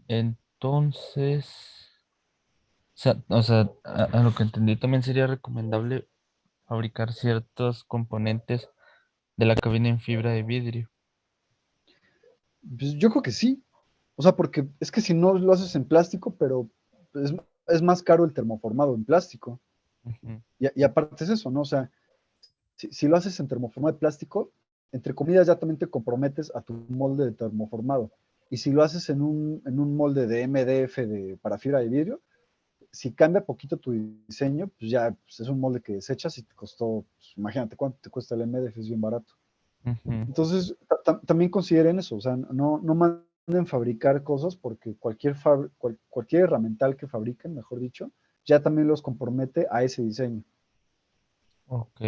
Entonces, o sea, a lo que entendí también sería recomendable fabricar ciertos componentes de la cabina en fibra de vidrio. Pues yo creo que sí. O sea, porque es que si no lo haces en plástico, pero es más caro el termoformado en plástico. Ujú. Y aparte es eso, ¿no? O sea, si lo haces en termoformado de plástico, entre comillas ya también te comprometes a tu molde de termoformado. Y si lo haces en un molde de MDF para fibra de vidrio, si cambia poquito tu diseño, pues ya pues es un molde que desechas y te costó, pues, imagínate cuánto te cuesta el MDF, es bien barato. Ujú. Entonces, también consideren eso, o sea, no manden fabricar cosas porque cualquier herramental que fabriquen, mejor dicho, ya también los compromete a ese diseño. Ok.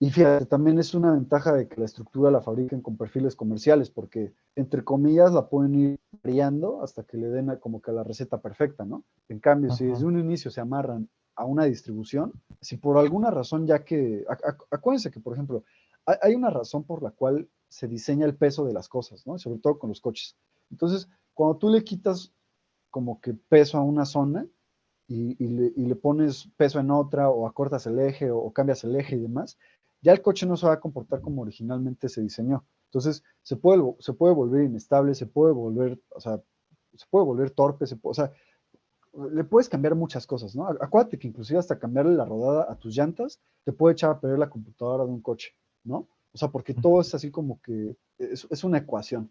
Y fíjate, también es una ventaja de que la estructura la fabriquen con perfiles comerciales, porque entre comillas la pueden ir variando hasta que le den como que la receta perfecta, ¿no? En cambio, si desde Ajá. un inicio se amarran a una distribución, si por alguna razón ya que, acuérdense que, por ejemplo, hay una razón por la cual se diseña el peso de las cosas, ¿no? Sobre todo con los coches. Entonces, cuando tú le quitas como que peso a una zona y le pones peso en otra, o acortas el eje o cambias el eje y demás, ya el coche no se va a comportar como originalmente se diseñó. Entonces, se puede volver inestable, se puede volver, o sea, se puede volver torpe, o sea, le puedes cambiar muchas cosas, ¿no? Acuérdate que inclusive hasta cambiarle la rodada a tus llantas te puede echar a perder la computadora de un coche, ¿no? O sea, porque todo es así como que es una ecuación.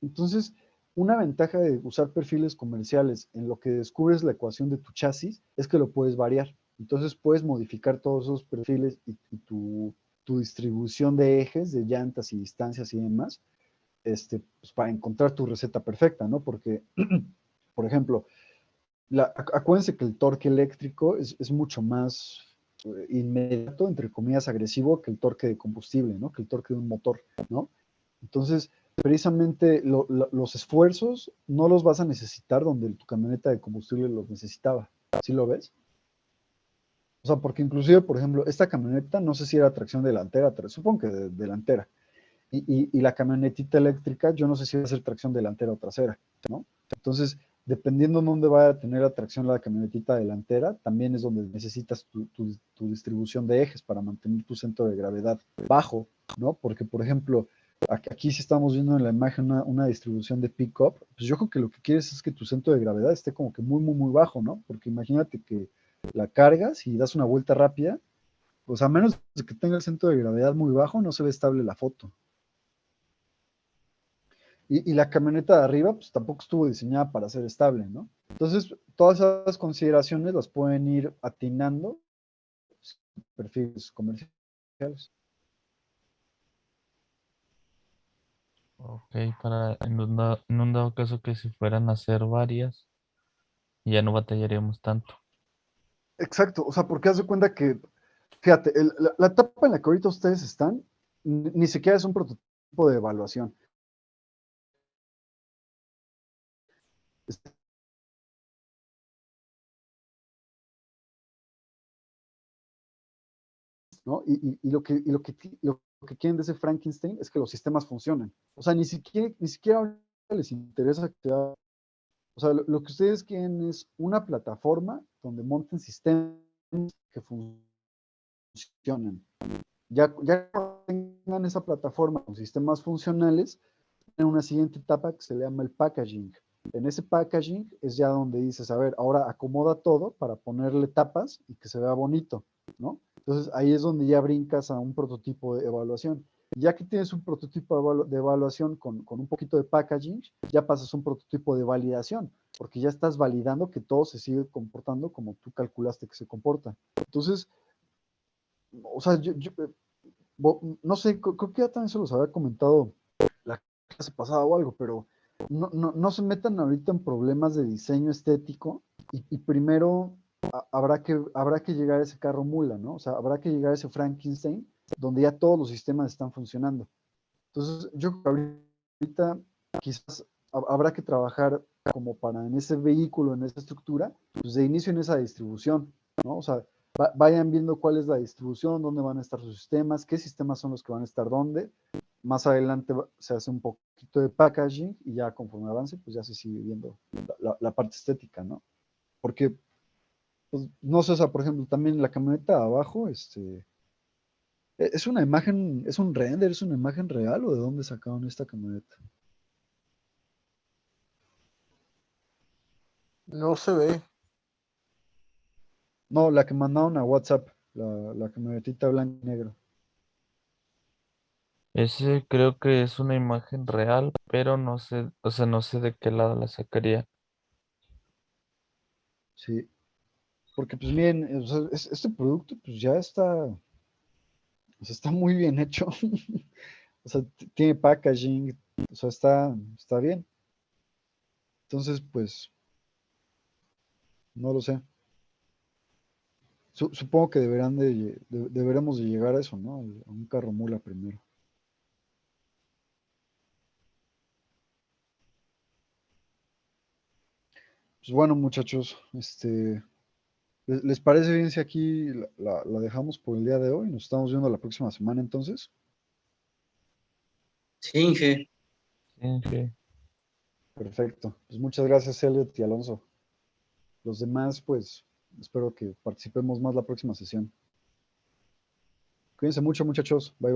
Entonces, una ventaja de usar perfiles comerciales en lo que descubres la ecuación de tu chasis es que lo puedes variar. Entonces, puedes modificar todos esos perfiles y tu distribución de ejes, de llantas y distancias y demás, pues para encontrar tu receta perfecta, ¿no? Porque, por ejemplo, acuérdense que el torque eléctrico es mucho más inmediato, entre comillas, agresivo que el torque de combustible, ¿no? Que el torque de un motor, ¿no? Entonces, precisamente los esfuerzos no los vas a necesitar donde tu camioneta de combustible los necesitaba. ¿Sí lo ves? O sea, porque inclusive, por ejemplo, esta camioneta, no sé si era tracción delantera, supongo que delantera. Y la camionetita eléctrica, yo no sé si va a ser tracción delantera o trasera, ¿no? Entonces, dependiendo de dónde vaya a tener la tracción la camionetita delantera, también es donde necesitas tu distribución de ejes para mantener tu centro de gravedad bajo, ¿no? Porque, por ejemplo, aquí sí estamos viendo en la imagen una distribución de pick-up, pues yo creo que lo que quieres es que tu centro de gravedad esté como que muy, muy, muy bajo, ¿no? Porque imagínate que la cargas y das una vuelta rápida, pues a menos de que tenga el centro de gravedad muy bajo, no se ve estable la foto. Y la camioneta de arriba, pues tampoco estuvo diseñada para ser estable, ¿no? Entonces, todas esas consideraciones las pueden ir atinando perfiles comerciales. Ok, para en un dado caso que si fueran a hacer varias, ya no batallaríamos tanto. Exacto, o sea, porque haz de cuenta que, fíjate, la etapa en la que ahorita ustedes están, ni siquiera es un prototipo de evaluación. ¿No? Lo que quieren de ese Frankenstein es que los sistemas funcionen. O sea, ni siquiera les interesa que o sea, lo que ustedes quieren es una plataforma donde monten sistemas que funcionen. Ya cuando tengan esa plataforma con sistemas funcionales, tienen una siguiente etapa que se le llama el packaging. En ese packaging es ya donde dices, a ver, ahora acomoda todo para ponerle tapas y que se vea bonito, ¿no? Entonces ahí es donde ya brincas a un prototipo de evaluación. Ya que tienes un prototipo de evaluación con un poquito de packaging, ya pasas a un prototipo de validación, porque ya estás validando que todo se sigue comportando como tú calculaste que se comporta. Entonces, o sea, no sé, creo que ya también se los había comentado la clase pasada o algo, pero no se metan ahorita en problemas de diseño estético y primero habrá que llegar a ese carro mula, ¿no? O sea, habrá que llegar a ese Frankenstein donde ya todos los sistemas están funcionando. Entonces, yo creo que ahorita quizás habrá que trabajar como para en ese vehículo, en esa estructura, pues de inicio en esa distribución, ¿no? O sea, vayan viendo cuál es la distribución, dónde van a estar sus sistemas, qué sistemas son los que van a estar dónde. Más adelante se hace un poquito de packaging y ya conforme avance, pues ya se sigue viendo la parte estética, ¿no? Porque, pues, no sé, o sea, por ejemplo, también la camioneta de abajo, es una imagen, es un render, es una imagen real o de dónde sacaron esta camioneta. No se ve. No, la que mandaron a WhatsApp, la camionetita blanca y negro. Ese creo que es una imagen real, pero no sé, o sea, no sé de qué lado la sacaría. Sí, porque pues miren, o sea, este producto pues ya está, o sea, está muy bien hecho. O sea, tiene packaging, o sea, está bien. Entonces, pues, no lo sé. Supongo que deberemos de llegar a eso, ¿no? A un carro mula primero. Pues bueno, muchachos, ¿les parece bien si aquí la dejamos por el día de hoy? Nos estamos viendo la próxima semana entonces. Sí, Inge. Sí, sí. Perfecto. Pues muchas gracias, Elliot y Alonso. Los demás, pues, espero que participemos más la próxima sesión. Cuídense mucho, muchachos. Bye.